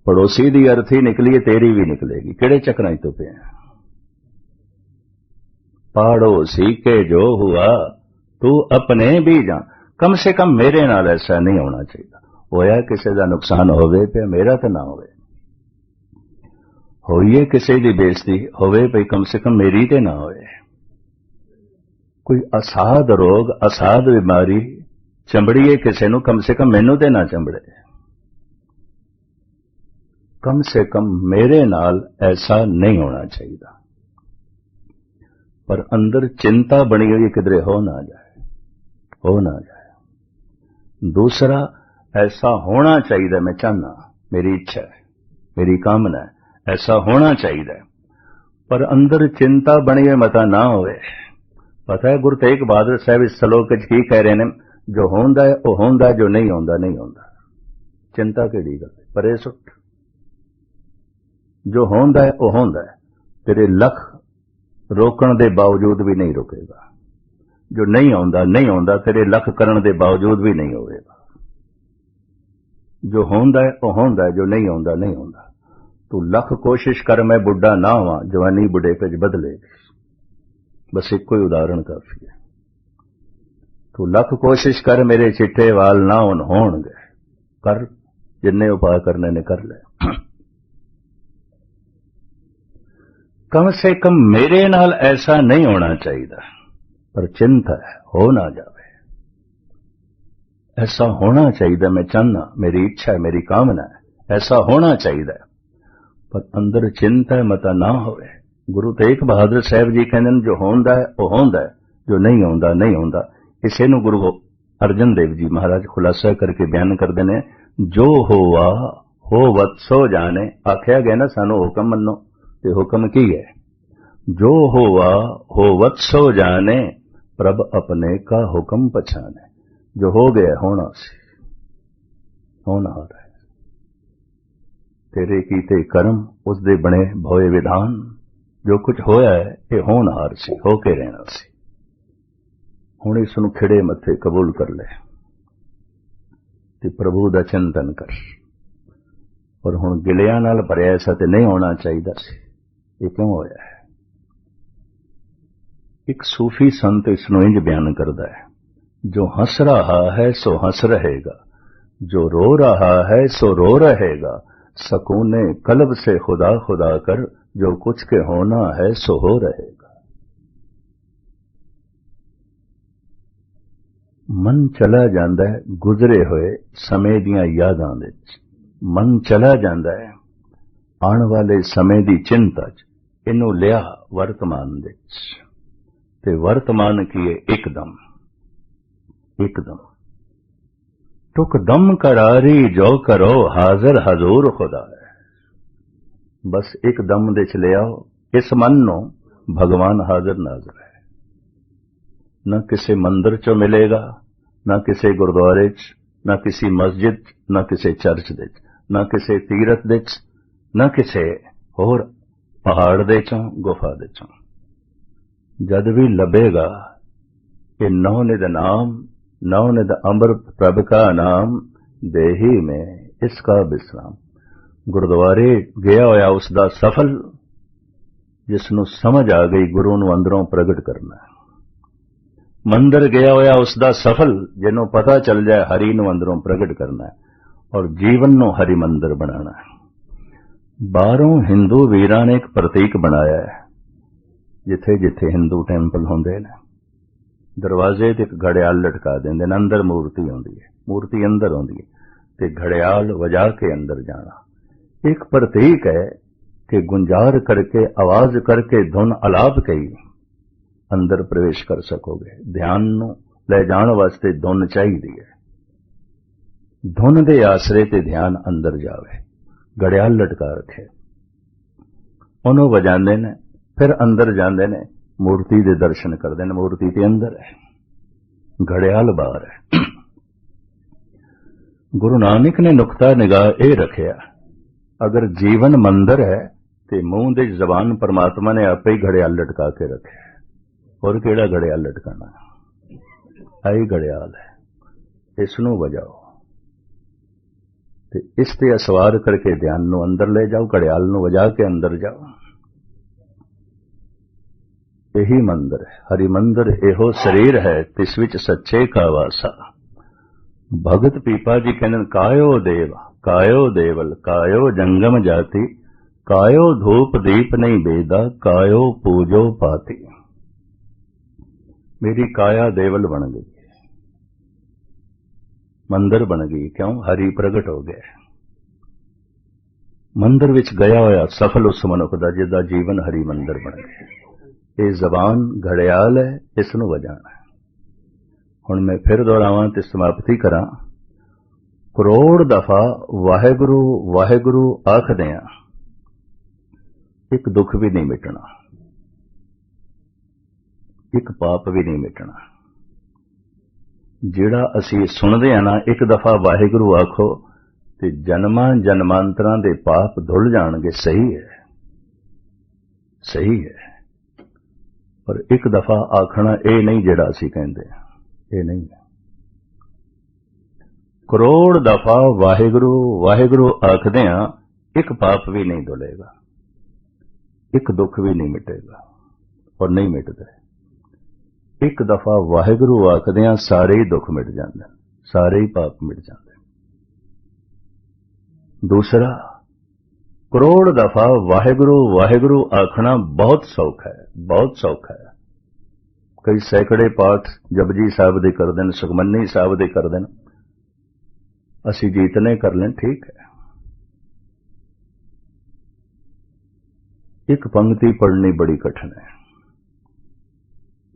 पड़ोसी दी अर्थी निकली है, तेरी भी निकलेगी। केड़े चक्रां च तू पिया? पड़ोसी के जो हुआ तू अपने भी जान। कम से कम मेरे नाल ऐसा नहीं होना चाहिए। होया किसी का नुकसान होवे पे मेरा तो ना होवे, होइए किसी की बेइज्जती होवे पे कम से कम मेरी ते ना होवे। कोई असाध रोग असाध बीमारी चंबड़ीए किसी नूं, कम से कम मैनू ते ना चंबड़े। कम से कम मेरे नाल ऐसा नहीं होना चाहिए। पर अंदर चिंता बनी हुई किधरे हो ना जाए, हो ना जाए। दूसरा ऐसा होना चाहिए, मैं चाहना, मेरी इच्छा है, मेरी कामना है, ऐसा होना चाहिए, पर अंदर चिंता बनी हुई मता ना होवे। पता है गुरु तेग बहादुर साहब इस श्लोक की कह रहे हैं, जो होंदा है वो होंदा, जो नहीं होंदा नहीं होंदा। चिंता केड़ी गल परे सुट। जो होंदा है वो होंदा है, तेरे लख रोकण दे बावजूद भी नहीं रुकेगा। जो नहीं होंदा नहीं होंदा, तेरे लख करन दे बावजूद भी नहीं होएगा। जो होंदा है वो होंदा है, जो नहीं होंदा नहीं होंदा। तू लख कोशिश कर मैं बुढ़ा ना हुआ, जवानी बुढ़ेपे च बदलेगी। बस एक कोई उदाहरण काफी है। तू लख कोशिश कर मेरे चिट्टे वाल ना होणगे, कर जिन्ने उपाय करने ने कर ले। कम से कम मेरे नाल ऐसा नहीं होना चाहिए, पर चिंता है हो ना जावे। ऐसा होना चाहिए, मैं चाहना, मेरी इच्छा है, मेरी कामना है, ऐसा होना चाहिए, पर अंदर चिंता मता ना होवे। गुरु तेग बहादुर साहब जी कहते हैं, जो होंदा है वो होंदा है, जो नहीं होंदा नहीं होंदा। इसे नूं गुरु अर्जन देव जी महाराज खुलासा करके बयान करते हैं, जो होवा होवत सो जाने। आख्या गया ना सानू हुक्म मनो, ते हुक्म की है? जो होवा होवत सो जाने, प्रभ अपने का हुक्म पछाने। जो हो गया होना सी, होना हो रहा है। तेरे कीते कर्म उसदे बने भोए विधान। जो कुछ होया है ये होनहार सी, होके रहना सी। हुण इसनूं खिड़े मथे कबूल कर ले ते प्रभु दा चिंतन कर। और हुण गिलियां नाल भरिया ऐसा ते नहीं होना चाहिए सी। ये क्यों होया है? एक सूफी संत इसनूं इंज बयान करदा है, जो हंस रहा है सो हंस रहेगा, जो रो रहा है सो रो रहेगा। सकूने कल्ब से खुदा खुदा कर, जो कुछ के होना है सो हो रहेगा। मन चला जांदा है गुजरे हुए समय दियां यादां दे विच। मन चला जांदा है आने वाले समय दी चिंता च। इनू लिया वर्तमान दे विच, ते वर्तमान कीए एकदम एकदम। टुक दम करारी जो करो, हाजिर हजूर खुदा है। बस एक दम दे च ले आओ इस मन नो, भगवान हाजिर नाजिर है। न किसी मंदिर चो मिलेगा, न किसी गुरुद्वारे च, न किसी मस्जिद, न किसी चर्च दे, न किसी तीरथ दे, न किसी होर पहाड़ दे चों गुफा दे चों। जद भी लभेगा कि नवनिध नाम, नवनिध अमृत प्रभ का नाम, देही में इसका विश्राम। गुरुद्वारे गया होया उसदा सफल, जिसनों समझ आ गई गुरु नूं अंदरों प्रगट करना। मंदिर गया होया उसदा सफल, जिन्हों पता चल जाए हरि नूं अंदरों प्रगट करना है और जीवन नूं हरि मंदिर बनाना है। बाहरों हिंदू वीरां ने एक प्रतीक बनाया है। जिथे जिथे हिंदू टैंपल होंदे ने, दरवाजे ते एक घड़ियाल लटका देंदे ने, अंदर मूर्ति होंदी है, मूर्ति अंदर होंदी है, ते घड़ियाल वजा के अंदर जाना एक प्रतीक है कि गुंजार करके, आवाज करके, धुन अलाप कई अंदर प्रवेश कर सकोगे। ध्यान नूं ले जाण वास्ते धुन चाहिदी है। धुन दे आसरे ते ध्यान अंदर जावे, घड़ियाल लटका रखे, उन्होंने वजाते ने, फिर अंदर जाते ने, मूर्ति दे दर्शन करते हैं। मूर्ति ते अंदर है, घड़ियाल बाहर है। गुरु नानक ने नुकता निगाह ये रखिया, अगर जीवन मंदिर है तो मुंह दे जबान परमात्मा ने आपे ही घड़ियाल लटका के रखे, और केड़ा घड़ियाल लटकाना, आई घड़ियाल है, इसनू वजाओ ते इस ते असवार करके ध्यान नू अंदर ले जाओ, घड़ियाल नू वजा के अंदर जाओ। यही मंदिर है, हरि मंदिर एहो शरीर है, तिस विच सच्चे का वासा। भगत पीपा जी कहने कायो देव, कायो देवल, कायो जंगम जाति, कायो धूप दीप नहीं बेदा, कायो पूजो पाती। मेरी काया देवल बन गई, मंदिर बन गई, क्यों? हरि प्रगट हो गए। मंदिर विच गया होया सफल उस मनुख दा जिहदा जीवन हरि मंदिर बन गया। ये जबान घड़ियाल है, इसनू वजाना है। हुण मैं फिर दोहरावां ते समाप्ति करां। करोड़ दफा वाहेगुरु वाहेगुरु आखदे आ, एक दुख भी नहीं मिटना, एक पाप भी नहीं मिटना। जिहड़ा असीं सुणदे आ ना, एक दफा वाहेगुरु आखो ते जन्मां जन्मांतरां दे पाप धुल जाणगे। सही है, सही है, पर एक दफा आखना ये नहीं जिहड़ा असीं कहंदे आ, ये नहीं है। करोड़ दफा वाहेगुरु वाहेगुरु आखदे आ, एक पाप भी नहीं धुलेगा, एक दुख भी नहीं मिटेगा, और नहीं मिटदा। एक दफा वाहेगुरु आखदे आ, सारे ही दुख मिट जांदे, सारे ही पाप मिट जांदे। दूसरा, करोड़ दफा वाहेगुरु वाहेगुरु आखना बहुत सौखा है, बहुत सौखा है। कई सैकड़े पाठ जपजी साहब दे कर देन, सुखमनी साहब दे कर देन, असी जीतने कर लें, ठीक है। एक पंक्ति पढ़नी बड़ी कठिन है,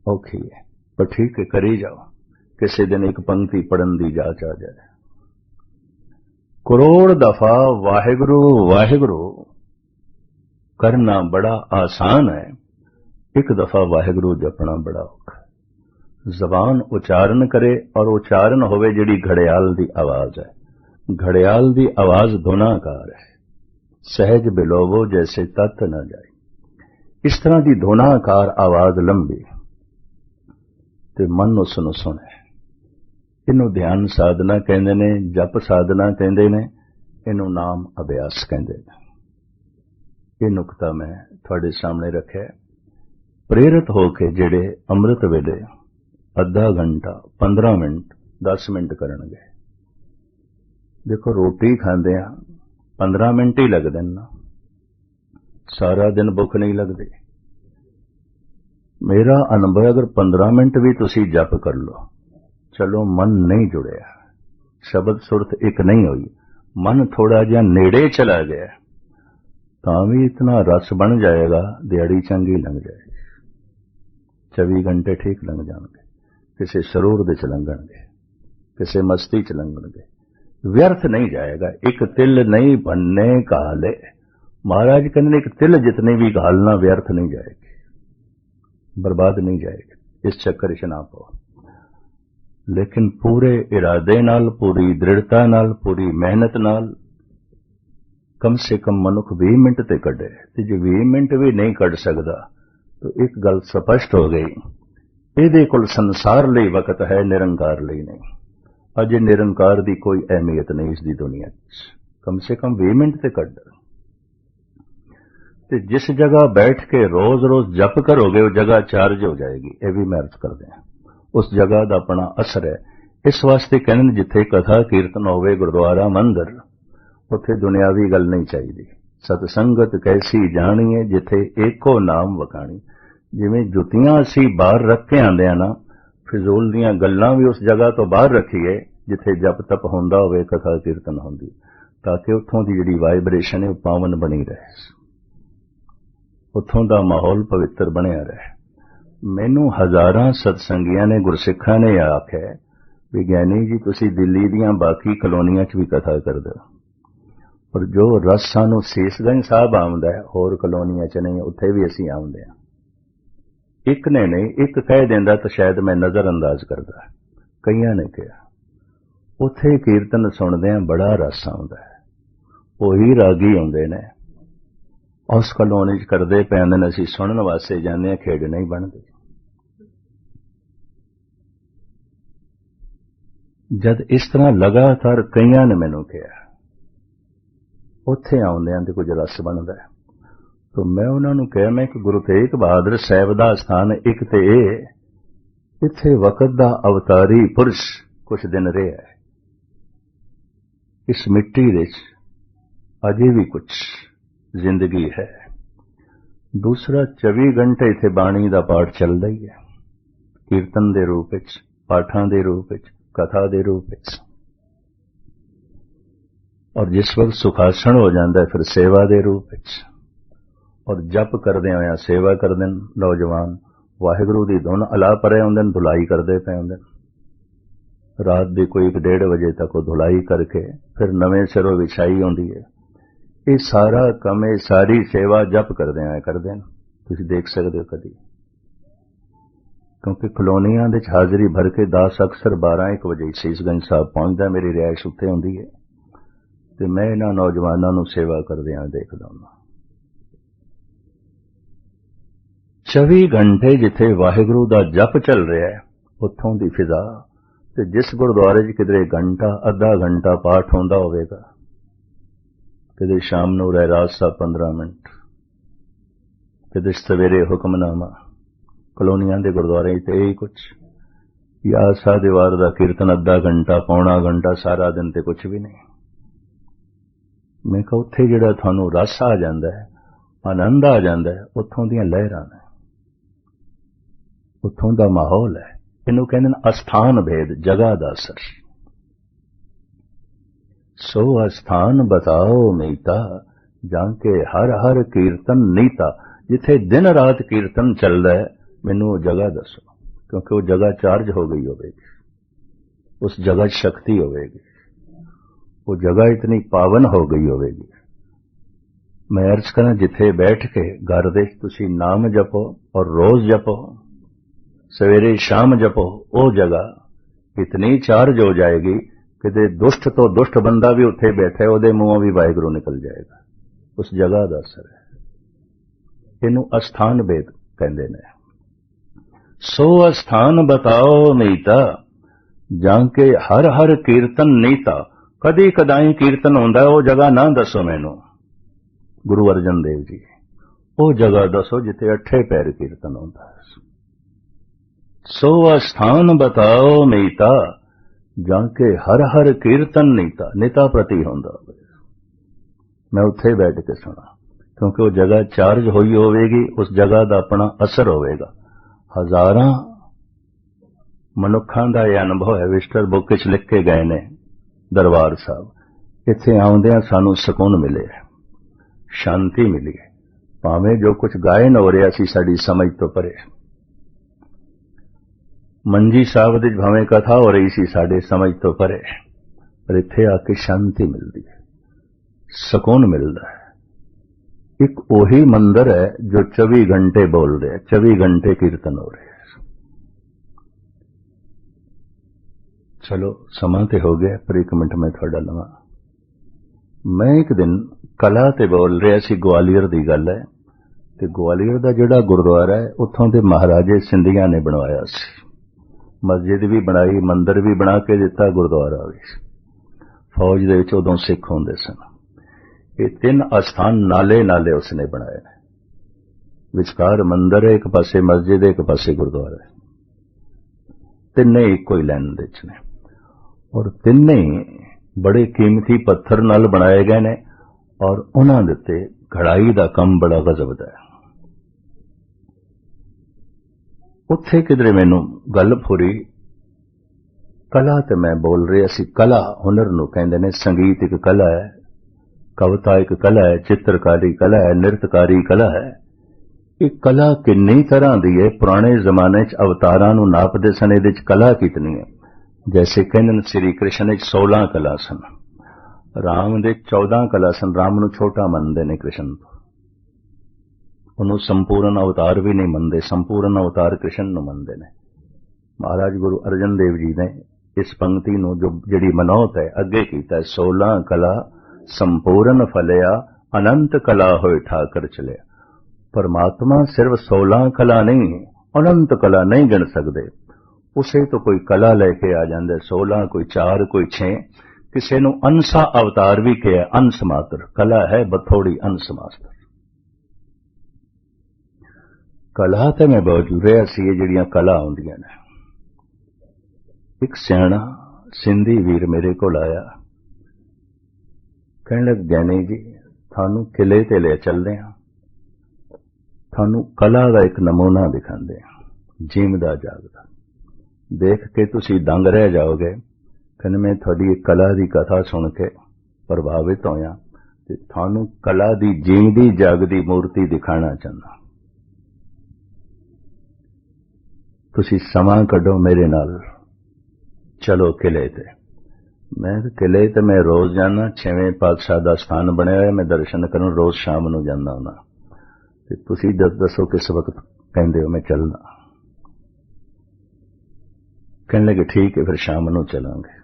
औखी है, पर ठीक है, करी जाओ। किसी दिन एक पंक्ति पढ़न दी जाच आ जाए। करोड़ दफा वाहेगुरु वाहेगुरु करना बड़ा आसान है, एक दफा वाहेगुरु जपना बड़ा औखा है। जबान उच्चारण करे, और उच्चारण होवे जिहड़ी घड़ियाल दी आवाज है। घड़ियाल दी आवाज धुनाकार है, सहज बिलोवो जैसे तत न जाए। इस तरह की धुनाकार आवाज लंबी ते मन उसनूं सुने। इनू ध्यान साधना कहंदे ने, जप साधना कहंदे ने, इनू नाम अभ्यास कहंदे ने। ये नुकता मैं तुहाडे सामने रखिया। प्रेरित होके जिहड़े अमृत वेले अद्धा घंटा 15 मिनट 10 मिनट करनगे। देखो रोटी खांदे आ 15 मिनट ही लगदे ना, सारा दिन भुख नहीं लगदी। मेरा अनुभव, अगर 15 मिनट भी तुसी जप कर लो, चलो मन नहीं जुड़िया, शब्द सुरत एक नहीं हुई, मन थोड़ा जिहा नेड़े चला गया, तां भी इतना रस बन जाएगा, दिहाड़ी चंगी लंघ जाएगी। 24 घंटे ठीक लंघ जाएंगे, किसी सरूर दे च लंघणगे, किसी मस्ती च लंघणगे, व्यर्थ नहीं जाएगा। एक तिल नहीं बनने काले, महाराज कहने एक तिल जितने भी घालना व्यर्थ नहीं जाएगी, बर्बाद नहीं जाएगी। इस चक्कर च ना पाओ, लेकिन पूरे इरादे नाल, पूरी दृढ़ता नाल, पूरी मेहनत नाल कम से कम मनुख 20 मिनट ते कढे। ते जे 20 मिनट भी नहीं कढ सकदा, तो एक गल स्पष्ट हो गई, इहदे कोल संसार लई वक्त है, निरंकार लई नहीं। अजे निरंकार दी कोई अहमियत नहीं इस दी दुनिया च। कम से कम 20 मिनट ते कढ। ते जिस जगह बैठ के रोज रोज जप करोगे, वो जगह चार्ज हो जाएगी। यह भी मैं अर्ज करदे हां, उस जगह दा अपना असर है। इस वास्ते कहने जिथे कथा कीर्तन होवे, गुरुद्वारा मंदिर, उत्थे दुनियावी गल नहीं चाहिए। सतसंगत कैसी जाणीए, जिथे एको नाम वखाणी। जिवें जुतियां असी बाहर रख के आंदे आ ना, फिजूल दीयां गल्लां भी उस जगह तो बाहर रखीए जिथे जप तप होंदा होवे, कथा कीर्तन होंदी, ताकि उत्थों दी जिहड़ी वाइब्रेशन है पावन बनी रहे, उत्थों दा माहौल पवित्र बनिया रहे। मैनू हजारां सतसंगियां ने, गुरसिखां ने आख्या विज्ञानी जी तुसी दिल्ली दीयां बाकी कलोनियां च भी कथा करदे हो, पर जो रस सानू सीसगंज साहब आउंदा है होर कलोनियां च नहीं, उत्थे भी असीं आउंदे हां। एक ने नहीं, एक कह देंदा तो शायद मैं नजर अंदाज करदा, कईयां ने कहा उत्थे कीर्तन सुनदे बड़ा रस आउंदा है, ਉਹੀ ਰਾਗੀ ਆਉਂਦੇ ਨੇ ਉਸ ਕਲੋਨੀ ਚ ਕਰਦੇ ਪੈਂਦੇ ਨੇ, ਅਸੀਂ ਸੁਣਨ ਵਾਸਤੇ ਜਾਂਦੇ ਹਾਂ, ਖੇਡ ਨਹੀਂ ਬਣਦੀ। ਜਦ ਇਸ ਤਰ੍ਹਾਂ ਲਗਾਤਾਰ ਕਈਆਂ ਨੇ ਮੈਨੂੰ ਕਿਹਾ ਉੱਥੇ ਆਉਂਦਿਆਂ ਤੇ ਕੁਝ ਰਸ ਬਣਦਾ ਹੈ, ਤਾਂ ਮੈਂ ਉਹਨਾਂ ਨੂੰ ਕਿਹਾ, ਮੈਂ ਕਿ ਗੁਰੂ ਤੇਗ ਬਹਾਦਰ ਸਾਹਿਬ ਦਾ ਸਥਾਨ ਇੱਕ ਤੇ ਇਹ ਇੱਥੇ ਵਕਤ ਦਾ ਅਵਤਾਰੀ ਪੁਰਸ਼ ਕੁਝ ਦਿਨ ਰਿਹਾ ਹੈ, ਇਸ ਮਿੱਟੀ ਵਿੱਚ अजे भी कुछ जिंदगी है। दूसरा 24 घंटे इत्थे बाणी दा पाठ चलदा ही है, कीर्तन दे रूप विच, पाठां दे रूप विच, कथा दे रूप विच, और जिस वक्त सुखासन हो जाता है फिर सेवा दे रूप विच, और जप करदे होया सेवा करदे नौजवान, वाहिगुरू दी धुन अला परे हुंदे ने, धुलाई करदे पे हुंदे, रात दी कोई 1:30 बजे तक वो धुलाई करके फिर नवें सिरों विछाई होंदी है। ये सारा काम, ये सारी सेवा जप करदे आए करदे ने, तुसीं देख सकदे हो कदी, क्योंकि कलोनियां दे हाज़री भर के दास अक्सर 12-1 बजे सीसगंज साहब पहुंचदा, मेरी रिहाइश उत्थे हुंदी है, ते मैं इन्हां नौजवानां नूं सेवा करदे आए देखदा हुंदा। 24 घंटे जिथे वाहिगुरू दा जप चल रहा है उत्थों दी फिजा, ते जिस गुरुद्वारे च किधरे घंटा अद्धा घंटा पाठ होंदा होवेगा, किधे शाम नूं रहरास साहब 15 मिनट, किधे सवेरे हुक्मनामा, कलोनियां दे गुरुद्वारे ते यही कुछ, या आसा दीवार दा कीर्तन अद्धा घंटा पौना घंटा, सारा दिन ते कुछ भी नहीं। मैं कहा उत्थे जिहड़ा तुहानूं रस आ जांदा है, आनंद आ जांदा है, उत्थों दीयां लहरां ने, उत्थों दा माहौल है, इहनूं कहंदे ने अस्थान भेद, जगह दा असर। सो अस्थान बताओ मीता, जाके हर हर कीर्तन नीता, जिथे दिन रात कीर्तन चलदा है मैनू वो जगह दसो, क्योंकि वो जगह चार्ज हो गई होगी, उस जगह शक्ति होगी, वो जगह इतनी पावन हो गई होगी। मैं अर्ज करा जिथे बैठ के घर दे तुसी नाम जपो और रोज जपो, सवेरे शाम जपो, वो जगह इतनी चार्ज हो जाएगी कि दुष्ट तो दुष्ट बंदा भी उत्थे बैठे ओदे मुंहों भी वाहिगुरू निकल जाएगा, उस जगह दा असर है। इनू अस्थान भेद कहंदे ने। सो अस्थान बताओ मीता, जाके हर हर कीर्तन नीता, कदी कदाई कीर्तन होंदा है, वो जगह ना दसो मैनू गुरु अर्जन देव जी, वो जगह दसो जिथे 8 पैर कीर्तन होंदा है। सो अस्थान बताओ मीता, जाके हर हर कीर्तन नीता, निता प्रति होंदा, मैं उत्थे बैठ के सुना, क्योंकि वो जगह चार्ज हुई होगी, उस जगह का अपना असर होगा। हजारां मनुखां दा यह अनुभव है, विस्टर बुक च लिख के गए ने दरबार साहब, इत्थे आउंदियां सानू सुकून मिले, शांति मिली, भावें जो कुछ गायन हो रहा सी साडी समझ तो परे, मंजी साहब दी भावें कथा हो रही सी साडे समझ तो परे, पर इत्थे आके शांति मिलती है, सुकून मिलता है। एक ओही मंदिर है जो 24 घंटे बोल रहे, 24 घंटे कीर्तन हो रहे। चलो समा ते हो गया, पर 1 मिनट में थोड़ा लवा। मैं एक दिन कला ते बोल रहा सी, ग्वालियर दी गल है, ते ग्वालियर दा जिहड़ा गुरुद्वारा है उत्थों दे महाराजे सिंधिया ने बनवाया सी, मस्जिद भी बनाई, मंदिर भी बना के दिता, गुरुद्वारा भी। फौज दे विच उदों सिख होंदे सन। ये 3 अस्थान नाले नाले उसने बनाए, विचकार मंदिर है, एक पासे मस्जिद है, एक पासे गुरुद्वारा है, तिन्ने इको ही लैन दे ने, और तिन्ने बड़े कीमती पत्थर नाल बनाए गए ने, और उन्हां दे उत्ते घड़ाई दा काम बड़ा गजब दा है। उत्थे किधरे मैनू गल फुरी, कला ते मैं बोल रहा सी, कला हुनर नूं कहंदे ने, संगीत एक कला है, कविता एक कला है, चित्रकारी कला है, नृत्यकारी कला है। ये कला किन्नी तरह दी है, पुराने जमाने च अवतारां नूं नापदे सन, इहदे च कला कितनी है। जैसे कहन श्री कृष्ण ने 16 कला सन, राम दे 14 कला सन। राम नूं छोटा मनदे ने कृष्ण तो, उन्होंने संपूर्ण अवतार भी नहीं मनते, संपूर्ण अवतार कृष्ण नूं मनदे ने। महाराज गुरु अर्जन देव जी ने इस पंक्ति नूं जो जिहड़ी मनौत है अगे कीता, 16 कला संपूर्ण फलिया, अनंत कला होए ठाकर चलिया। परमात्मा सिर्फ 16 कला नहीं, अनंत कला नहीं गिन सकते। उसे तो कोई कला लेके आ जाते, 16 कोई 4 कोई 6, किसी नूं अंसा अवतार भी कहा, अंश मात्र। कला है बथोड़ी, अंश मात्र। कला तो मैं बोल रहा सी, जिहड़ियां कला आउंदियां ने। एक सियाणा सिंधी वीर मेरे को आया, कहने लग, ज्ञानी जी थानू किले ते ले चलदे हां, थानू कला का एक नमूना दिखांदे हां, जीवदा जागदा। देख के तुसी दंग रह जाओगे। कहने मैं थोड़ी कला की कथा सुन के प्रभावित होया, ते थानू कला की जीवदी जागदी मूर्ति दिखाना चाहना। तुसी समा कढो मेरे नाल, चलो किले ते। मैं किले ते मैं रोज जाना, 6वें पातशाह का स्थान बनया है, मैं दर्शन करन रोज शाम नूं जाना हुंदा। ते तुसी दसो किस वक्त कहंदे हो मैं चलना। कहने लगे ठीक है, फिर शाम नूं चलांगे।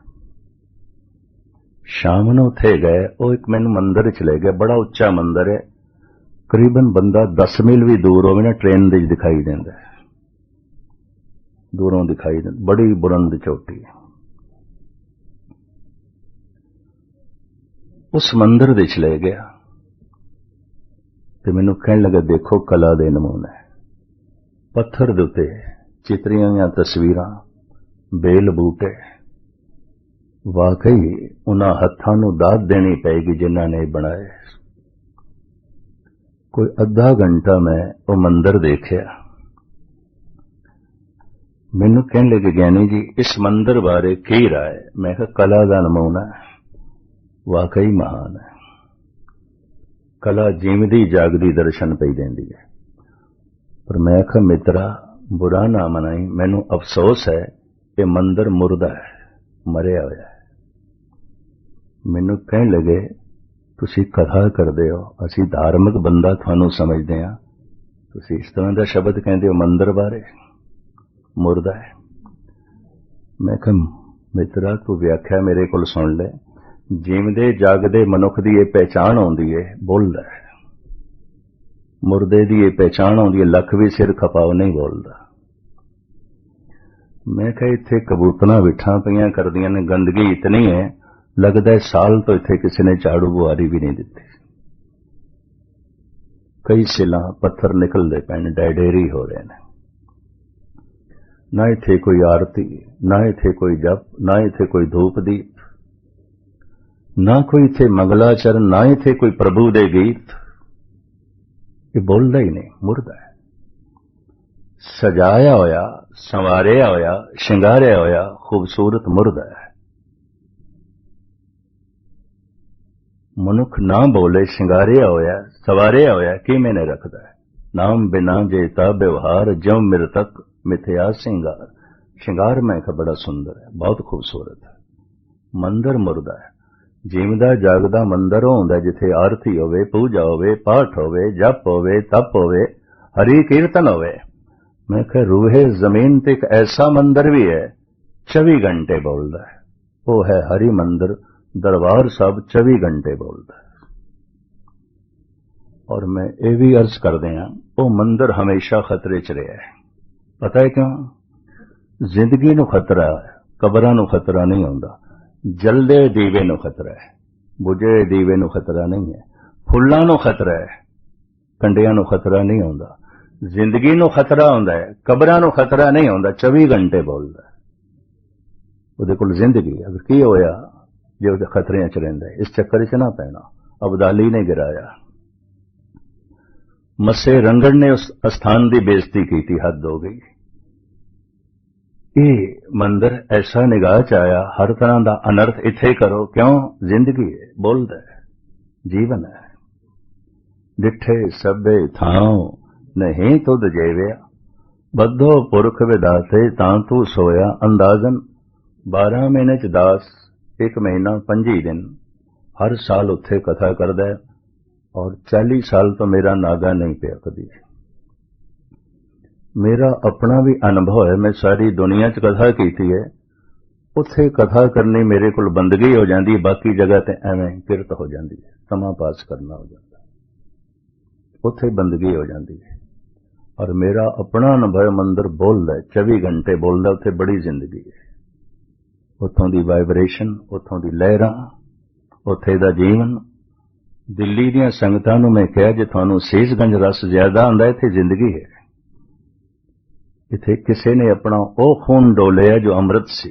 शाम नूं उत्थे गए, वो एक मैनूं मंदिर च ले गए। बड़ा उच्चा मंदिर है, करीबन बंदा 10 मील भी दूर होवे ना ट्रेन दे दिखाई देंदा है, दूरों दिखाई देंदा, बड़ी बुलंद चोटी है। उस मंदिर दे च ले गया ते मैनूं कहण लगा, देखो कला दे नमूने, पत्थर दे उत्ते चित्रियां हुईयां तस्वीरां, बेल बूटे। वाकई उन्हां हत्थां नूं दाद देनी पेगी जिन्हां ने बनाए। कोई अद्धा घंटा मैं वो मंदिर देखिया। मैनूं कहण लगे, ज्ञानी जी इस मंदिर बारे की राय? मैं कहा कला दा नमूना है, वाकई महान है। कला जीवदी जागदी दर्शन पई देंदी है। पर मैं कहा मित्रा बुरा ना मनाई, मैनू अफसोस है कि मंदिर मुर्दा है, मरिया होया है। मैनू कहण लगे, तुसी कथा करदे हो, असी धार्मिक बंदा थानू समझदे हां, तुसी इस तरह दा शब्द कहंदे हो मंदिर बारे, मुर्दा है। मैं कहा मित्रा तू व्याख्या मेरे कोल सुन ले। जीवदे जागदे मनुख दी यह पहचान आउंदी है, बोलदा है। मुर्दे दी यह पहचान आउंदी है, लख भी सिर खपाओ नहीं बोलदा। मैं कहा इत्थे कबूतरां विठां पईयां करदियां ने, गंदगी इतनी है लगदा है साल तो इत्थे किसी ने झाड़ू बुआरी भी नहीं दित्ती। कई सिलां पत्थर निकलदे पैण, डेडेरी हो रहे हैं। ना इत्थे कोई आरती, ना इत्थे कोई जप, ना इत्थे कोई धूप दीप, ना कोई इत्थे मंगलाचरण, ना इत्थे कोई प्रभु दे गीत। ये बोलदा ही नहीं, मुर्दा है। सजाया होया, संवारिया होया, शिंगारिया होया खूबसूरत मुर्दा है। मनुख ना बोले, शिंगारिया होया, सवारिया होया कि मैंने रखदा है। नाम बिना जेता व्यवहार, ज्यों मृतक मिथ्या सिंगार। शिंगार मैं का बड़ा सुंदर है, बहुत खूबसूरत है। मंदिर मुर्दा है। जीवदा जागदा मंदिर होंदा जिथे आरती होवे, पूजा होवे, पाठ होवे, जप होवे, तप होवे, हरि कीर्तन होवे। मैं कह रूहे जमीन ते एक ऐसा मंदिर भी है 24 घंटे बोलदा है, वो है हरि मंदिर दरबार साहब, 24 घंटे बोलदा है। और मैं ये भी अर्ज कर दिया, वो मंदिर हमेशा खतरे च रहा है। पता है क्यों? जिंदगी नूं खतरा है, कबरां नूं खतरा नहीं होंदा। जलदे दीवे नूं खतरा है, बुझे दीवे नूं खतरा नहीं है। फुल्लां नूं खतरा है, कंडियां नूं खतरा नहीं होंदा। जिंदगी नूं खतरा होंदा है, कबरां नूं खतरा नहीं होंदा। 24 घंटे बोलदा है उहदे कोल जिंदगी। अगर की होया जे उहदे खतरियां च रहिंदा है, इस चक्कर च ना पैना। अबदाली ने गिराया, मस्से रंगड़ ने उस स्थान की बेइज्जती की थी, हद हो गई। ये मंदिर ऐसा निगाह च आया, हर तरह का अनर्थ इत्थे करो। क्यों? जिंदगी है, बोलदा है, जीवन है। डिठे सबे थाओ नहीं तुद जेविया, बद्धो पुरख विदाते तां तू सोया। अंदाजन 12 महीने च 10, 1 महीना 25 दिन, हर साल उत्थे कथा करदा है और 40 साल तो मेरा नागा नहीं पिया कदी। मेरा अपना भी अनुभव है, मैं सारी दुनिया च कथा कीती है, उत्थे कथा करनी मेरे कोल बंदगी हो जाती, बाकी जगह ते एवें किरत हो जाती है, समा पास करना हो जाता, उत्थे बंदगी हो जाती है। और मेरा अपना अनुभव मंदिर बोलदा है, 24 घंटे बोलदा, उत्थे बड़ी जिंदगी है, उत्थों दी वाइब्रेशन, उत्थों दी लहरां, उत्थे दा जीवन। दिल्ली दीयां संगतां नूं मैं कहा जे तुहानूं सीसगंज रस ज्यादा आंदा, इत्थे जिंदगी है, इत्थे किसी ने अपना ओ खून डोलिया जो अमृत सी,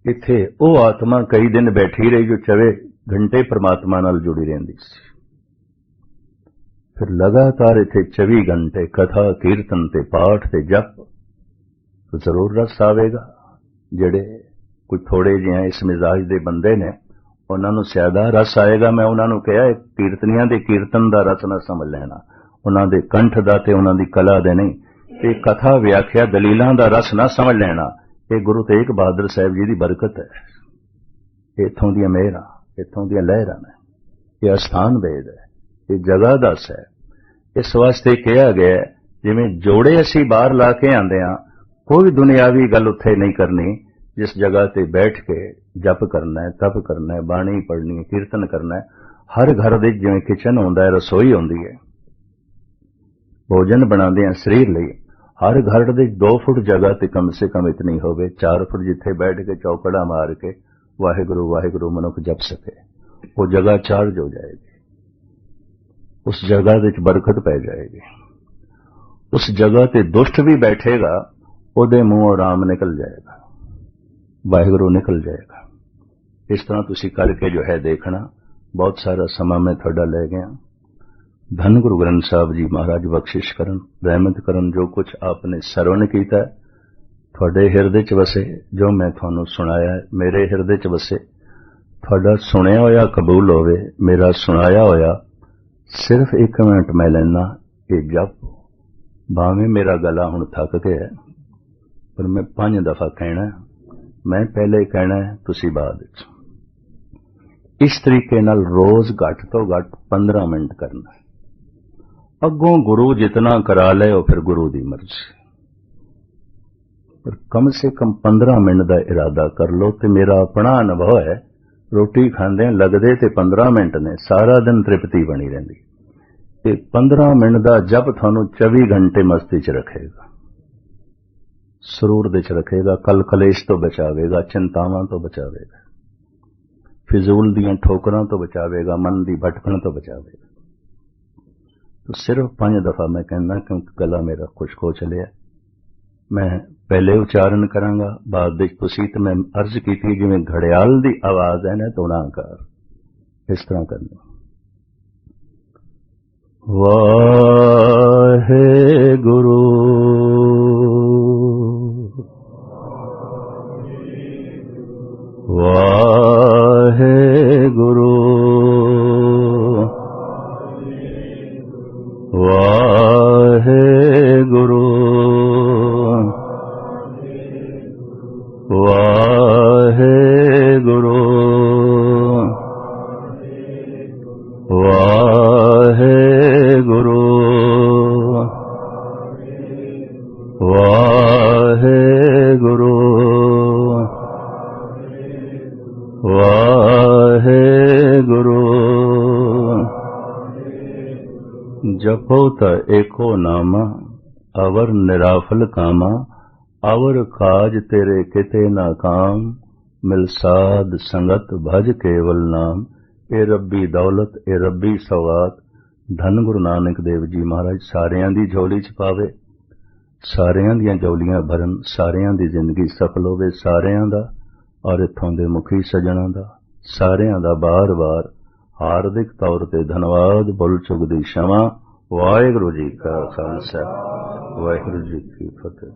इत्थे ओ आत्मा कई दिन बैठी रही जो 24 घंटे परमात्मा नाल जुड़ी रहिंदी सी। फिर लगातार इत्थे 24 घंटे कथा कीर्तन ते पाठ ते जप, तो जरूर रस आवेगा। जिहड़े कोई थोड़े जिहे इस मिजाज दे बंदे ने, उन्हां नूं ज्यादा रस आएगा। मैं उन्हां नूं कहा कीर्तनियां दे कीर्तन दा रस ना समझ लेना, उन्हां दे कंठ दा ते उन्हां दी कला दे नहीं, ये कथा व्याख्या दलीलां दा रस ना समझ लेना। ये गुरु तेग बहादुर साहब जी दी बरकत है, इत्थों दी मेहरां, इत्थों दी लहरां ने, ये अस्थान वेद है, ये जगह दस है। इस वास्ते कहा गया जिवें जोड़े असी बाहर ला के आंदे हां, कोई दुनियावी गल उत्थे नहीं करनी। जिस जगह ते बैठ के जप करना है, तप करना है, बाणी पढ़नी है, कीर्तन करना है, हर घर दे जिवें किचन होंदा है, रसोई होंदी है, भोजन बनाते हैं शरीर लई, हर घर दे 2 फुट जगह ते कम से कम इतनी होवे, 4 फुट जिथे बैठ के चौकड़ा मार के वाहिगुरु वाहिगुरु मनुख जप सके, वो जगह चार्ज हो जाएगी, उस जगह विच बरकत पै जाएगी। उस जगह ते दुष्ट भी बैठेगा, उहदे मूंहों आराम निकल जाएगा, वाहिगुरु निकल जाएगा। इस तरह तुसी करके जो है देखना। बहुत सारा समा मैं थोड़ा ले गया। धन गुरु ग्रंथ साहब जी महाराज बख्शिश करन, रहमत करन, जो कुछ आपने सरवण कीता है थोड़े हिरदे च वसे, जो मैं थानू सुनाया है मेरे हिरदे च वसे, थोड़ा सुनिया होया कबूल होवे, मेरा सुनाया होया सिर्फ 1 मिनट मैं लेना, ये जप, भावें मेरा गला हुण थक गया है, पर मैं 5 दफा कहना, मैं पहले कहना है, तुसी बाद विच। इस तरीके नाल रोज घट तो घट 15 मिनट करना। अगों गुरु जितना करा ले वो फिर गुरु दी मर्जी, पर कम से कम 15 मिनट का इरादा कर लो। तो मेरा अपना अनुभव है, रोटी खांदे लगदे ते 15 मिनट ने, सारा दिन तृप्ति बनी रहिंदी। 15 मिनट का जप थानू 24 घंटे मस्ती च रखेगा, सरूर दे च रखेगा, कल कलेश तो बचावेगा, चिंतावां तो बचावेगा, फिजूल दियां ठोकरां तो बचावेगा, मन दी भटकण तो बचावेगा। तो सिर्फ 5 दफा मैं कहना, क्योंकि गला मेरा खुश्क हो चलिया। मैं पहले उच्चारण करांगा, बाद विच तुसीं, ते मैं अर्ज कीती जिवें घड़ियाल दी आवाज है ना, तोड़ाकार इस तरह करना। वाहे गुरु वाहे गुरु वाहे गुरु वाहे गुरु वाहे गुरु वाहे गुरु वाहे गुरु। जपो त एको नामा, अवर निराफल कामा, अवर काज तेरे किते ना काम, मिल साध संगत भज केवल नाम। ए रब्बी दौलत, ए रब्बी सौगात, धन गुरु नानक देव जी महाराज सारियां दी झोली च पावे, सारियां दियां झोलियां भरन, सारियां दी जिंदगी सफल होवे, सारियां दा और इत्थों दे मुखी सजणा दा, सारियां दा बार बार हार्दिक तौर ते धन्यवाद, भुल चुक दी क्षमा। वाहिगुरु जी का खालसा, वाहिगुरु जी की फतेह।